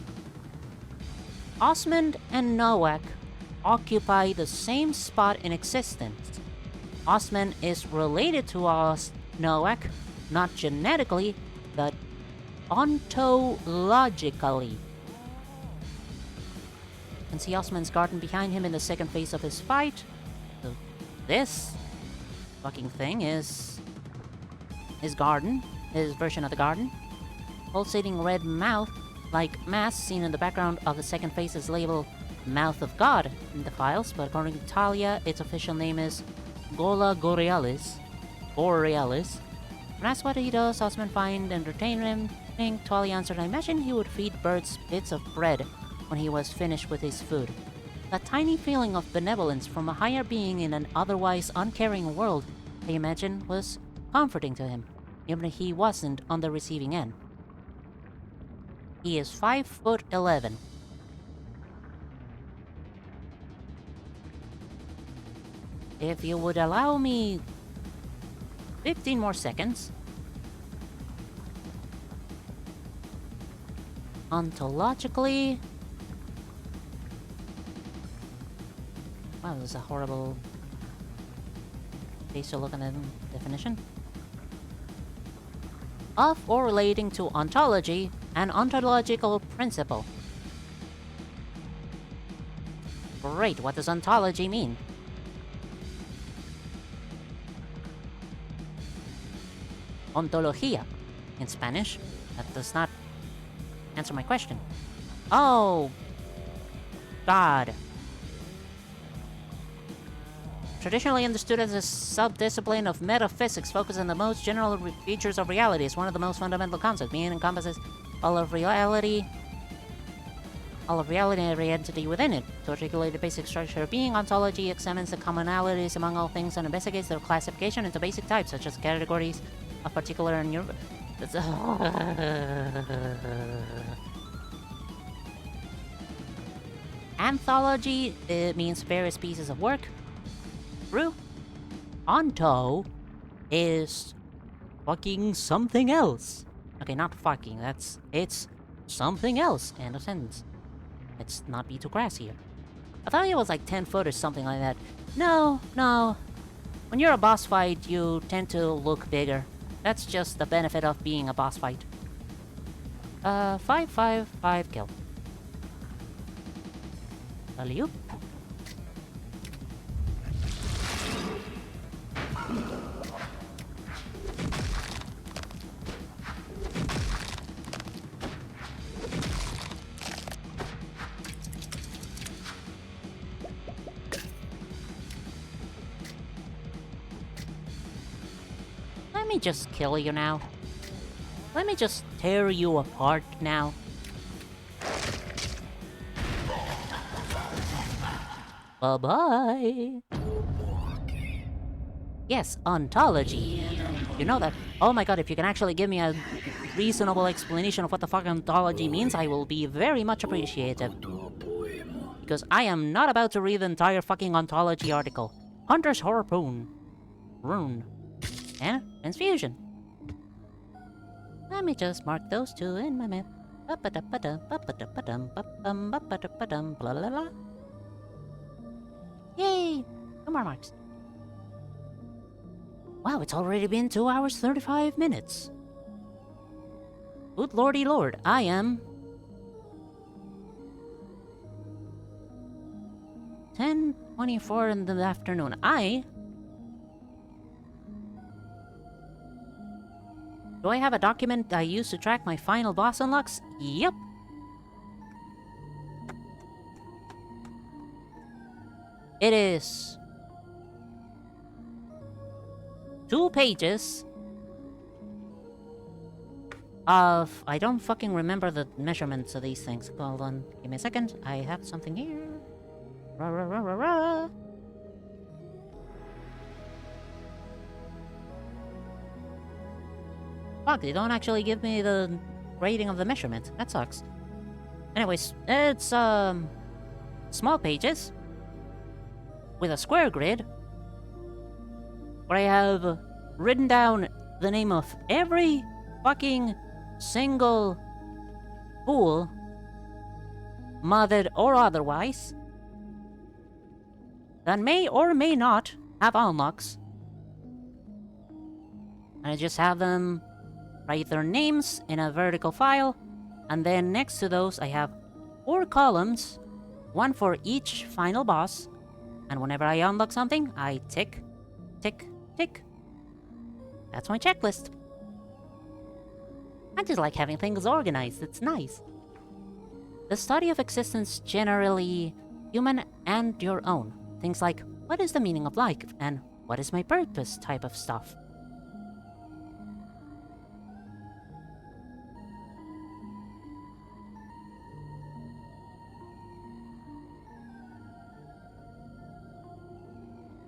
Osman and Noack occupy the same spot in existence. Osman is related to Noack, not genetically, but ontologically. You can see Osman's garden behind him in the second phase of his fight. So this fucking thing is his garden, his version of the garden. Pulsating red mouth, like mass seen in the background of the second phase, is labeled Mouth of God in the files, but according to Talia, its official name is Gola Borealis. When asked what he does, Osman find entertainment. Talia answered, I imagine he would feed birds bits of bread when he was finished with his food. That tiny feeling of benevolence from a higher being in an otherwise uncaring world, I imagine, was comforting to him, even if he wasn't on the receiving end. He is 5'11". If you would allow me 15 more seconds. Ontologically... Wow, this is a horrible face to look at the definition. Of or relating to ontology, an ontological principle. Great, what does ontology mean? Ontología in Spanish. That does not answer my question. Oh, God. Traditionally understood as a subdiscipline of metaphysics, focused on the most general features of reality, is one of the most fundamental concepts, meaning encompasses all of reality and every entity within it. To articulate the basic structure of being, ontology examines the commonalities among all things and investigates their classification into basic types, such as categories of particular and Anthology, it means various pieces of work. True. Onto is fucking something else. Okay, not fucking, it's something else. End of sentence. Let's not be too crass here. I thought it was like 10 foot or something like that. No. When you're a boss fight, you tend to look bigger. That's just the benefit of being a boss fight. 5 kill. Alley-oop. Let me just kill you now. Let me just tear you apart now. Bye-bye. Yes, ontology. You know that. Oh my god, if you can actually give me a reasonable explanation of what the fuck ontology means, I will be very much appreciative. Because I am not about to read the entire fucking ontology article. Hunter's Harpoon. Rune. And transfusion. Let me just mark those two in my map. Blah, blah, blah. Yay! 2 more marks. Wow, it's already been 2 hours 35 minutes. Good lordy lord, I am 10:24 in the afternoon. Do I have a document I use to track my final boss unlocks? Yep. It is 2 pages of... I don't fucking remember the measurements of these things. Hold on, give me a second. I have something here. Rah, rah, rah, rah, rah. Fuck, they don't actually give me the rating of the measurement. That sucks. Anyways, it's, small pages with a square grid where I have written down the name of every fucking single pool, modded or otherwise, that may or may not have unlocks. And I just have them write their names in a vertical file, and then next to those I have 4 columns, one for each final boss, and whenever I unlock something, I tick, tick, tick. That's my checklist. I just like having things organized, it's nice. The study of existence generally human and your own. Things like, what is the meaning of life, and what is my purpose type of stuff.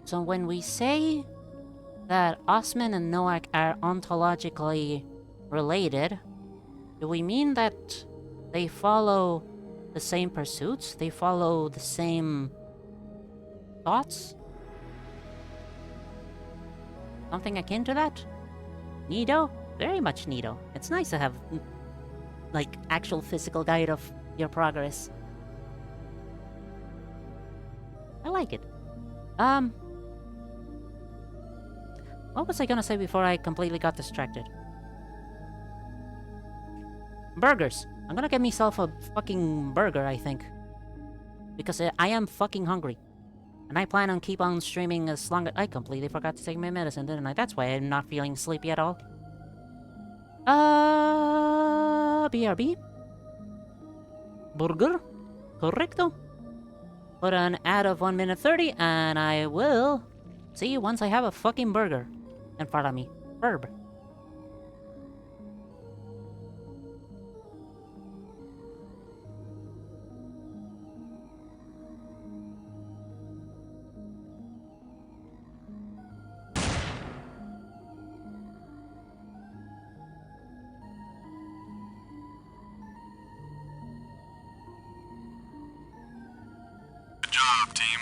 So when we say that Osman and Noak are ontologically related, do we mean that they follow the same pursuits? They follow the same thoughts? Something akin to that? Neato? Very much neato. It's nice to have, like, actual physical guide of your progress. I like it. What was I gonna say before I completely got distracted? Burgers. I'm gonna get myself a fucking burger, I think. Because I am fucking hungry. And I plan on keep on streaming as long as... I completely forgot to take my medicine, didn't I? That's why I'm not feeling sleepy at all. BRB? Burger? Correcto? Put an ad of 1 minute 30, and I will see you once I have a fucking burger in front of me. Verb. Good job, team.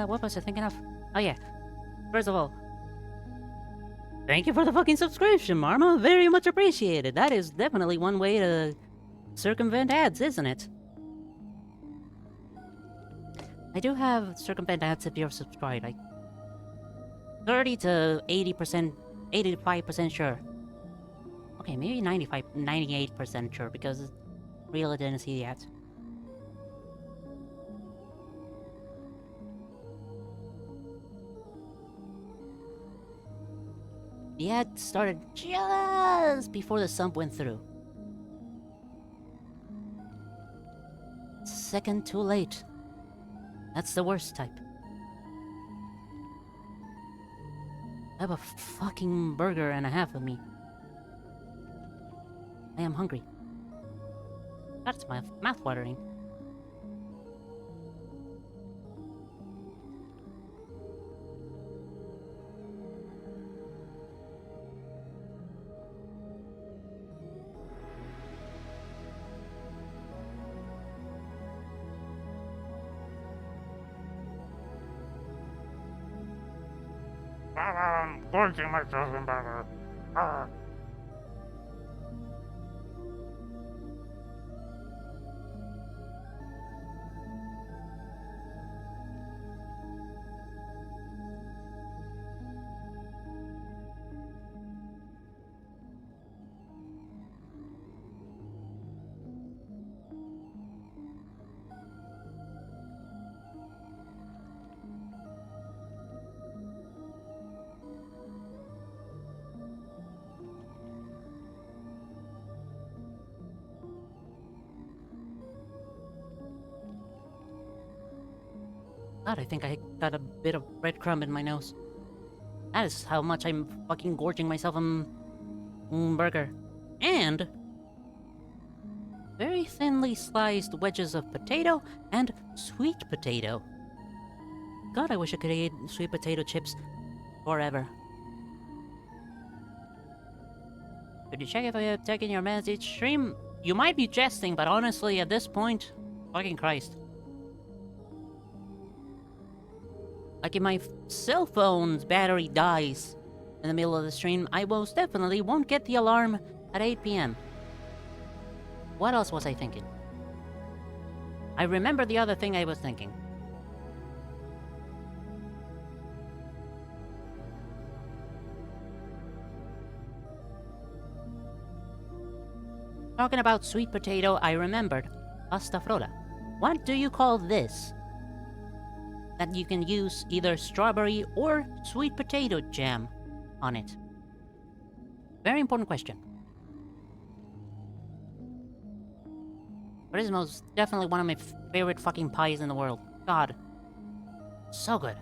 What was I thinking of? Oh yeah. First of all, thank you for the fucking subscription, Marma. Very much appreciated. That is definitely one way to circumvent ads, isn't it? I do have circumvent ads if you're subscribed. 30 to 80%, 85% sure. Okay, maybe 98% sure because really didn't see the ads. The ad started just before the sump went through. Second too late. That's the worst type. I have a fucking burger and a half of me. I am hungry. That's my mouth watering. I'm gorging myself in burger. God, I think I got a bit of breadcrumb in my nose. That is how much I'm fucking gorging myself on burger. And very thinly sliced wedges of potato and sweet potato. God, I wish I could eat sweet potato chips forever. Could you check if I have taken your meds each stream? You might be jesting, but honestly, at this point, fucking Christ. Like if my cell phone's battery dies in the middle of the stream, I most definitely won't get the alarm at 8 p.m. What else was I thinking? I remember the other thing I was thinking. Talking about sweet potato, I remembered pasta frolla. What do you call this? That you can use either strawberry or sweet potato jam on it. Very important question. But it is most definitely one of my favorite fucking pies in the world. God. So good.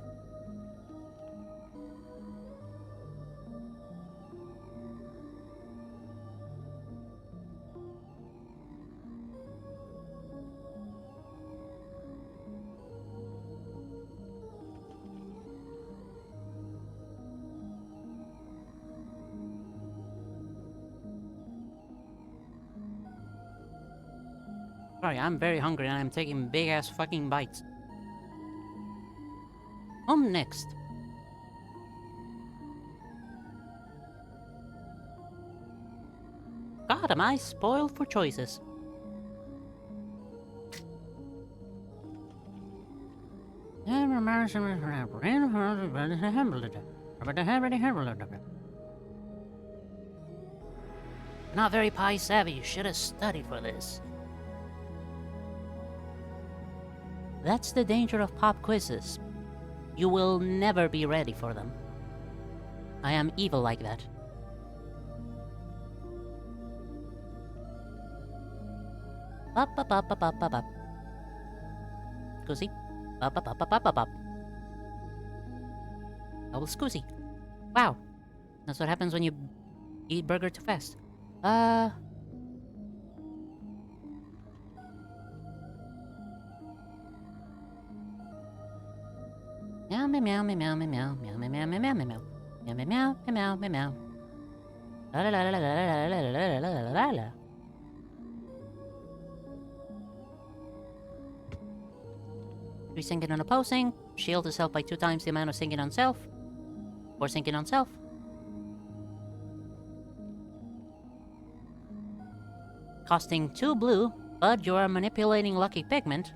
Sorry, I'm very hungry and I'm taking big ass fucking bites. Next. God, am I spoiled for choices. Not very pie savvy, you should have studied for this. That's the danger of pop quizzes. You will never be ready for them. I am evil like that. Up, up, up, up, up, up, up. Scoozy. Up, up, up, up, up, up, up. Double scoozy. Wow. That's what happens when you eat burger too fast. Meow meow meow meow meow meow meow meow meow meow meow meow meow meow meow meow. La la la la la la la la la la la la. 3 sinking and opposing. Shield itself by 2 times the amount of sinking on self. 4 sinking on self. Costing 2 blue, but you are manipulating lucky pigment.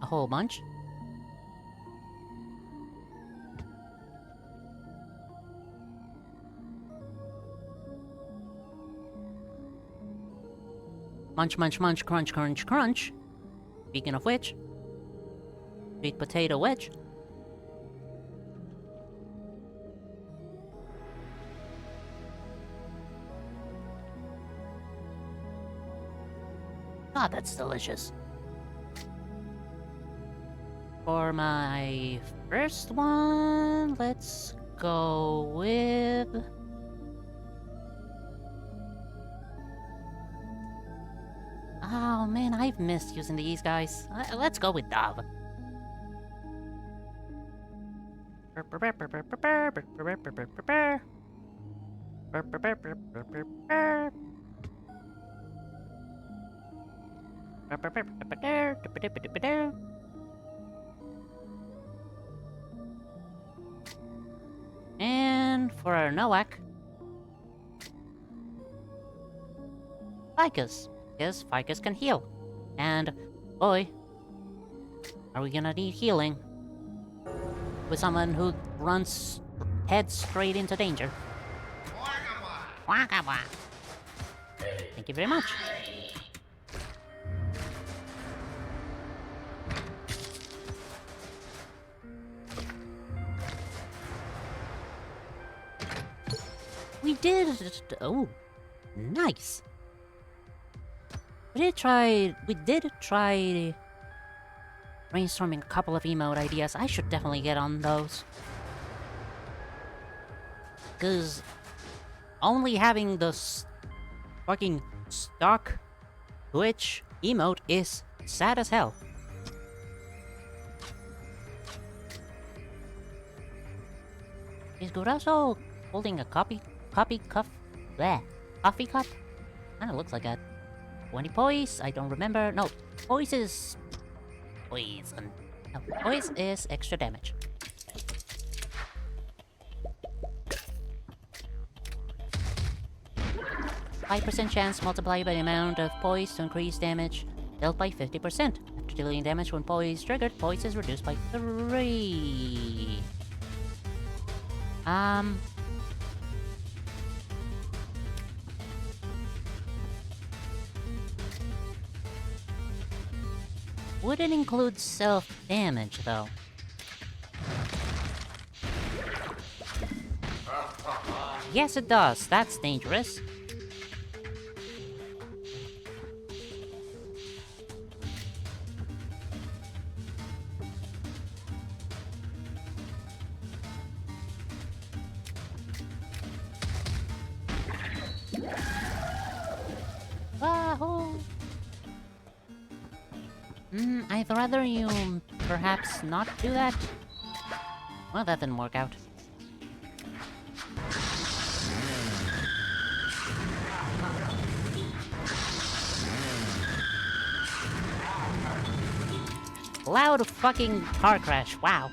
A whole bunch. Munch, munch, munch, crunch, crunch, crunch. Speaking of which, sweet potato wedge. God, that's delicious. For my first one, let's go with... Oh man, I've missed using these guys. Let's go with Dove. And for our Nowak, Ficus. Because Ficus can heal. And, boy, are we gonna need healing with someone who runs head straight into danger. Thank you very much. We did... Oh, nice. We did try brainstorming a couple of emote ideas. I should definitely get on those. Cause only having the fucking stock Twitch emote is sad as hell. Is Guraso holding a coffee cup? Kinda looks like that. 20 poise, I don't remember. No, poise is... poison. No, poise is extra damage. %, chance multiplied by the amount of poise to increase damage dealt by 50%. After dealing damage when poise triggered, poise is reduced by 3. Wouldn't include self-damage, though. Yes, it does. That's dangerous. Wahoo! I'd rather you perhaps not do that. Well, that didn't work out. Loud fucking car crash, wow.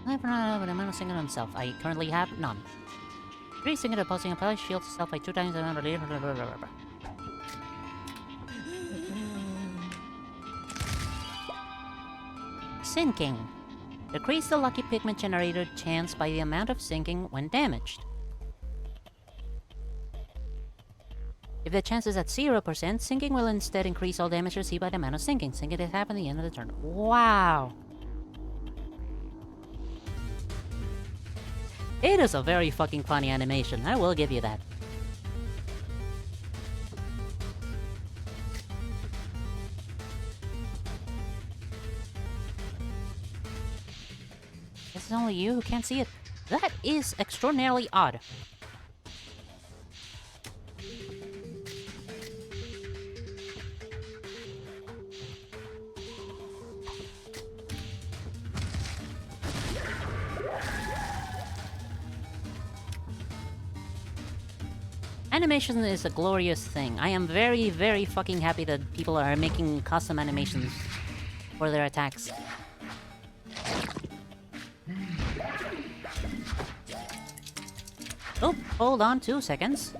I've run out of an amount of singing himself. I currently have none. 3 singing opposing apply shields itself by 2 times the amount of Sinking. Decrease the lucky pigment generator chance by the amount of sinking when damaged. If the chance is at 0%, sinking will instead increase all damage received by the amount of sinking. Sinking is half at the end of the turn. Wow! It is a very fucking funny animation, I will give you that. This is only you who can't see it. That is extraordinarily odd. Animation is a glorious thing. I am very, very fucking happy that people are making custom animations for their attacks. Oh, hold on 2 seconds.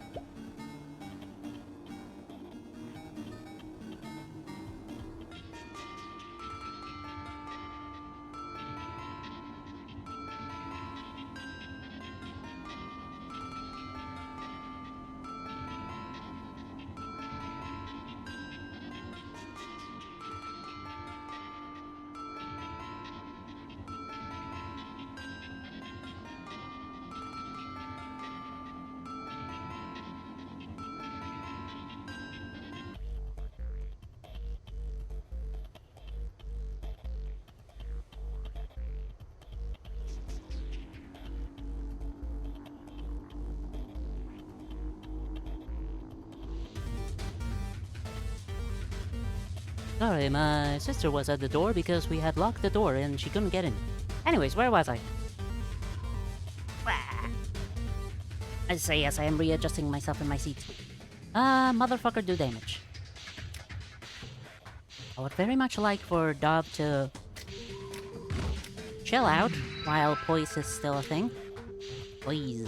Sorry, my sister was at the door because we had locked the door and she couldn't get in. Anyways, where was I? I say as I am readjusting myself in my seat. Motherfucker do damage. I would very much like for Dove to chill out while poise is still a thing. Please.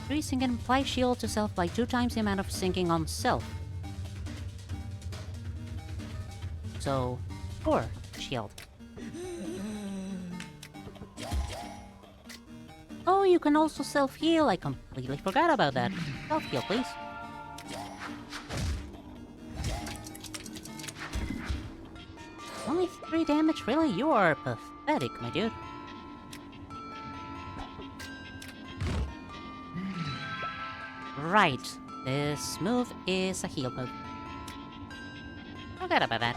Increasing and apply shield to self by 2 times the amount of sinking on self. So, 4 shield. Oh, you can also self-heal. I completely forgot about that. Self-heal, please. Only 3 damage? Really? You are pathetic, my dude. Right. This move is a heal move. Forgot about that.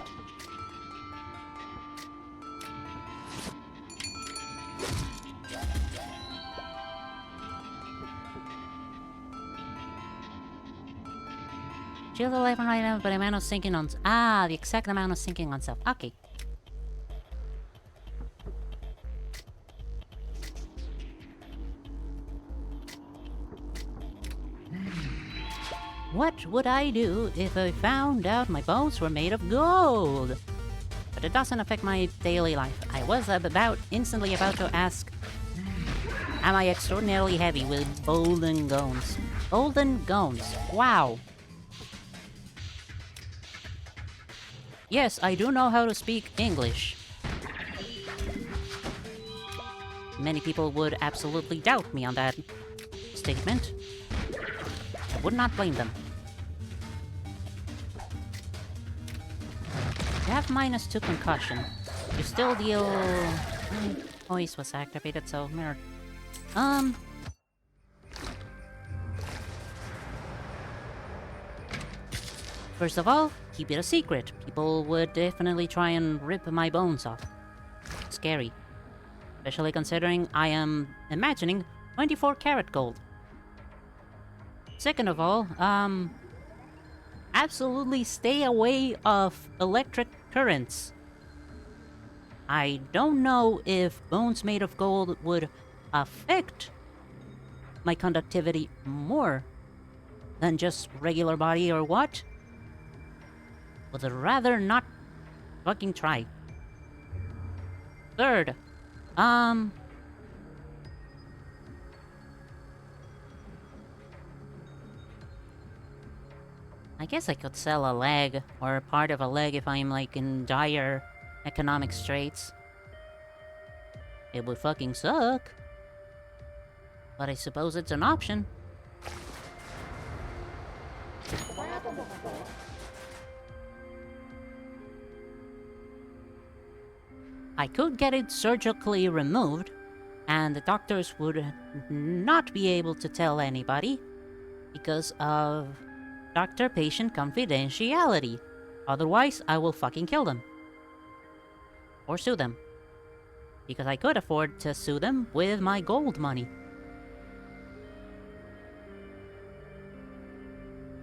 Shield 11 right now, but amount of sinking on... Ah, the exact amount of sinking on self. Okay. What would I do if I found out my bones were made of gold? But it doesn't affect my daily life. I was instantly about to ask, am I extraordinarily heavy with golden bones? Golden bones. Wow. Yes, I do know how to speak English. Many people would absolutely doubt me on that statement. I would not blame them. You have -2 concussion. You still deal... Voice was activated, so... Mirror. First of all, keep it a secret. People would definitely try and rip my bones off. Scary. Especially considering I am imagining 24 karat gold. Second of all, absolutely stay away of electric currents. I don't know if bones made of gold would affect my conductivity more than just regular body or what. Would rather not fucking try. Third, I guess I could sell a leg, or part of a leg if I'm, like, in dire economic straits. It would fucking suck. But I suppose it's an option. I could get it surgically removed, and the doctors would not be able to tell anybody because of doctor-patient confidentiality. Otherwise, I will fucking kill them. Or sue them. Because I could afford to sue them with my gold money.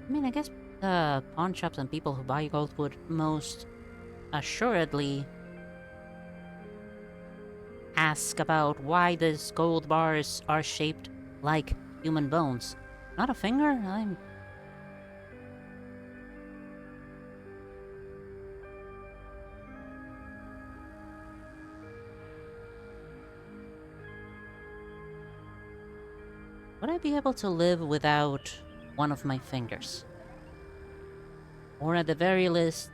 I mean, I guess pawn shops and people who buy gold would most assuredly ask about why these gold bars are shaped like human bones. Not a finger? I'm... Would I be able to live without one of my fingers? Or at the very least,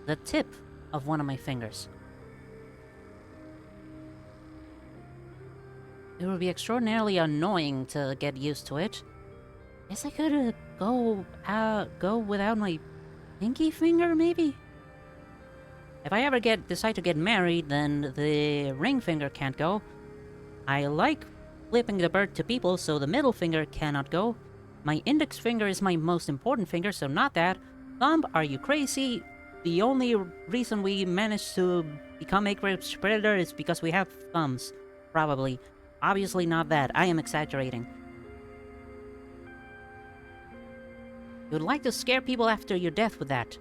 the tip of one of my fingers. It would be extraordinarily annoying to get used to it. Guess I could go without my pinky finger, maybe? If I ever decide to get married, then the ring finger can't go. I like flipping the bird to people, so the middle finger cannot go. My index finger is my most important finger, so not that. Thumb, are you crazy? The only reason we managed to become acreage predator is because we have thumbs. Probably. Obviously not that. I am exaggerating. You'd like to scare people after your death with that.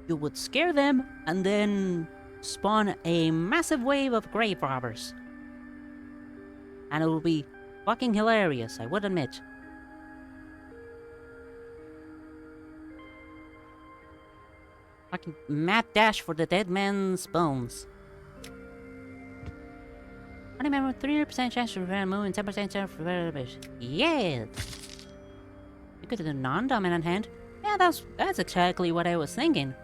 You would scare them and then spawn a massive wave of grave robbers. And it would be fucking hilarious, I would admit. Fucking mad dash for the dead man's bones. I remember 3% chance to prevent a move and 10% chance to prevent a bit. Yeah! You could do the non-dominant hand. Yeah, that's exactly what I was thinking.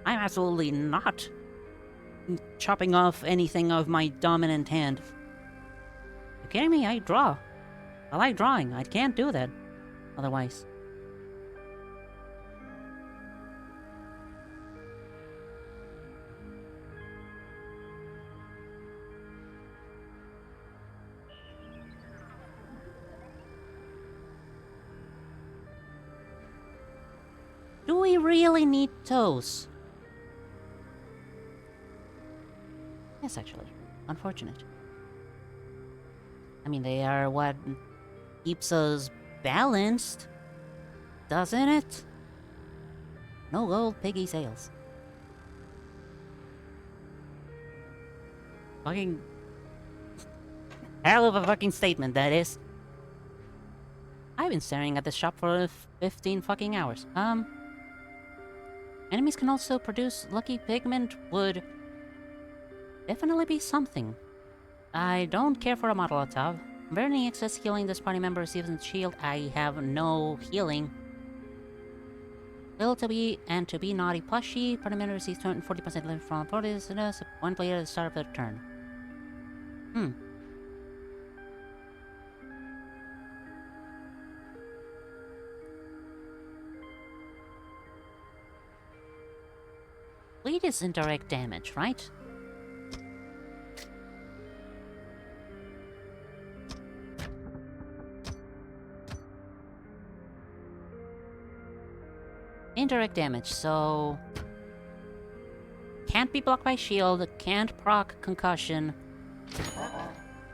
I'm absolutely not chopping off anything of my dominant hand. You kidding me? I draw. I like drawing. I can't do that otherwise. Do we really need toes? Yes, actually. Unfortunate. I mean, they are what keeps us balanced, doesn't it? No gold piggy sales. Fucking... hell of a fucking statement, that is. I've been staring at this shop for 15 fucking hours. Enemies can also produce lucky pigment would definitely be something. I don't care for a Molotov. Burning excess healing this party member receives in shield. I have no healing. Will to be and to be naughty plushie. Party member receives 40% life from the party. One player at the start of the turn. Bleed is indirect damage, right? Indirect damage, so... can't be blocked by shield, can't proc concussion.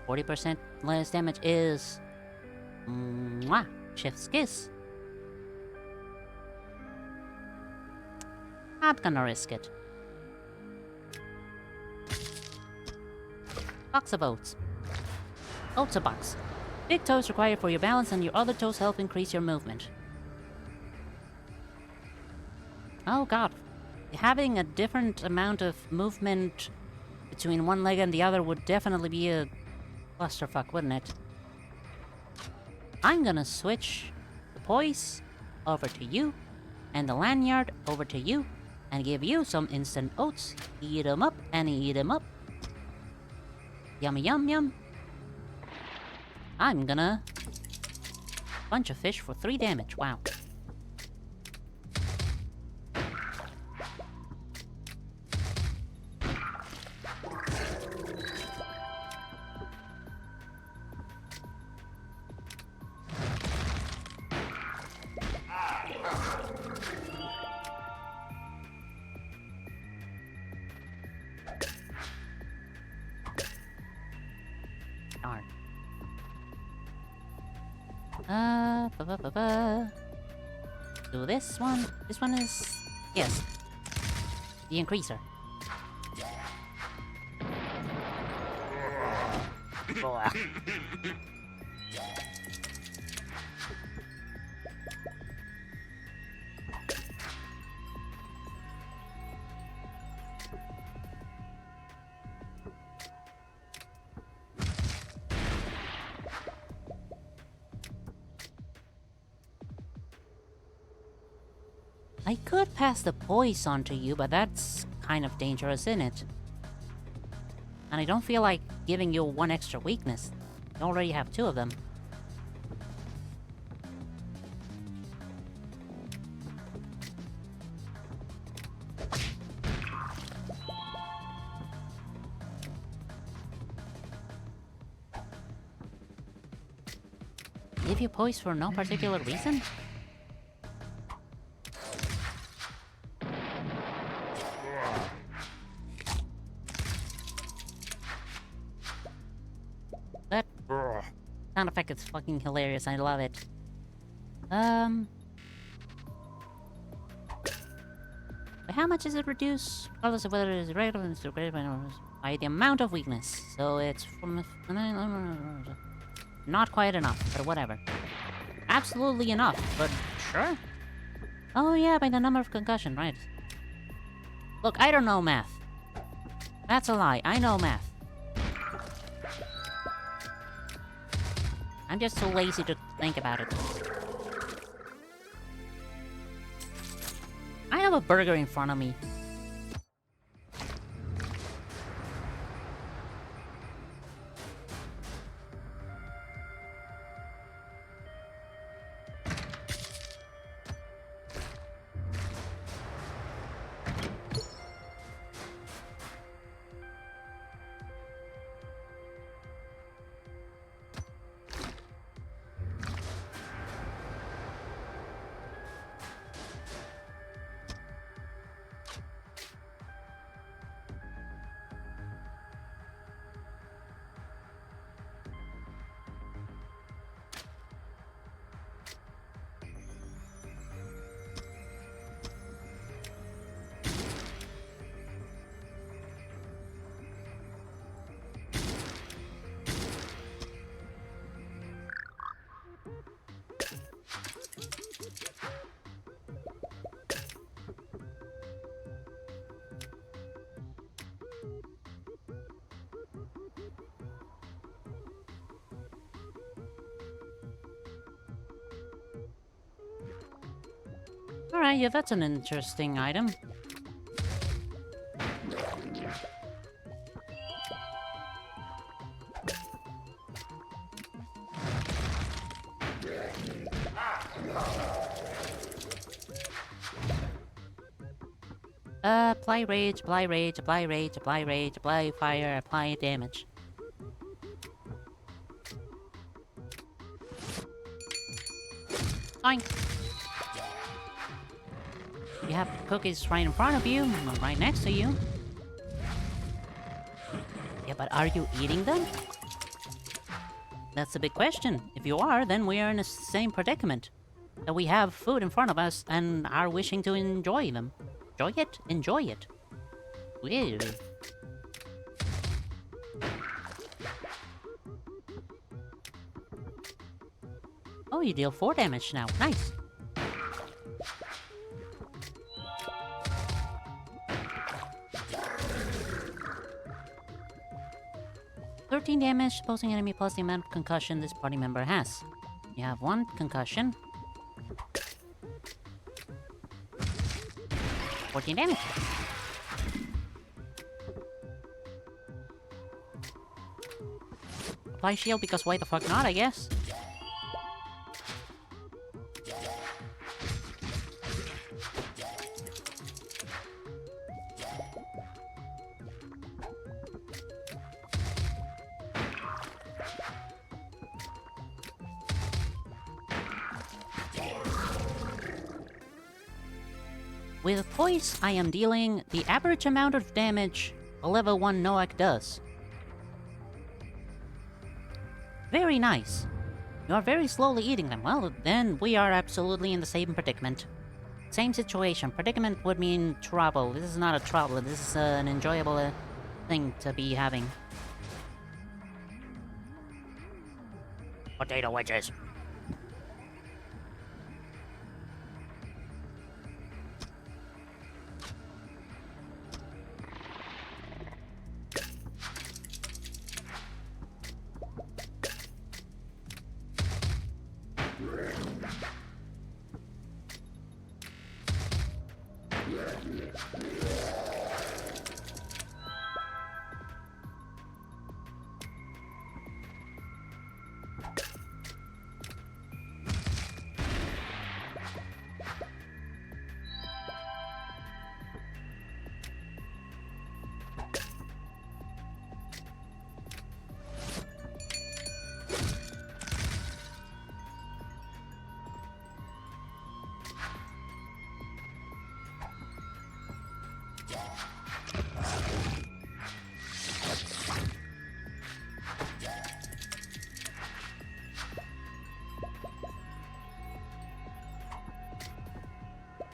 40% less damage is... mwah! Chef's kiss. Not gonna risk it. Box of oats. Oats a box. Big toes required for your balance and your other toes help increase your movement. Oh god. Having a different amount of movement between one leg and the other would definitely be a clusterfuck, wouldn't it? I'm gonna switch the poise over to you, and the lanyard over to you, and give you some instant oats. Eat 'em up and eat 'em up. Yummy yum yum. I'm gonna... bunch of fish for 3 damage, wow. Darn. Do this one. This one is... yes. The increaser. Ugh. I could pass the poise on to you, but that's kind of dangerous, isn't it? And I don't feel like giving you one extra weakness. You already have 2 of them. Give you poise for no particular reason? That sound effect is fucking hilarious. I love it. How much is it reduced? Regardless of whether it is regular by the amount of weakness. So it's from not quite enough, but whatever. Absolutely enough, but sure. Oh yeah, by the number of concussion, right? Look, I don't know math. That's a lie. I know math. I'm just so lazy to think about it. I have a burger in front of me. Alright, yeah, that's an interesting item. Apply rage, apply rage, apply rage, apply rage, apply fire, apply damage. Fine. You have cookies right in front of you, right next to you. Yeah, but are you eating them? That's a big question. If you are, then we are in the same predicament. That we have food in front of us and are wishing to enjoy them. Enjoy it? Enjoy it. Ew. Oh, you deal 4 damage now. Nice. $13 damage, opposing enemy plus the amount of concussion this party member has. You have 1 concussion. 14 damage. Apply shield because why the fuck not, I guess. With poise, I am dealing the average amount of damage a level 1 Noak does. Very nice. You are very slowly eating them. Well, then we are absolutely in the same predicament. Same situation. Predicament would mean trouble. This is not a trouble. This is an enjoyable thing to be having. Potato wedges.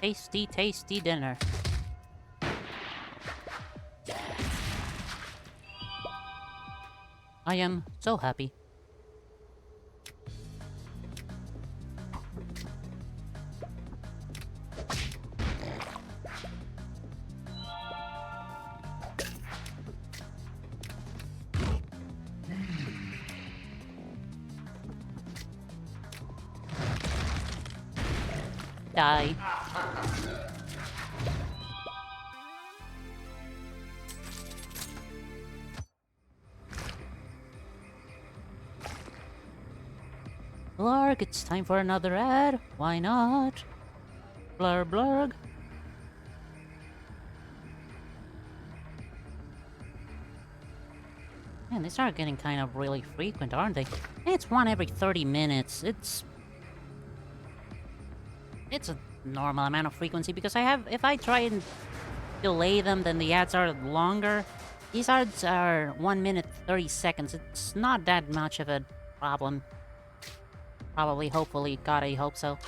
Tasty, tasty dinner. I am so happy. Die. Blarg, it's time for another ad. Why not? Blarg, blarg. Man, they start getting kind of really frequent, aren't they? It's one every 30 minutes. It's a normal amount of frequency because if I try and delay them, then the ads are longer. These ads are 1 minute 30 seconds. It's not that much of a problem. Probably, hopefully, God, I hope so.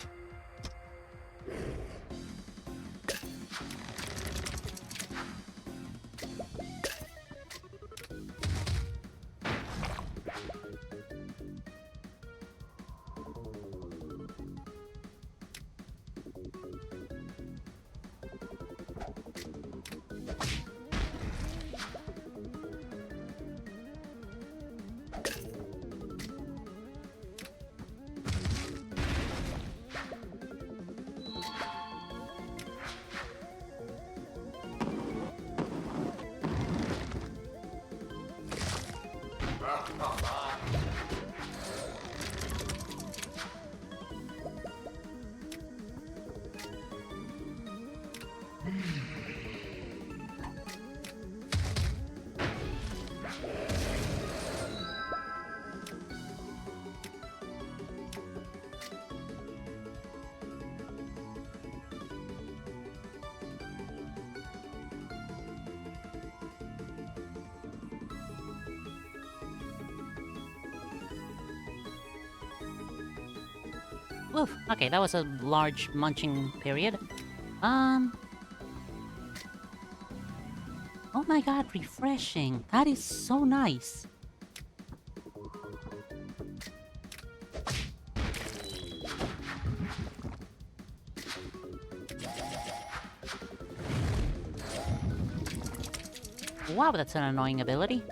Oof, okay, that was a large munching period. Oh my god, refreshing. That is so nice. Wow, that's an annoying ability.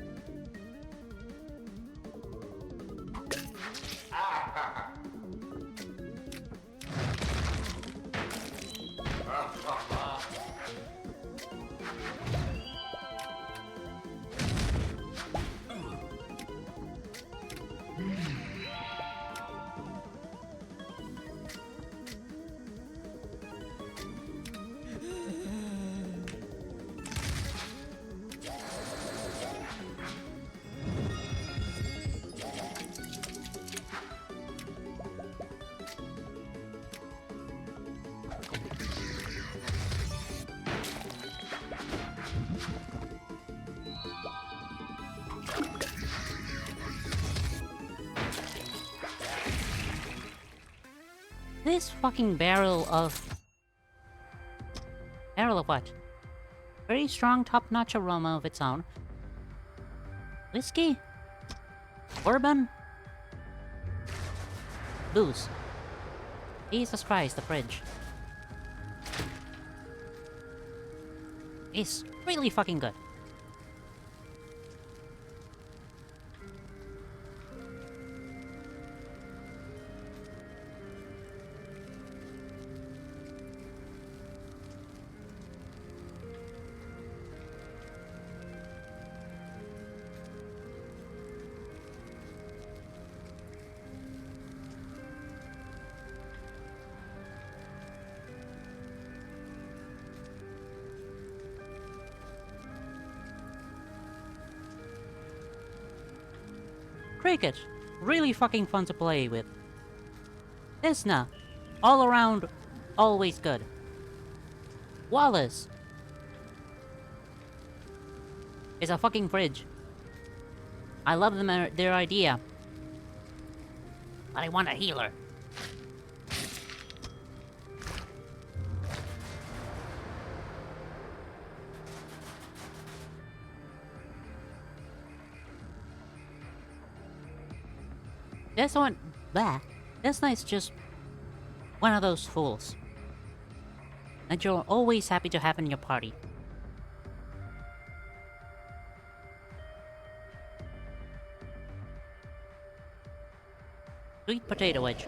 This fucking barrel of... Barrel of what? Very strong, top-notch aroma of its own. Whiskey? Bourbon? booze. Jesus Christ, the fridge. It's really fucking good. Cricket, really fucking fun to play with. Isna, all around, always good. Wallace is a fucking fridge. I love them, their idea. But I want a healer. This one, this one is just one of those fools that you're always happy to have in your party. Sweet potato wedge.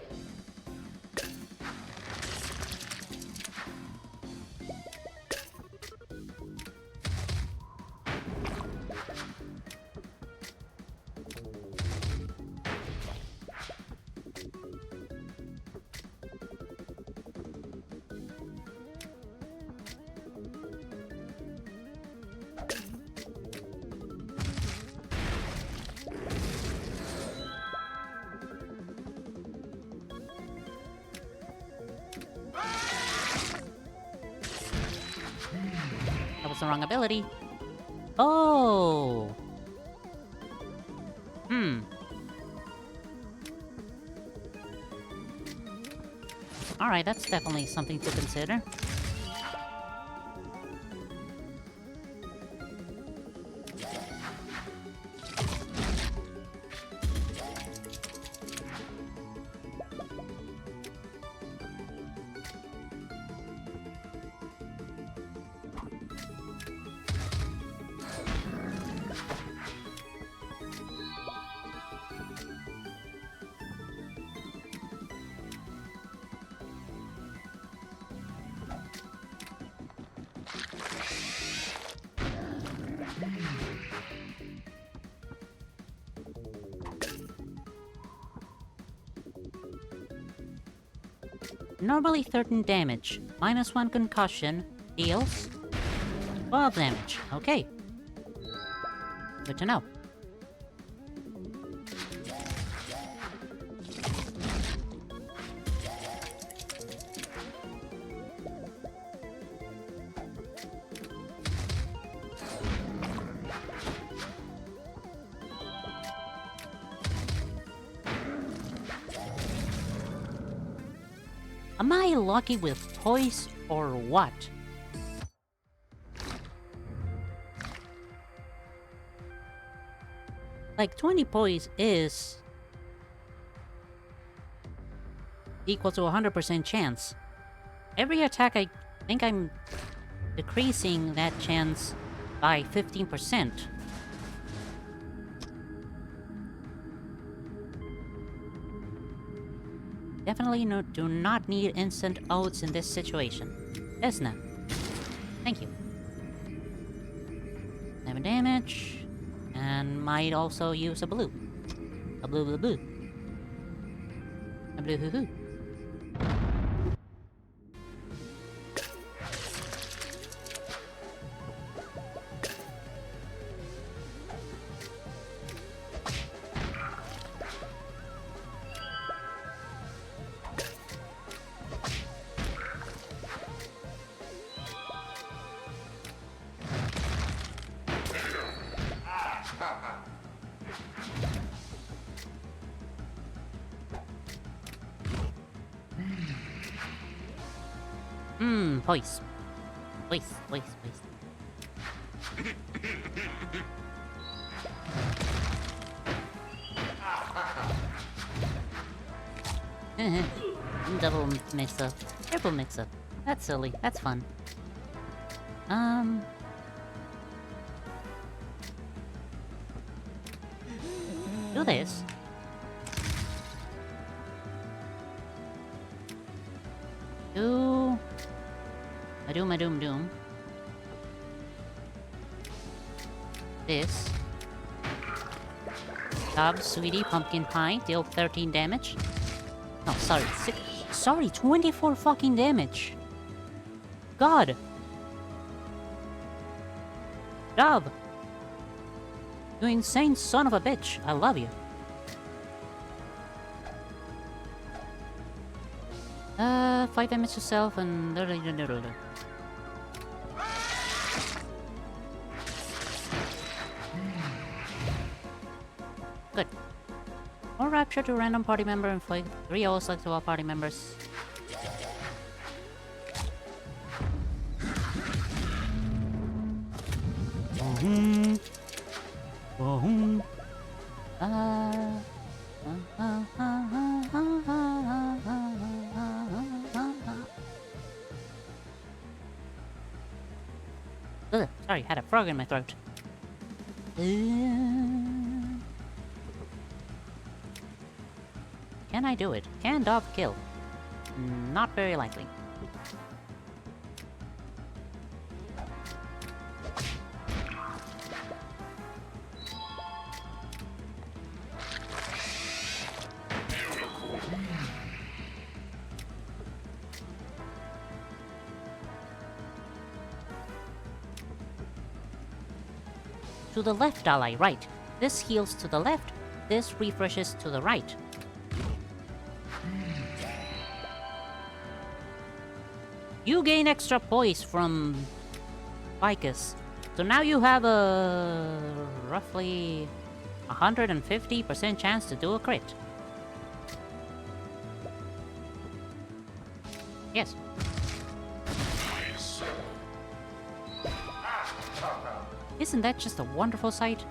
That was the wrong ability. Oh! Alright, that's definitely something to consider. Normally 13 damage, -1 concussion, deals 12 damage. Okay. Good to know. Am I lucky with toys or what? Like 20 poise is equal to 100% chance. Every attack I think I'm decreasing that chance by 15%. Definitely do not need instant oats in this situation. Isna. Thank you. 7 damage. And might also use a blue. A blue blue blue. A blue hoo hoo. Voice. Voice. Double mix-up. Triple mix-up. That's silly. That's fun. Do this. Do... doom. This. Job, sweetie, pumpkin pie, deal 13 damage. No, sorry, 24 fucking damage. God. Job. You insane son of a bitch. I love you. 5 damage to self and... Good. More rapture to random party member, inflict 3 O select to all party members. Ugh, sorry, had a frog in my throat. Can I do it? Can Dov kill? Not very likely. To the left, ally, right. This heals to the left, this refreshes to the right. You gain extra poise from Vicus. So now you have a roughly 150% chance to do a crit. Yes. Isn't that just a wonderful sight?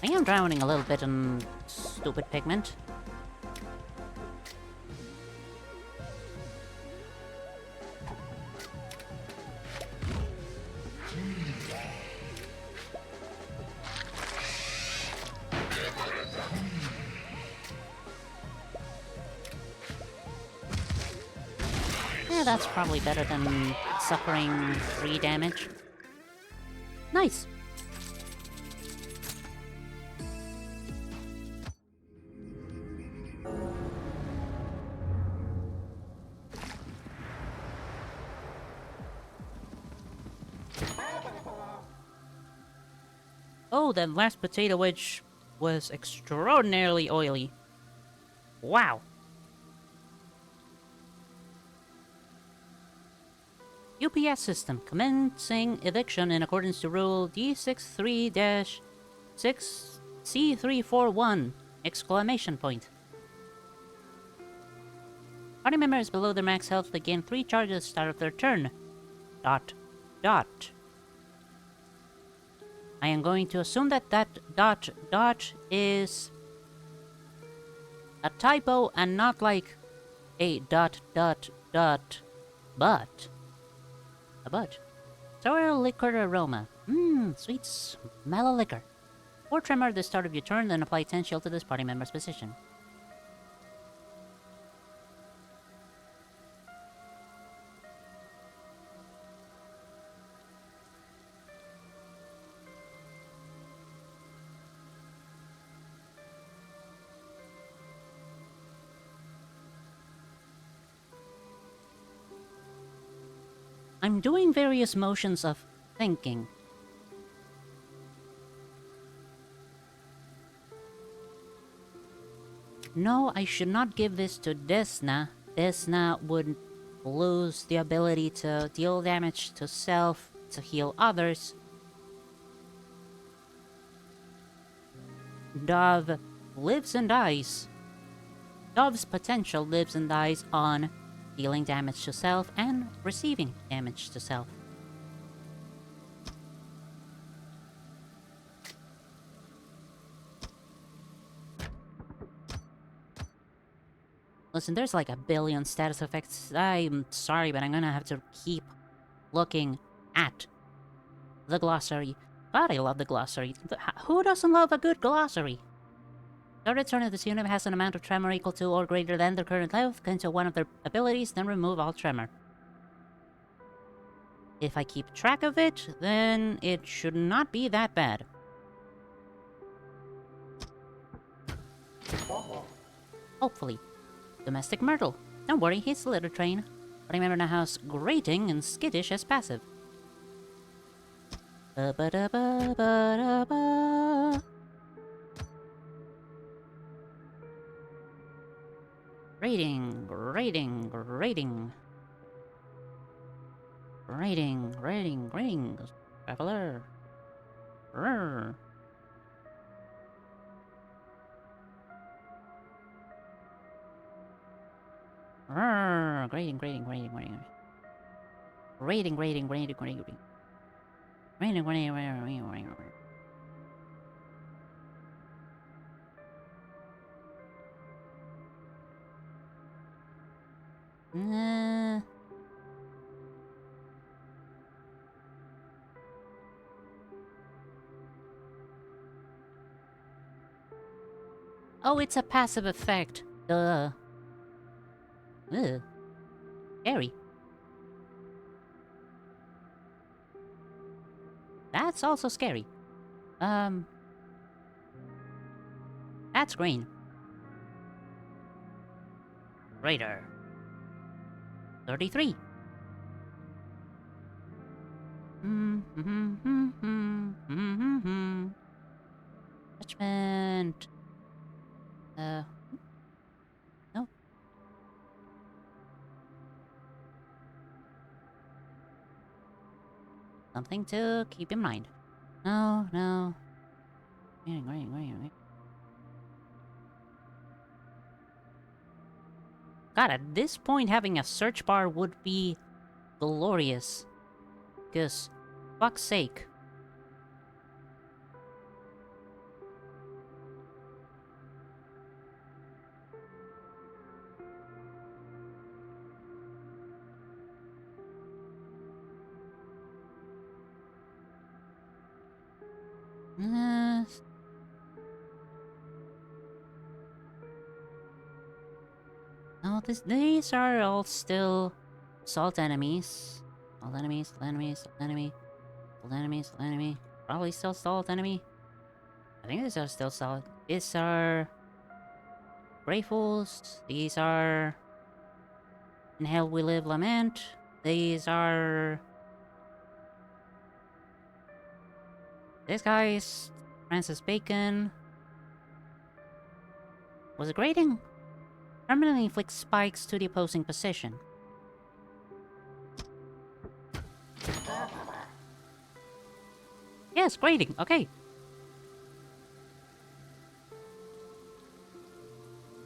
I am drowning a little bit in stupid pigment. Yeah, that's probably better than suffering 3 damage. Nice! Oh, that last potato wedge was extraordinarily oily. Wow. UPS system commencing eviction in accordance to rule D63-6C341! Exclamation point. Party members below their max health gain 3 charges at the start of their turn. ... I am going to assume that is a typo and not like a ... but. A butt. Sour liquor aroma. Sweet smell of liquor. 4 tremor at the start of your turn, then apply 10 shield to this party member's position. I'm doing various motions of thinking. No, I should not give this to Desna. Desna would lose the ability to deal damage to self, to heal others. Dove lives and dies. Dove's potential lives and dies on dealing damage to self and receiving damage to self. Listen, there's like a billion status effects. I'm sorry, but I'm gonna have to keep looking at the glossary. God, I love the glossary. Who doesn't love a good glossary? The return of this unit has an amount of tremor equal to or greater than their current health. Cancel one of their abilities, then remove all tremor. If I keep track of it, then it should not be that bad. Hopefully. Domestic Myrtle. Don't worry, he's a litter train. But remember now how's grating and skittish as passive. Ba-ba-da-ba-ba-da-ba. Rating. Traveler. Rrr. Rrr. Grading. Oh, it's a passive effect. Duh. Ugh. Scary. That's also scary. That's green. Raider. 33. Judgment. No. Something to keep in mind. No. Wait. God, at this point, having a search bar would be glorious. Because, fuck's sake. No, these are all still salt enemies. Salt enemy. Probably still salt enemy. I think these are still salt. These are Gratefuls. These are In Hell We Live, Lament. These are this guy's Francis Bacon. Was it grating? Permanently inflict spikes to the opposing position. Yes, grating. Okay.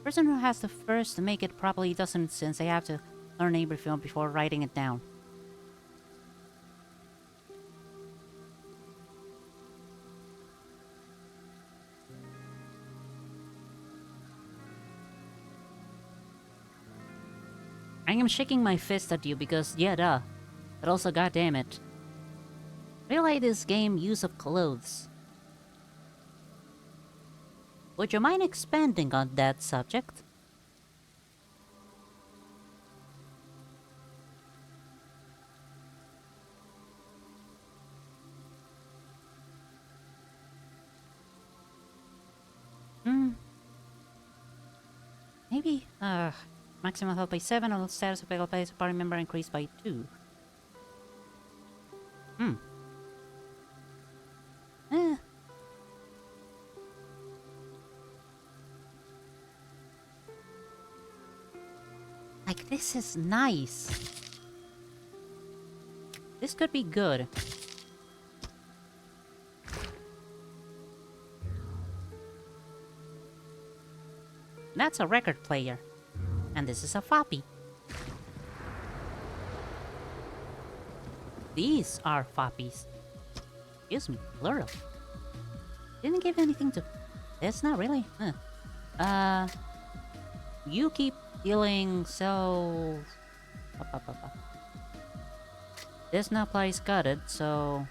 Person who has the first to make it probably doesn't, since they have to learn every film before writing it down. I am shaking my fist at you because, yeah, duh. But also, goddammit. Really this game use of clothes. Would you mind expanding on that subject? Maybe, maximum health by 7, all status available by a party member increased by 2. Like, this is nice. This could be good. That's a record player. And this is a floppy. These are foppies. Excuse me, plural. Didn't give anything to... It's not really. Huh. You keep dealing so... This now plays gutted, so...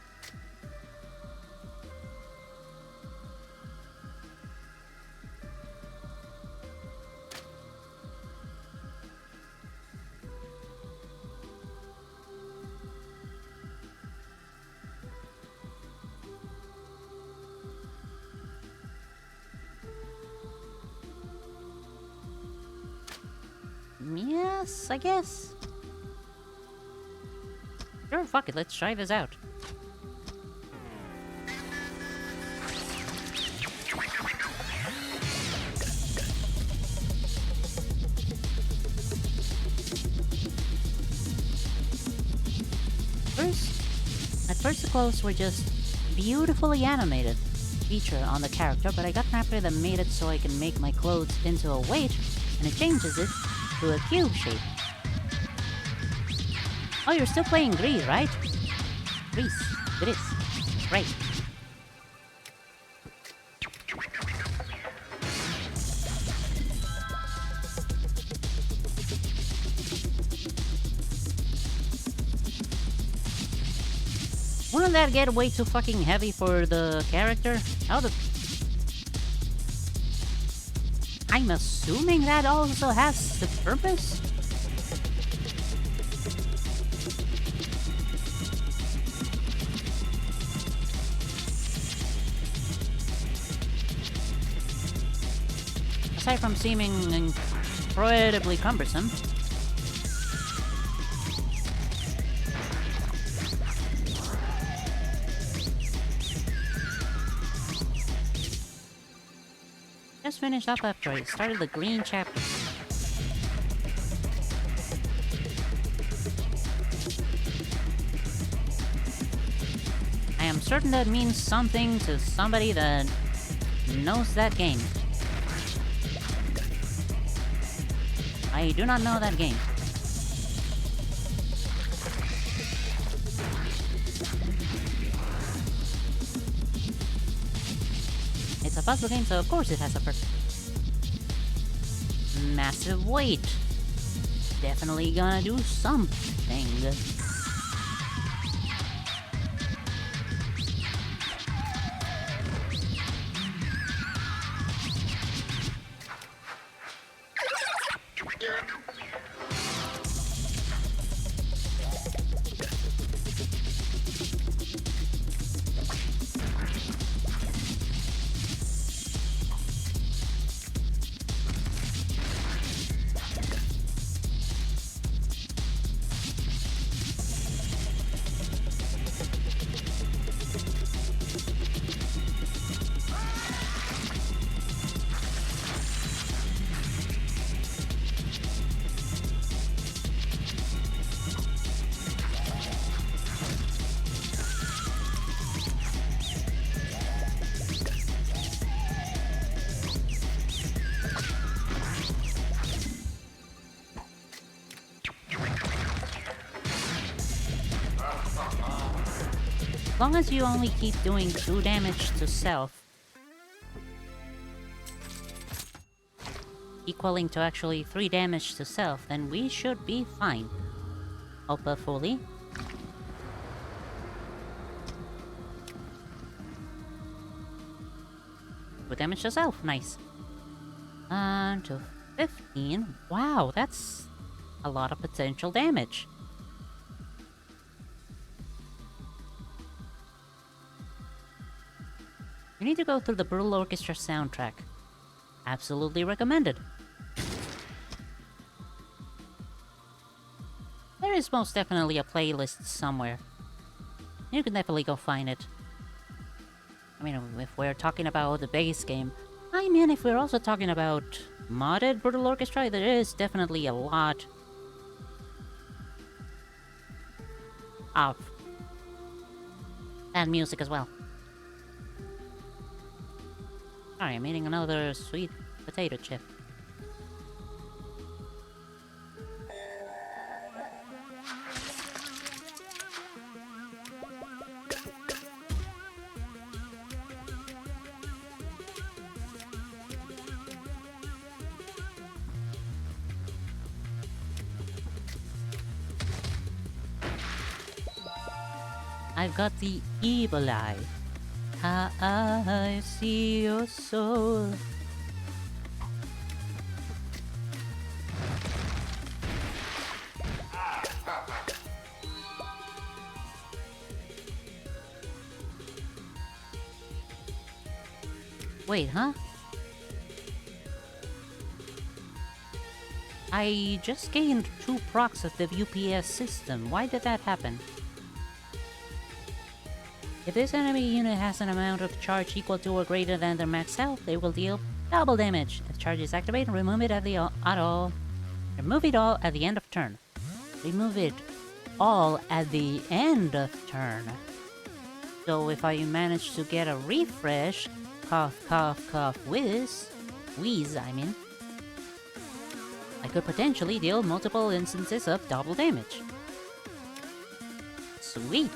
Yes, I guess. Sure, fuck it, let's try this out. At first the clothes were just beautifully animated feature on the character, but I got an upgrade that made it so I can make my clothes into a weight, and it changes it to a cube shape. Oh, you're still playing Grease, right? Grease. Great. Wouldn't that get way too fucking heavy for the character? How the... I'm assuming that also has the purpose? Aside from seeming incredibly cumbersome. Just finished up after I started the green chapter. I am certain that means something to somebody that knows that game. I do not know that game. It's a puzzle game, so of course it has a purpose. Massive weight. Definitely gonna do something. As long as you only keep doing 2 damage to self, equaling to actually 3 damage to self, then we should be fine. Hopefully. With damage to self, nice. To 15. Wow, that's a lot of potential damage. You need to go through the Brutal Orchestra soundtrack. Absolutely recommended. There is most definitely a playlist somewhere. You can definitely go find it. I mean, if we're talking about the base game, I mean, if we're also talking about modded Brutal Orchestra, there is definitely a lot of that music as well. Sorry, I'm eating another sweet potato chip. I've got the evil eye. I see your soul. Wait, huh? I just gained 2 procs of the UPS system. Why did that happen? If this enemy unit has an amount of charge equal to or greater than their max health, they will deal double damage. If charge is activated, remove it at the remove it all at the end of turn. Remove it all at the end of turn. So if I manage to get a refresh, cough, cough, cough, wheeze, I mean, I could potentially deal multiple instances of double damage. Sweet.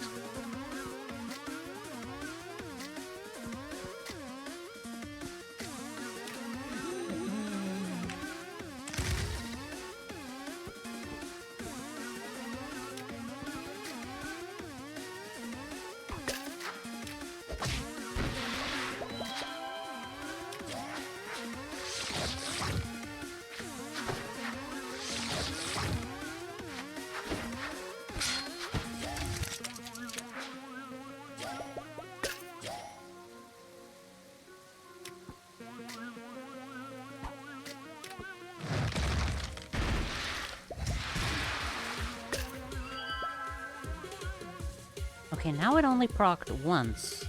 Okay, now it only procced once.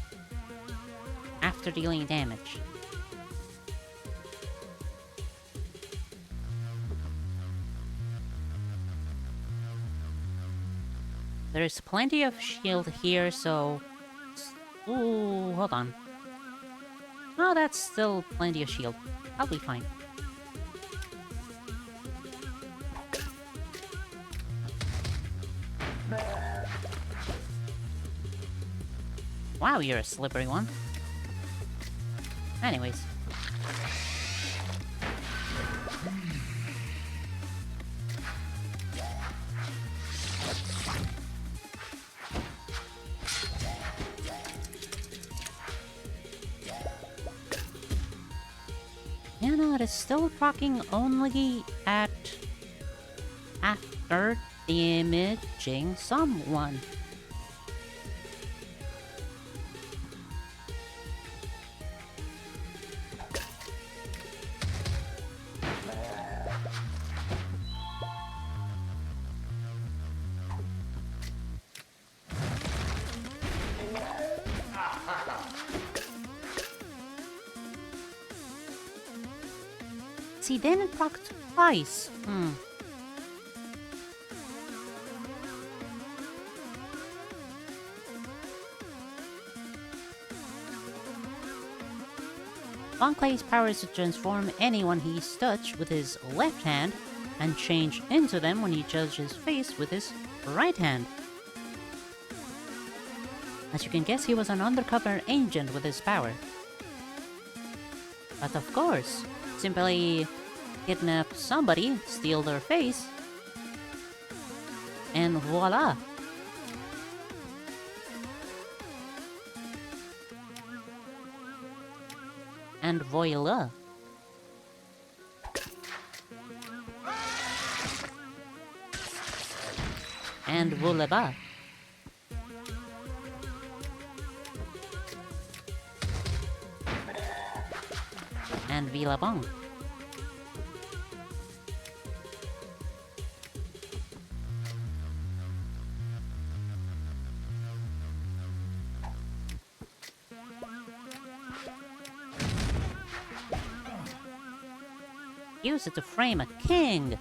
After dealing damage. There's plenty of shield here, so... Ooh, hold on. Oh, that's still plenty of shield. I'll be fine. Wow, you're a slippery one. Anyways. Yeah, no, it is still proccing only at... after damaging someone. See, then it procced twice. Von Clay's power is to transform anyone he's touched with his left hand and change into them when he judges his face with his right hand. As you can guess, he was an undercover agent with his power. But of course, simply kidnap somebody, steal their face, and voila! And voila! And voila! And Villa Bong. Use it to frame a king.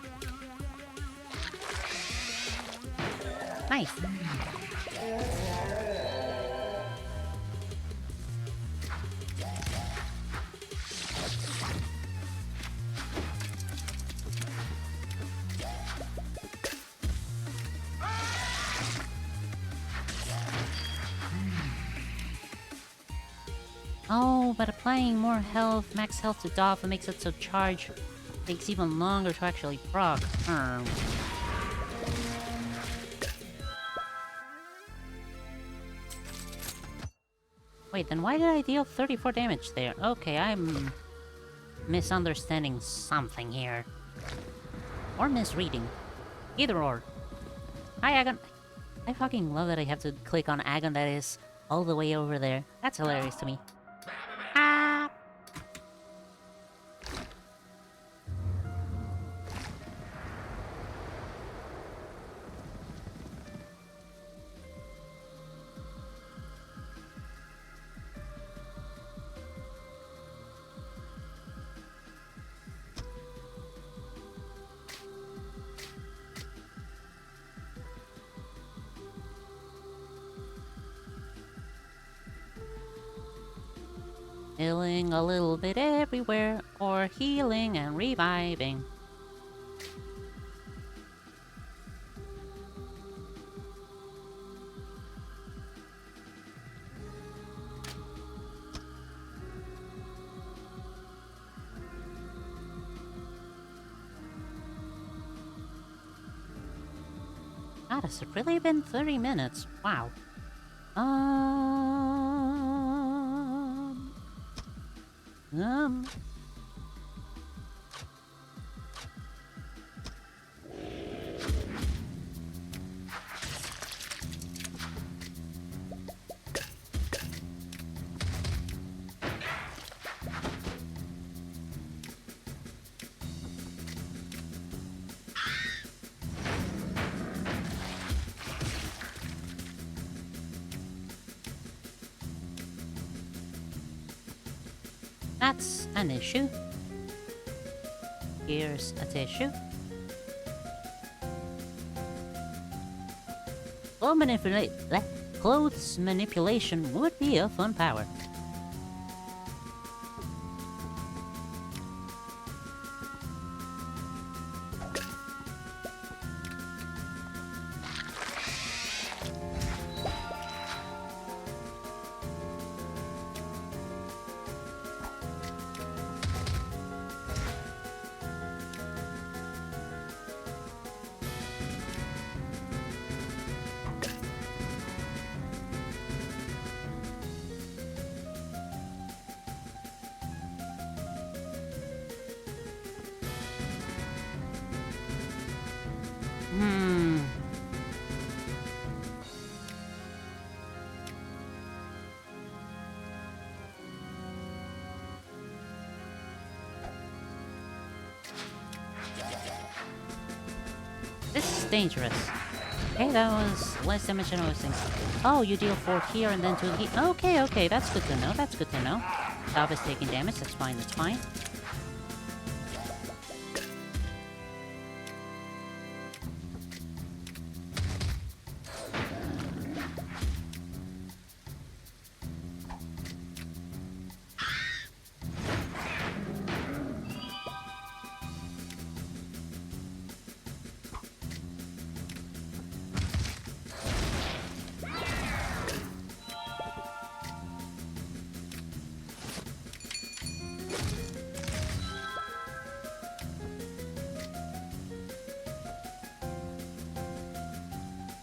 Nice. Oh, but applying more health, max health to Doffa makes it so charge takes even longer to actually proc. Wait, then why did I deal 34 damage there? Okay, I'm misunderstanding something here. Or misreading. Either or. Hi, Agon. I fucking love that I have to click on Agon that is all the way over there. That's hilarious to me. Ah! Healing a little bit everywhere, or healing and reviving. God, has it really been 30 minutes? Wow. Um... That's an issue. Here's a tissue. Clothes manipulation would be a fun power. This is dangerous. Okay, that was less damage than I was thinking. Oh, you deal 4 here and then 2 here. Okay, okay, that's good to know. That's good to know. Top is taking damage. That's fine. That's fine.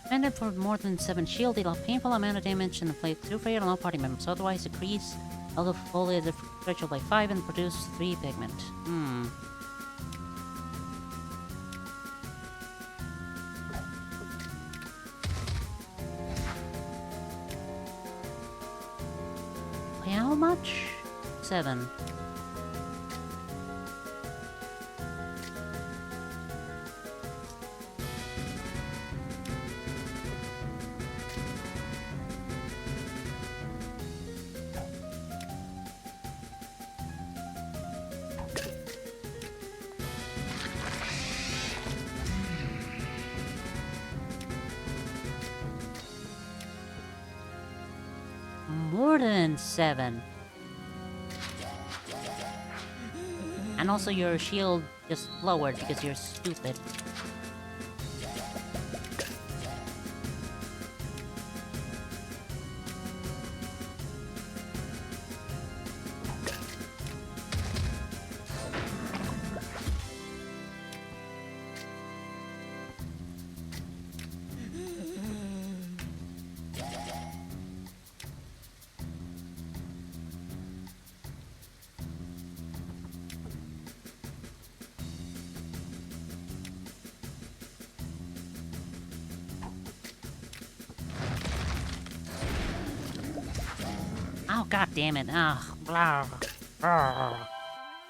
Defended for more than 7 shield, deal a painful amount of damage and inflict 2 fire on all party members. Otherwise, decrease all of foliage threshold by 5 and produce 3 pigment. By how much? 7. More than 7. And also your shield just lowered because you're stupid. Oh, god damn it. Ah, blah. Ah.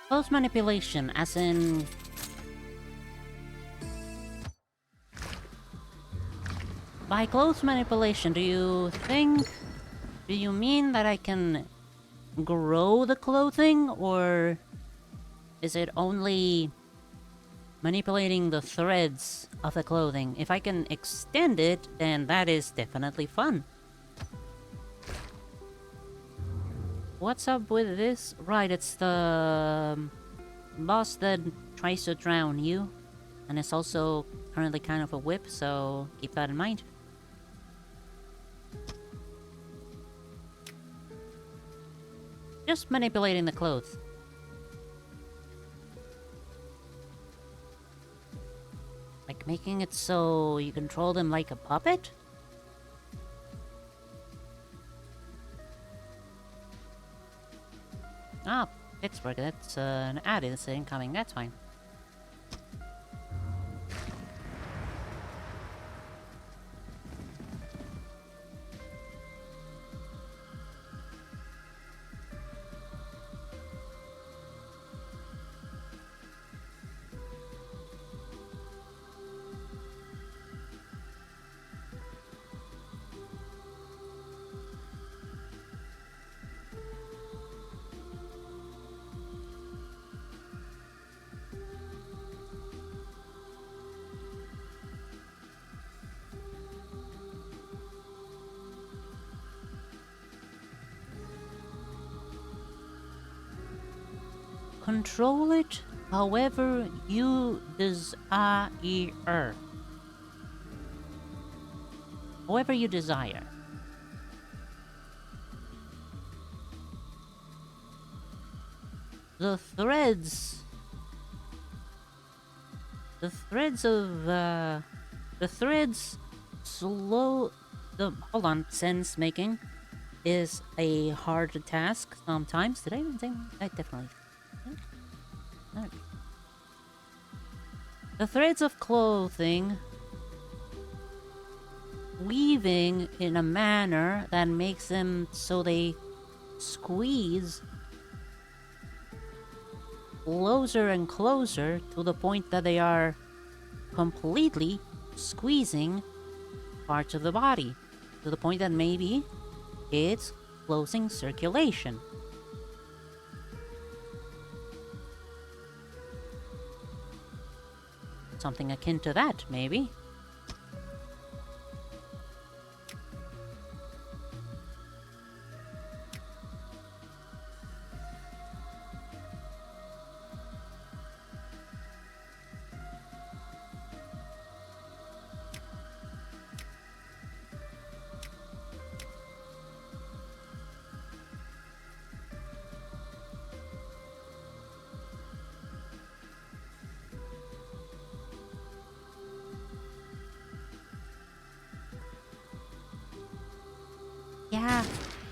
Clothes manipulation, as in... By clothes manipulation, do you think... Do you mean that I can grow the clothing, or is it only manipulating the threads of the clothing? If I can extend it, then that is definitely fun. What's up with this? Right, it's the boss that tries to drown you, and it's also currently kind of a whip, so keep that in mind. Just manipulating the clothes. Like making it so you control them like a puppet? Ah, Pittsburgh, that's an ad is incoming, that's fine. Control it however you desire. However you desire. The threads slow the hold on, sense making is a hard task sometimes. Did I even say that? Definitely. Okay. The threads of clothing weaving in a manner that makes them so they squeeze closer and closer to the point that they are completely squeezing parts of the body, to the point that maybe it's closing circulation. Something akin to that, maybe.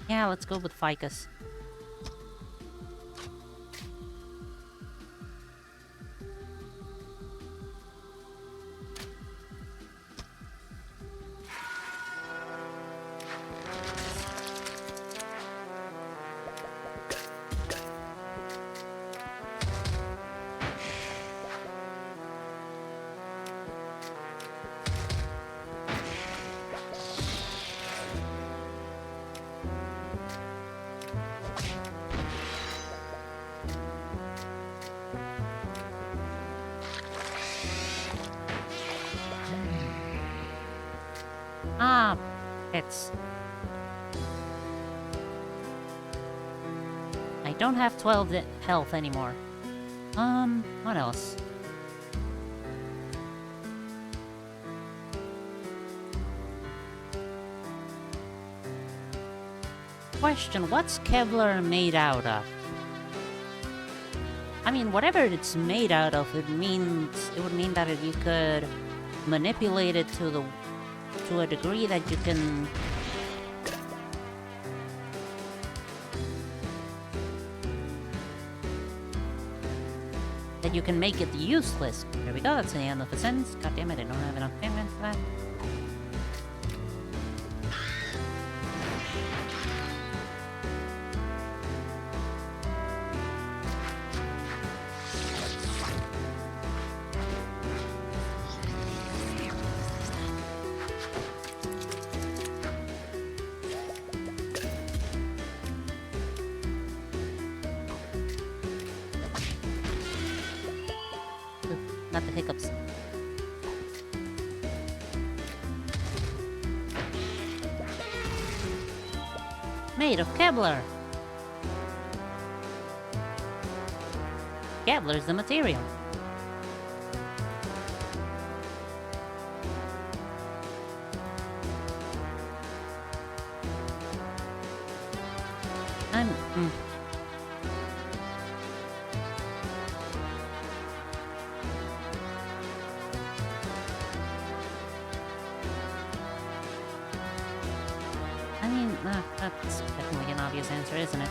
Yeah, let's go with ficus. Ah, it's... I don't have 12 health anymore. What else? Question, what's Kevlar made out of? I mean, whatever it's made out of, it would mean that you could manipulate it to a degree that you can make it useless. There we go, that's the end of the sentence. God damn it, I don't have enough payment for that. not the hiccups. Made of Kevlar. Kevlar's the material. I'm... I mean, that's definitely an obvious answer, isn't it?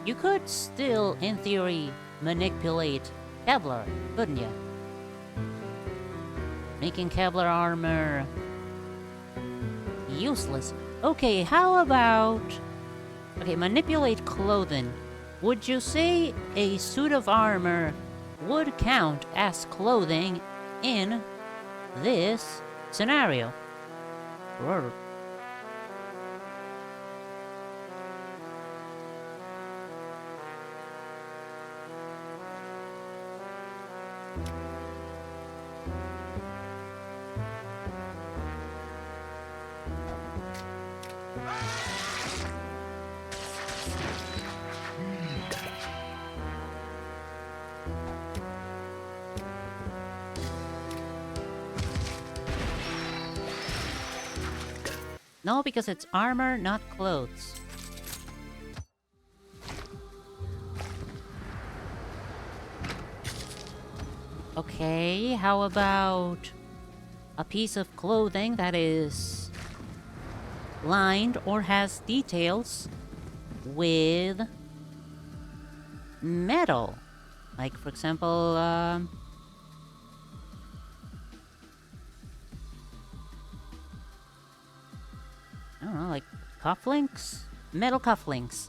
You could still, in theory, manipulate Kevlar, couldn't you? Making Kevlar armor useless. Okay, how about... Okay, manipulate clothing. Would you say a suit of armor would count as clothing in this scenario? Roar. No, because it's armor, not clothes. Okay, how about a piece of clothing that is lined or has details with metal? Like, for example, I don't know, like cufflinks? Metal cufflinks.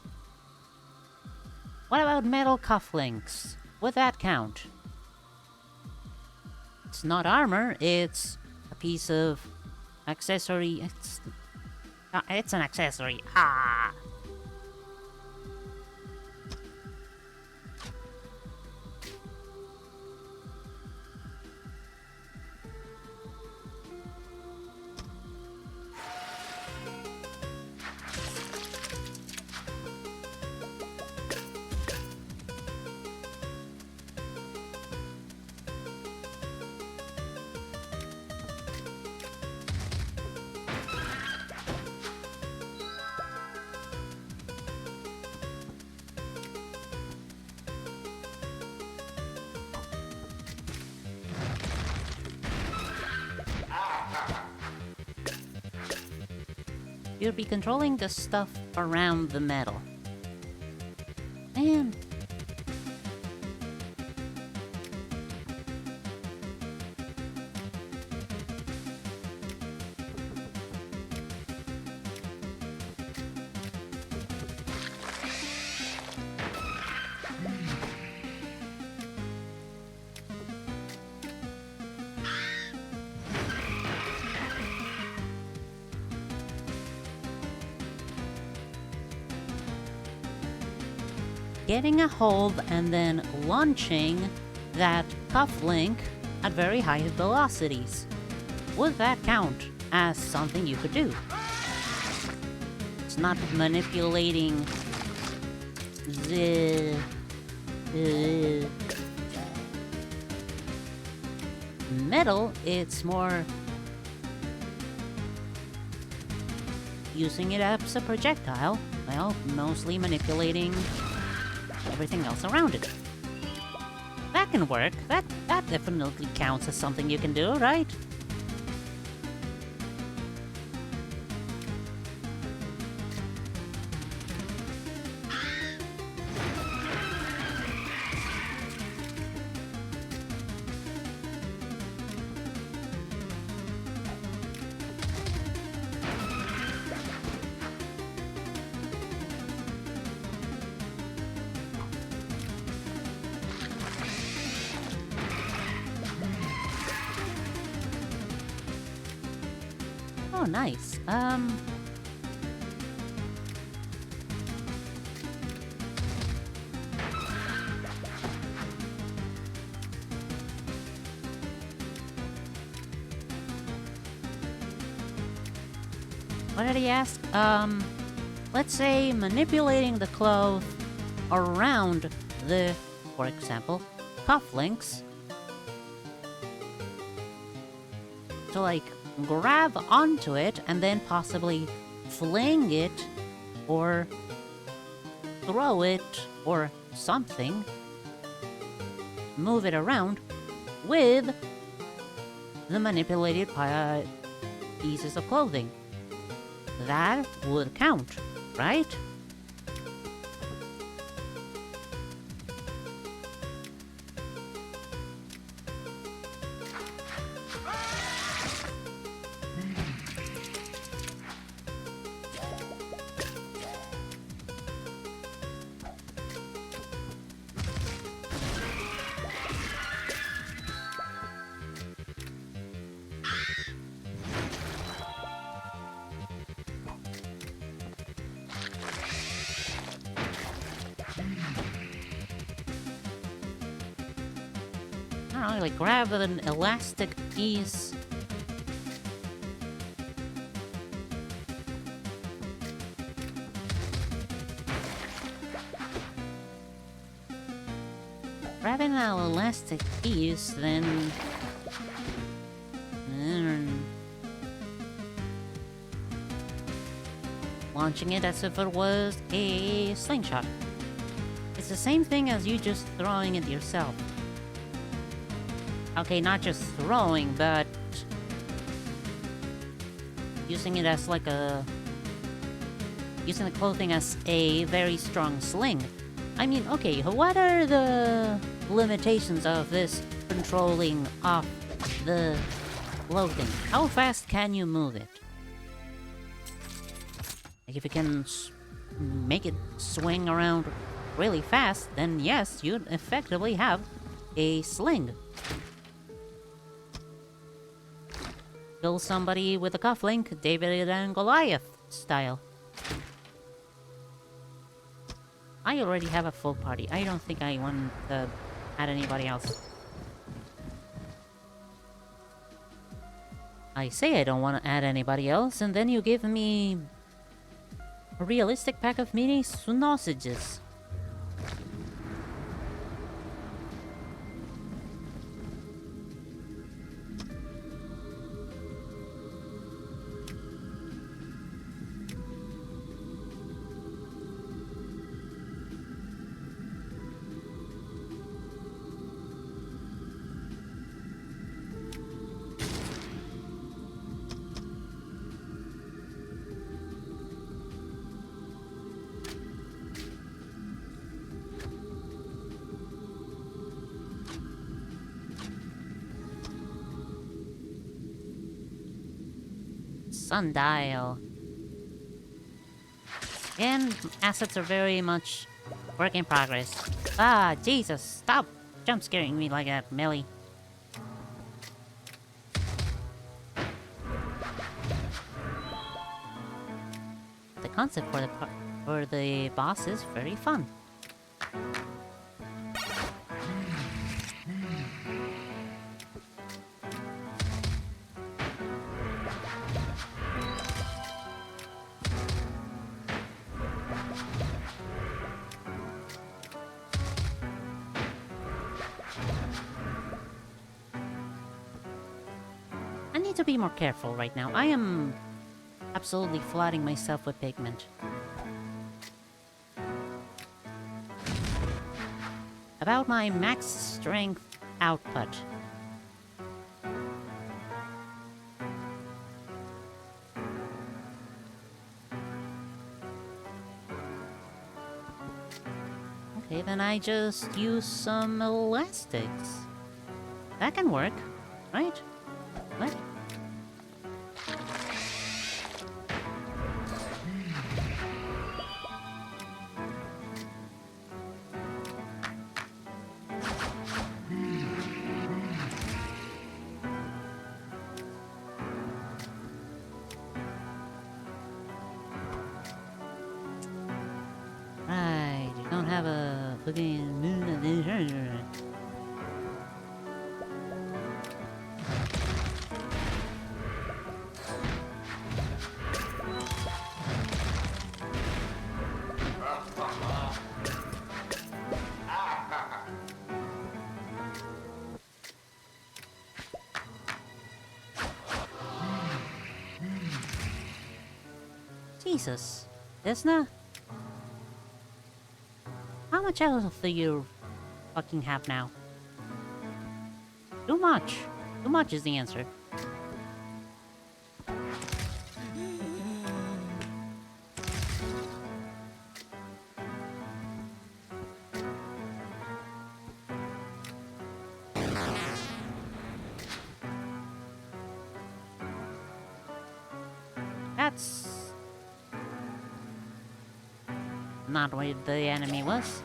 What about metal cufflinks? Would that count? It's not armor, it's a piece of accessory. It's an accessory. Ah! You'll be controlling the stuff around the metal. Man. Getting a hold and then launching that cufflink at very high velocities. Would that count as something you could do? It's not manipulating the metal, it's more using it as a projectile. Well, mostly manipulating everything else around it. That can work. That definitely counts as something you can do, right? Oh, nice. What did he ask? Let's say manipulating the cloth around the, for example, cufflinks to like grab onto it and then possibly fling it or throw it or something, move it around with the manipulated pieces of clothing. That would count, right? I don't know, like grab an elastic piece. Grabbing an elastic piece, then... launching it as if it was a slingshot. It's the same thing as you just throwing it yourself. Okay, not just throwing, but using it as like a... using the clothing as a very strong sling. I mean, okay, what are the limitations of this controlling off the clothing? How fast can you move it? Like, if you can make it swing around really fast, then yes, you'd effectively have a sling. Kill somebody with a cufflink, David and Goliath style. I already have a full party. I don't think I want to add anybody else. I say I don't want to add anybody else, and then you give me a realistic pack of mini sausages. Sundial. And assets are very much work in progress. Ah, Jesus, stop jump scaring me like that, Millie. The concept for the boss is very fun. I need to be more careful right now. I am absolutely flooding myself with pigment. About my max strength output. Okay, then I just use some elastics. That can work, right? What? fucking... Jesus, Desna? How much health do you fucking have now? Too much. Too much is the answer. That's not where the enemy was.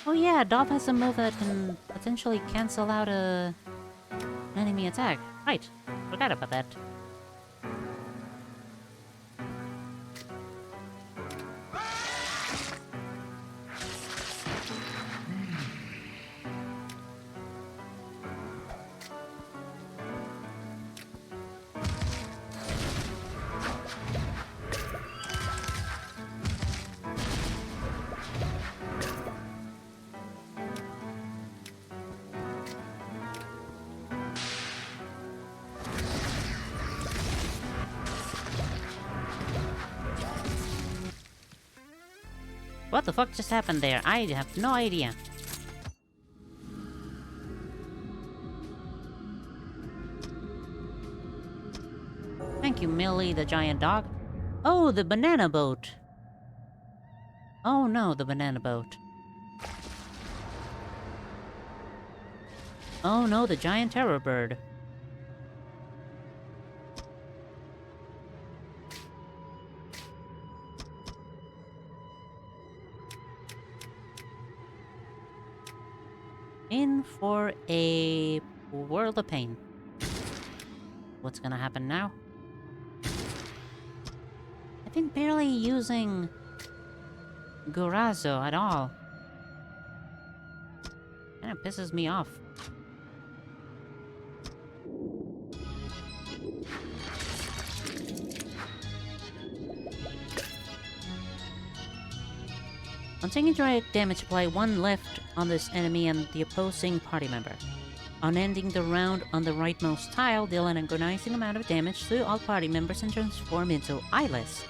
Oh yeah, Dov has a move that can potentially cancel out a enemy attack. Right, forgot about that. What the fuck just happened there? I have no idea. Thank you, Millie, the giant dog. Oh, the banana boat. Oh no, the banana boat. Oh no, the giant terror bird. In for a world of pain. What's gonna happen now? I've been barely using Gorazo at all. Kinda pisses me off. On taking direct damage, apply 1 left on this enemy and the opposing party member. On ending the round on the rightmost tile, deal an agonizing amount of damage to all party members and transform into eyeless.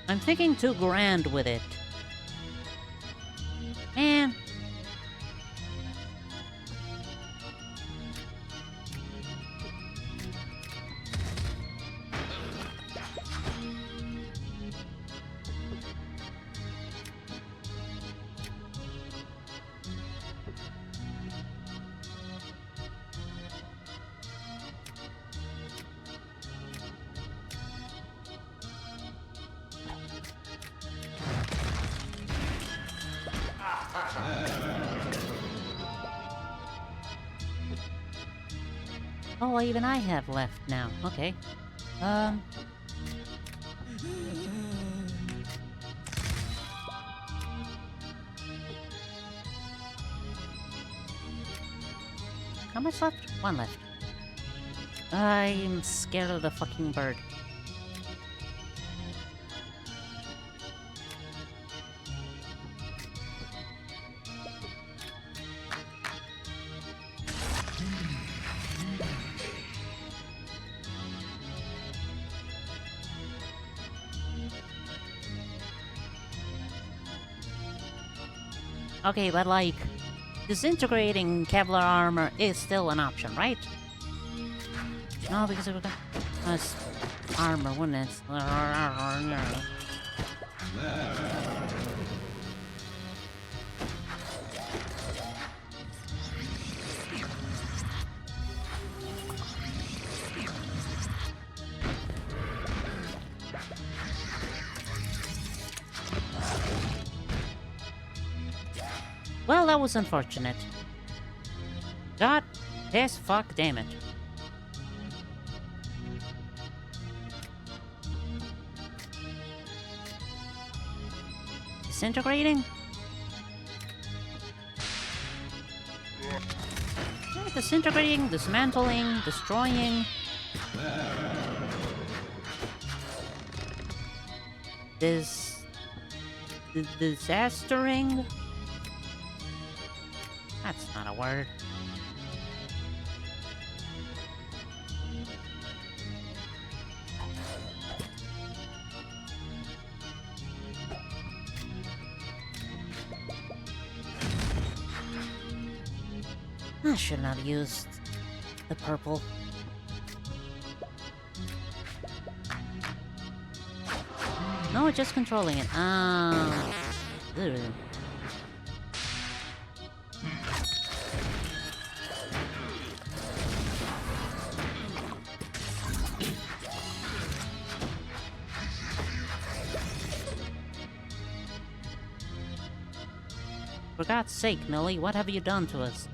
I'm thinking too grand with it. Man. Oh, even I have left now. Okay. How much left? 1 left. I'm scared of the fucking bird. Okay, but like, disintegrating Kevlar armor is still an option, right? No, because it would cost armor, wouldn't it? Well, that was unfortunate. God, piss fuck damn it. disintegrating? Yeah, disintegrating, dismantling, destroying. Disastering? That's not a word. I should not have used the purple. No, just controlling it. Ew. For God's sake, Millie, what have you done to us?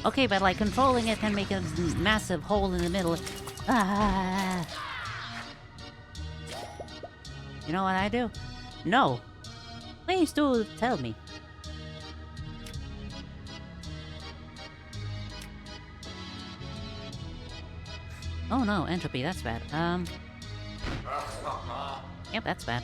Okay, but like controlling it can make a massive hole in the middle. Ah. You know what I do? No. Please do tell me. Oh no, entropy, that's bad. Yep, that's bad.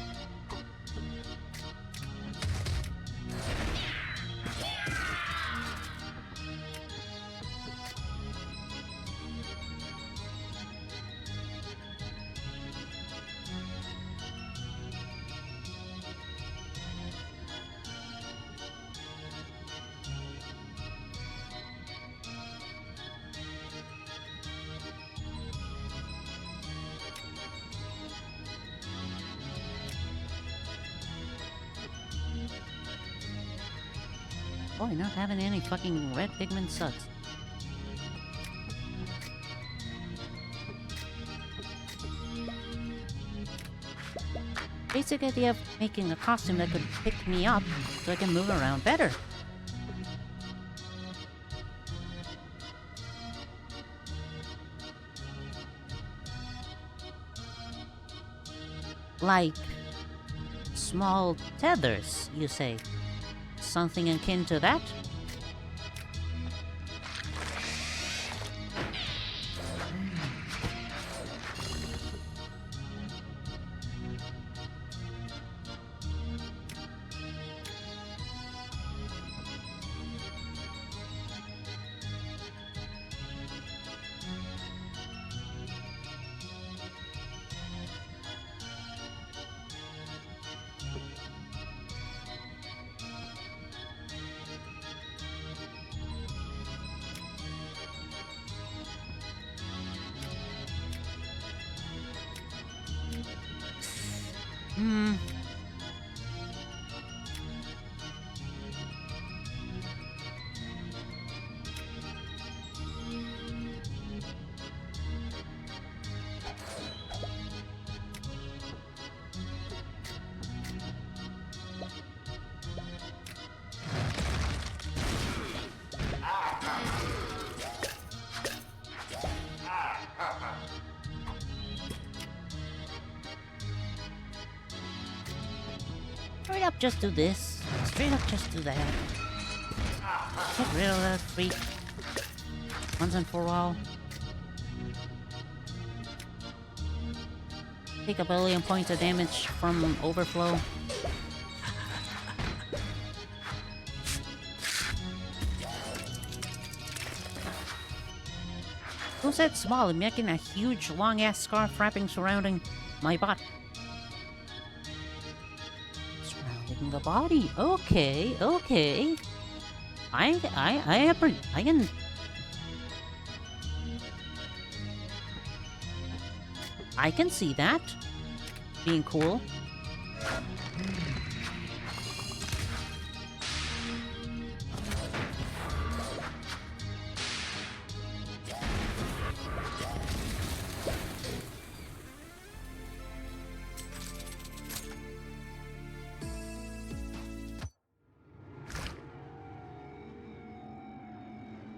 Boy, not having any fucking red pigment sucks. Basic idea of making a costume that could pick me up so I can move around better. Like small tethers, you say? Something akin to that? Straight up just do this. Straight up just do that. Get rid of that freak. Once and for all. Take a billion points of damage from overflow. Who said small? I'm making a huge long-ass scarf wrapping surrounding my butt. Surrounding. Taking the body. Okay, okay. I can. I can see that being cool.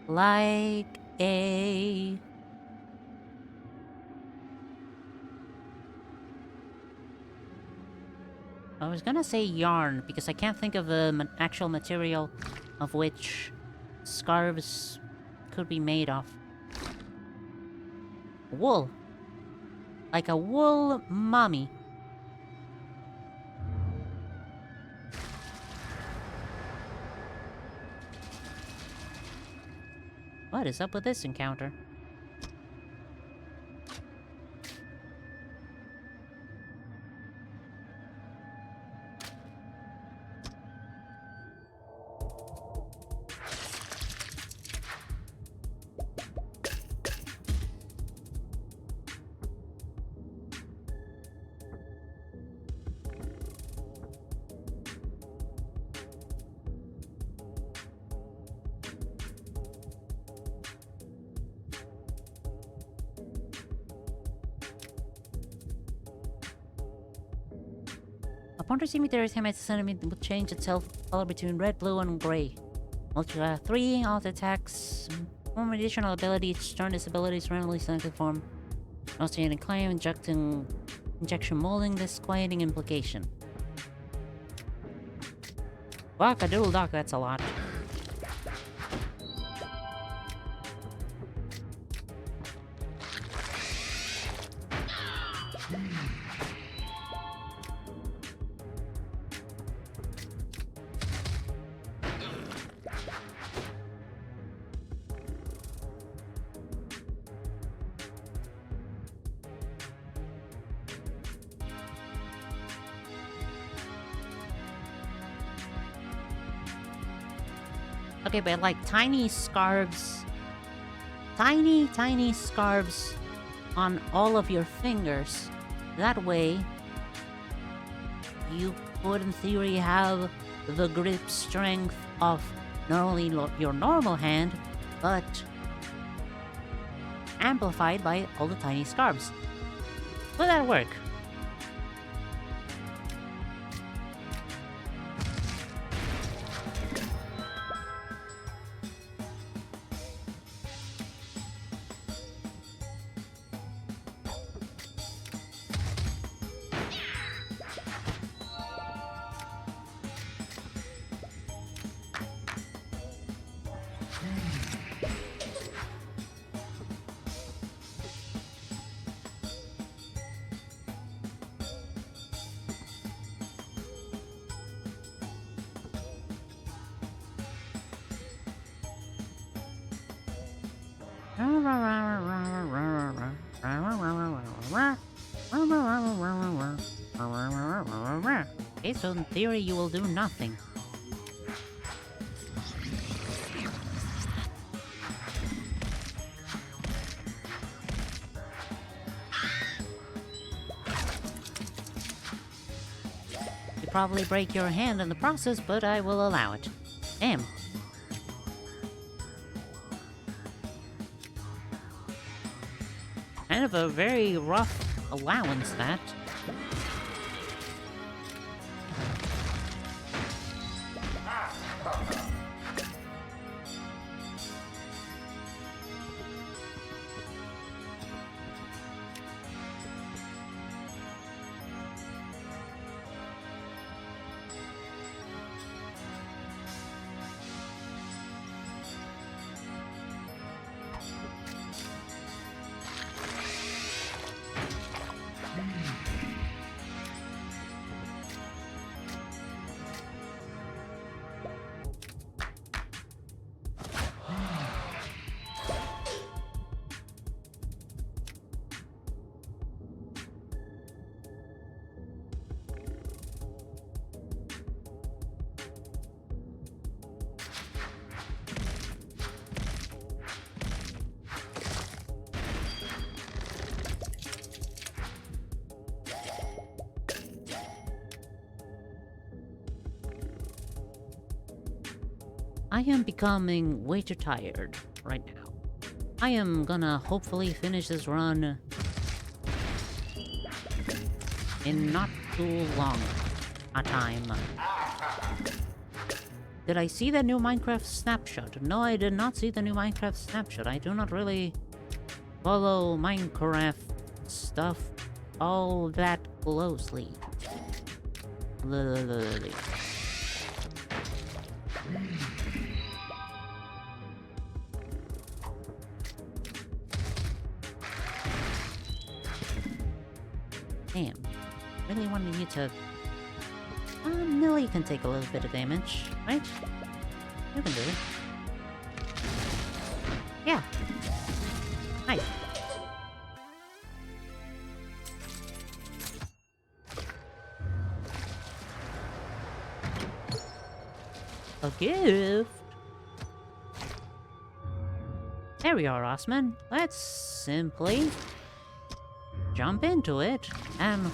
Like a... I was gonna say yarn, because I can't think of an actual material of which scarves could be made of. Wool. Like a wool mummy. What is up with this encounter? Upon receiving the Earth its enemy will change itself color between red, blue, and gray. Multi 3 alt attacks. Form additional ability, each turn this ability's randomly selected form. Austrian claim, injection molding, disquieting implication. Wackadoodle duck, that's a lot. Okay, but like tiny scarves. Tiny scarves on all of your fingers. That way, you could in theory have the grip strength of not only your normal hand, but amplified by all the tiny scarves. Will that work? Okay, so in theory you will do nothing. You probably break your hand in the process, but I will allow it. Damn. Kind of a very rough allowance, that. I am becoming way too tired right now. I am gonna hopefully finish this run in not too long a time. Did I see the new Minecraft snapshot? No, I did not see the new Minecraft snapshot. I do not really follow Minecraft stuff all that closely. Damn. Really wanted you to... Millie can take a little bit of damage, right? You can do it. Yeah. Nice. A gift? There we are, Osman. Let's simply jump into it and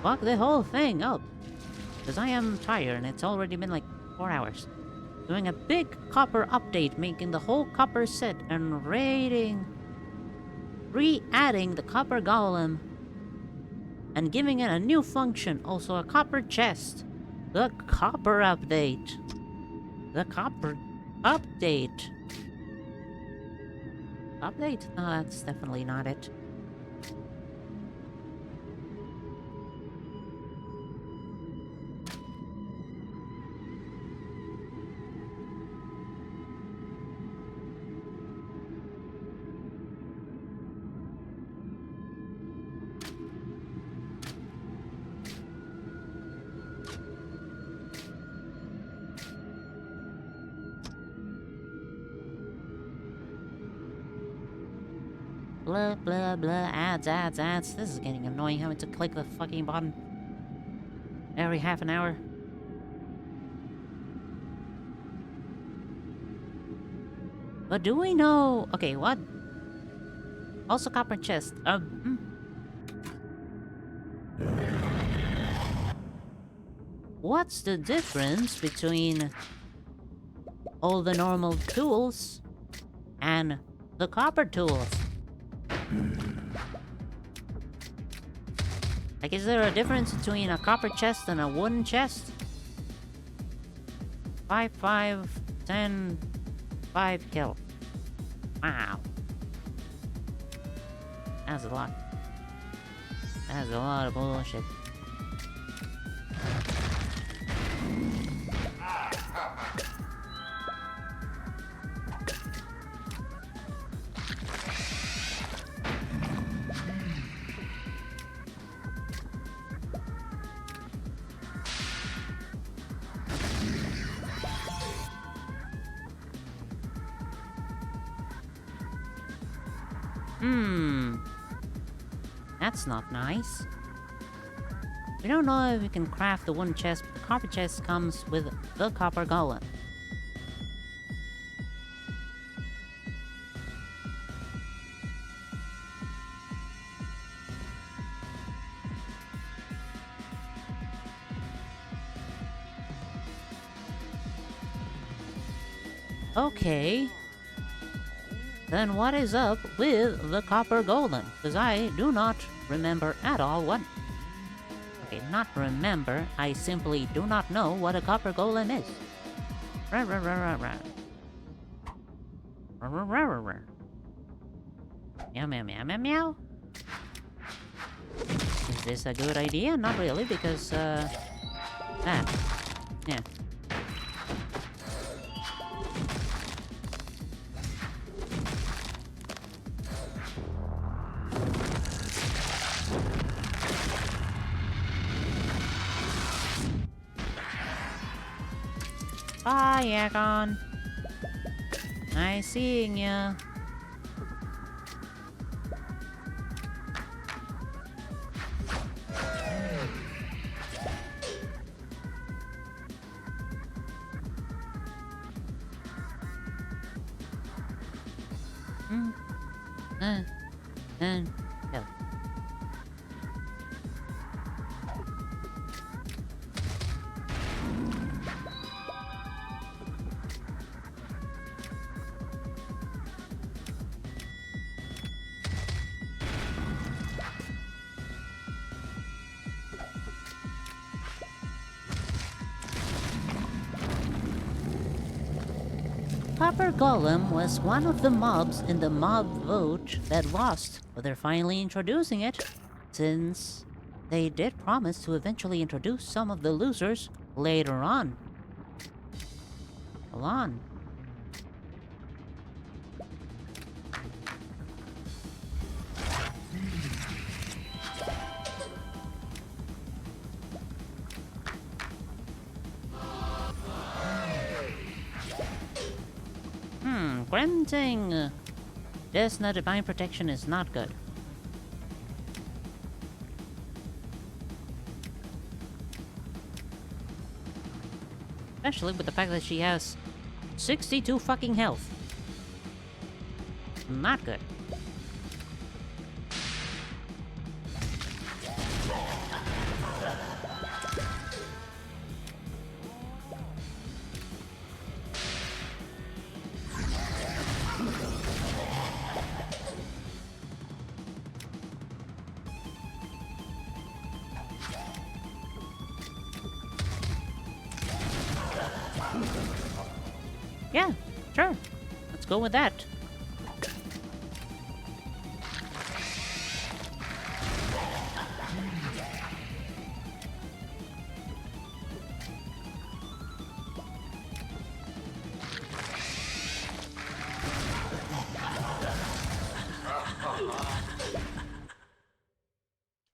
fuck the whole thing up. Because I am tired and it's already been like 4 hours. Doing a big copper update, making the whole copper set and re-adding the copper golem and giving it a new function, also a copper chest. The copper update. The copper update. Update? No, that's definitely not it. Blah, blah, blah, ads. This is getting annoying having to click the fucking button every half an hour. But do we know... Okay, what? Also copper chest. What's the difference between all the normal tools and the copper tools? Like, is there a difference between a copper chest and a wooden chest? 5, 5, 10, 5 kill. Wow. That's a lot. That's a lot of bullshit. That's not nice. We don't know if we can craft the wooden chest, but the copper chest comes with the copper golem. Okay. Then what is up with the copper golem? Because I do not remember at all what... Okay, not remember. I simply do not know what a copper golem is. Meow, meow, meow, meow, meow. Is this a good idea? Not really, because, yeah. Bye, Agon. Nice seeing ya. Go. Copper Golem was one of the mobs in the mob vote that lost, but they're finally introducing it, since they did promise to eventually introduce some of the losers later on. Hold on. Granting this no divine protection is not good. Especially with the fact that she has 62 fucking health. Not good. Yeah, sure. Let's go with that.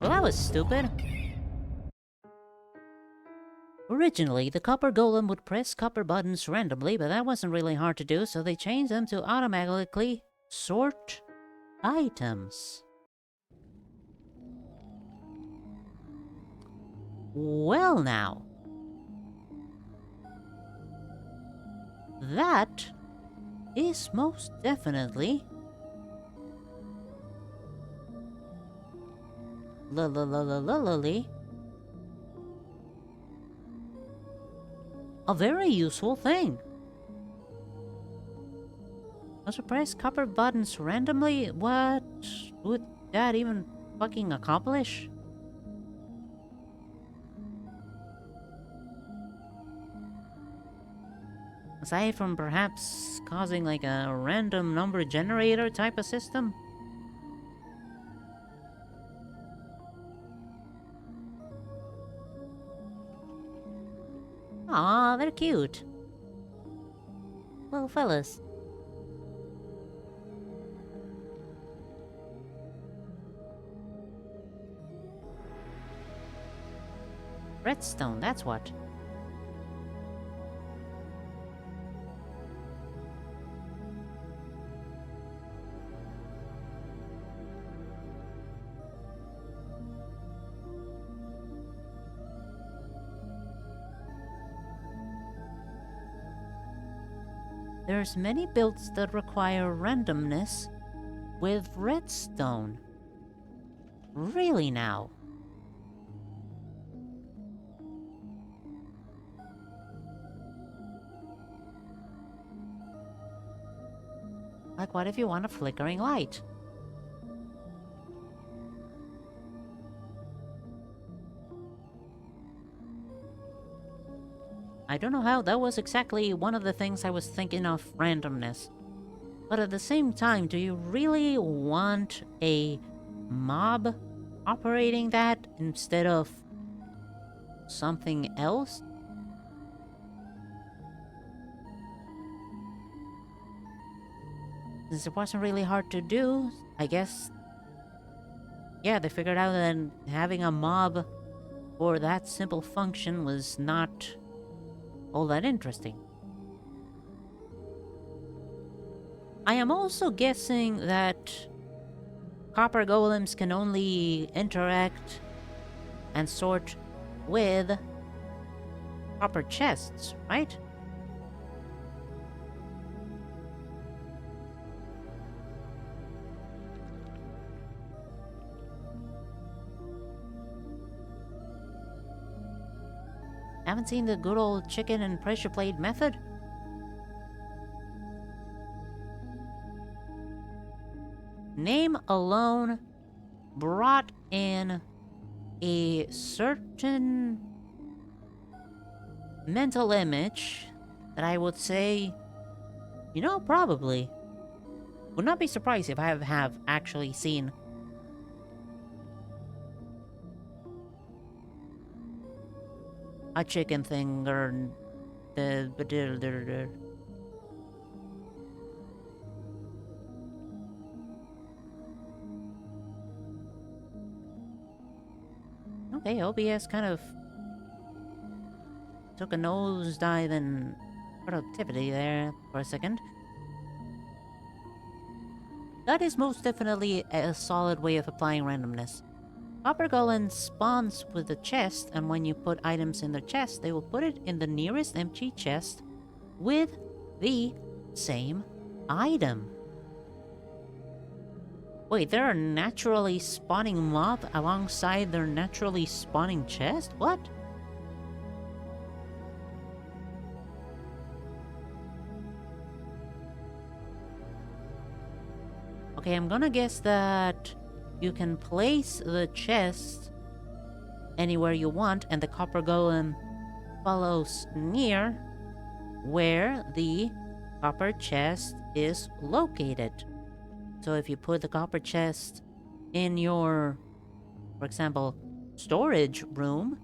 Well, that was stupid. Originally, the copper golem would press copper buttons randomly, but that wasn't really hard to do, so they changed them to automatically sort items. Well now. That is most definitely a very useful thing. Also press copper buttons randomly? What would that even fucking accomplish? Aside from perhaps causing like a random number generator type of system? Aw, they're cute. Little fellas. Redstone, that's what. There's many builds that require randomness with redstone. Really now? Like what if you want a flickering light? I don't know how that was exactly one of the things I was thinking of randomness. But at the same time, do you really want a mob operating that instead of something else? Since it wasn't really hard to do, I guess... yeah, they figured out that having a mob for that simple function was not all that interesting. I am also guessing that copper golems can only interact and sort with copper chests, right? Haven't seen the good old chicken and pressure plate method? Name alone brought in a certain mental image that I would say You know, probably. Would not be surprised if I have actually seen a chicken thing or the. Okay, OBS kind of took a nosedive in productivity there for a second. That is most definitely a solid way of applying randomness. Copper Golem spawns with the chest, and when you put items in the chest, they will put it in the nearest empty chest with the same item. Wait, there are naturally spawning mob alongside their naturally spawning chest? What? Okay, I'm gonna guess that you can place the chest anywhere you want, and the Copper Golem follows near where the copper chest is located. So if you put the copper chest in your, for example, storage room,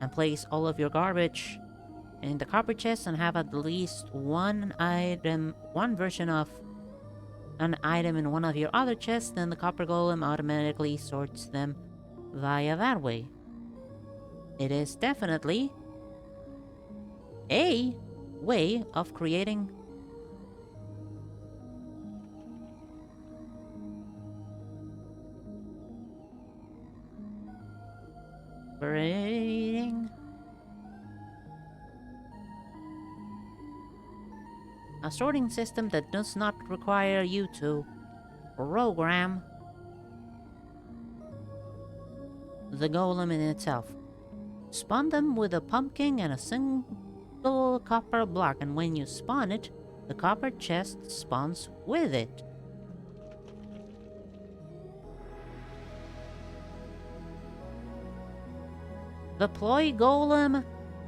and place all of your garbage in the copper chest and have at least one item, one version of an item in one of your other chests, then the Copper Golem automatically sorts them via that way. It is definitely a way of creating a sorting system that does not require you to program the golem in itself. Spawn them with a pumpkin and a single copper block, and when you spawn it, the copper chest spawns with it. Deploy golem,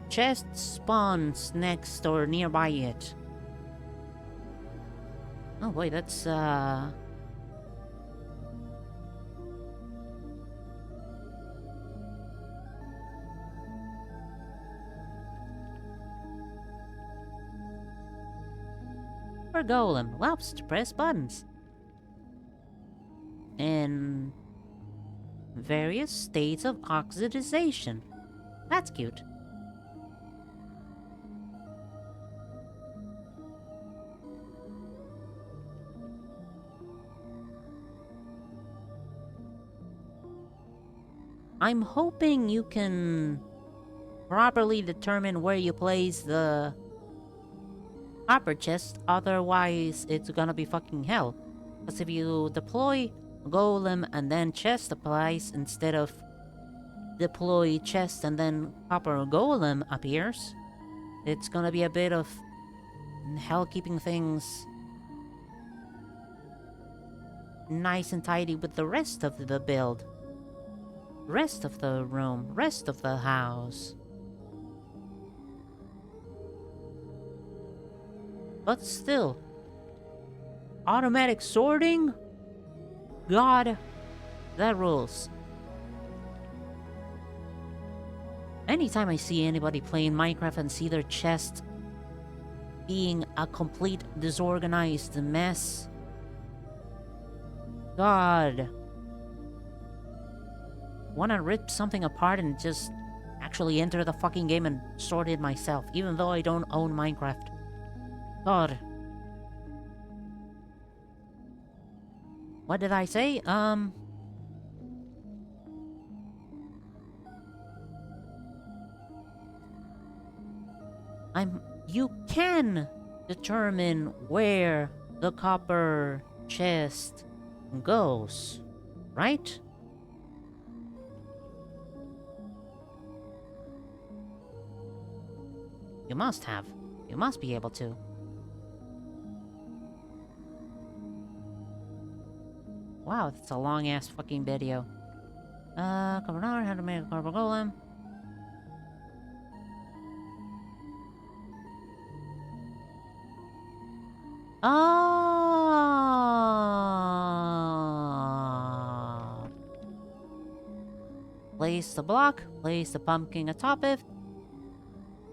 chest spawns next or nearby it. Oh wait, that's for golem loves to press buttons in various states of oxidization. That's cute. I'm hoping you can properly determine where you place the copper chest, otherwise it's gonna be fucking hell. Because if you deploy golem and then chest applies instead of deploy chest and then copper golem appears, it's gonna be a bit of hell keeping things nice and tidy with the rest of the build. Rest of the room, rest of the house. But still, automatic sorting? God, that rules. Anytime I see anybody playing Minecraft and see their chest being a complete disorganized mess, God, wanna rip something apart and just actually enter the fucking game and sort it myself, even though I don't own Minecraft. God. What did I say? You can determine where the copper chest goes, right? You must have. You must be able to. Wow, that's a long-ass fucking video. Cover an hour, how to make a copper golem. Ah. Place the block, place the pumpkin atop it.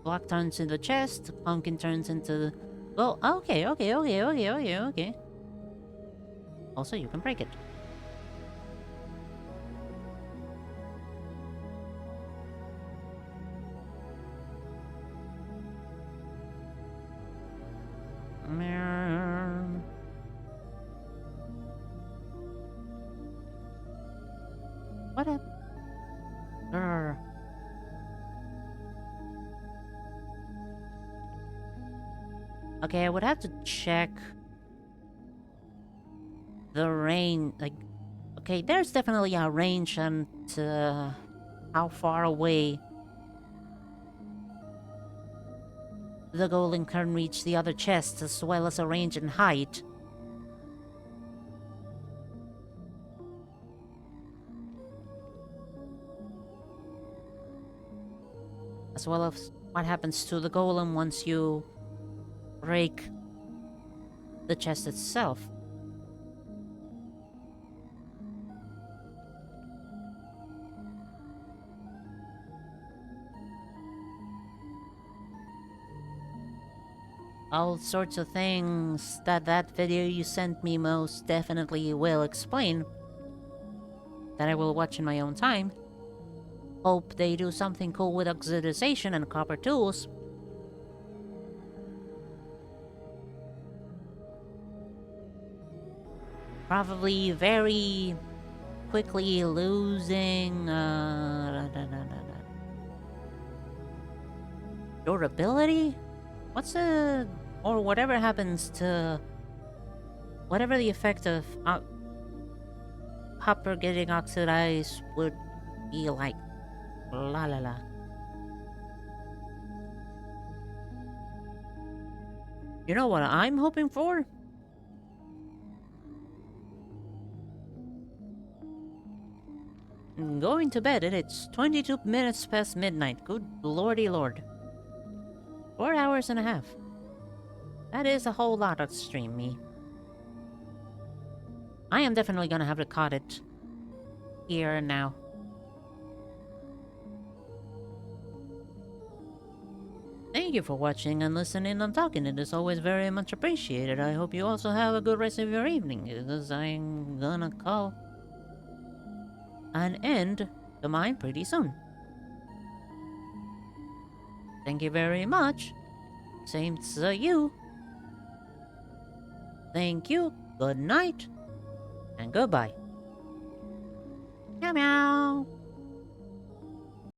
Block turns into chest, pumpkin turns into... Well, okay. Also, you can break it. What up? Okay, I would have to check the range. Like, okay, there's definitely a range and how far away the golem can reach the other chests, as well as a range and height. As well as what happens to the golem once you break the chest itself. All sorts of things that video you sent me most definitely will explain, that I will watch in my own time. Hope they do something cool with oxidization and copper tools. Probably very quickly losing durability? What's the... or whatever happens to... whatever the effect of copper getting oxidized would be like. La la la. You know what I'm hoping for? Going to bed and it's 22 minutes past midnight. Good lordy lord. 4 hours and a half. That is a whole lot of stream me. I am definitely gonna have to cut it here and now. Thank you for watching and listening and talking. It is always very much appreciated. I hope you also have a good rest of your evening, because I'm gonna call an end to mine pretty soon. Thank you very much. Same to you. Thank you, good night, and goodbye. Meow meow.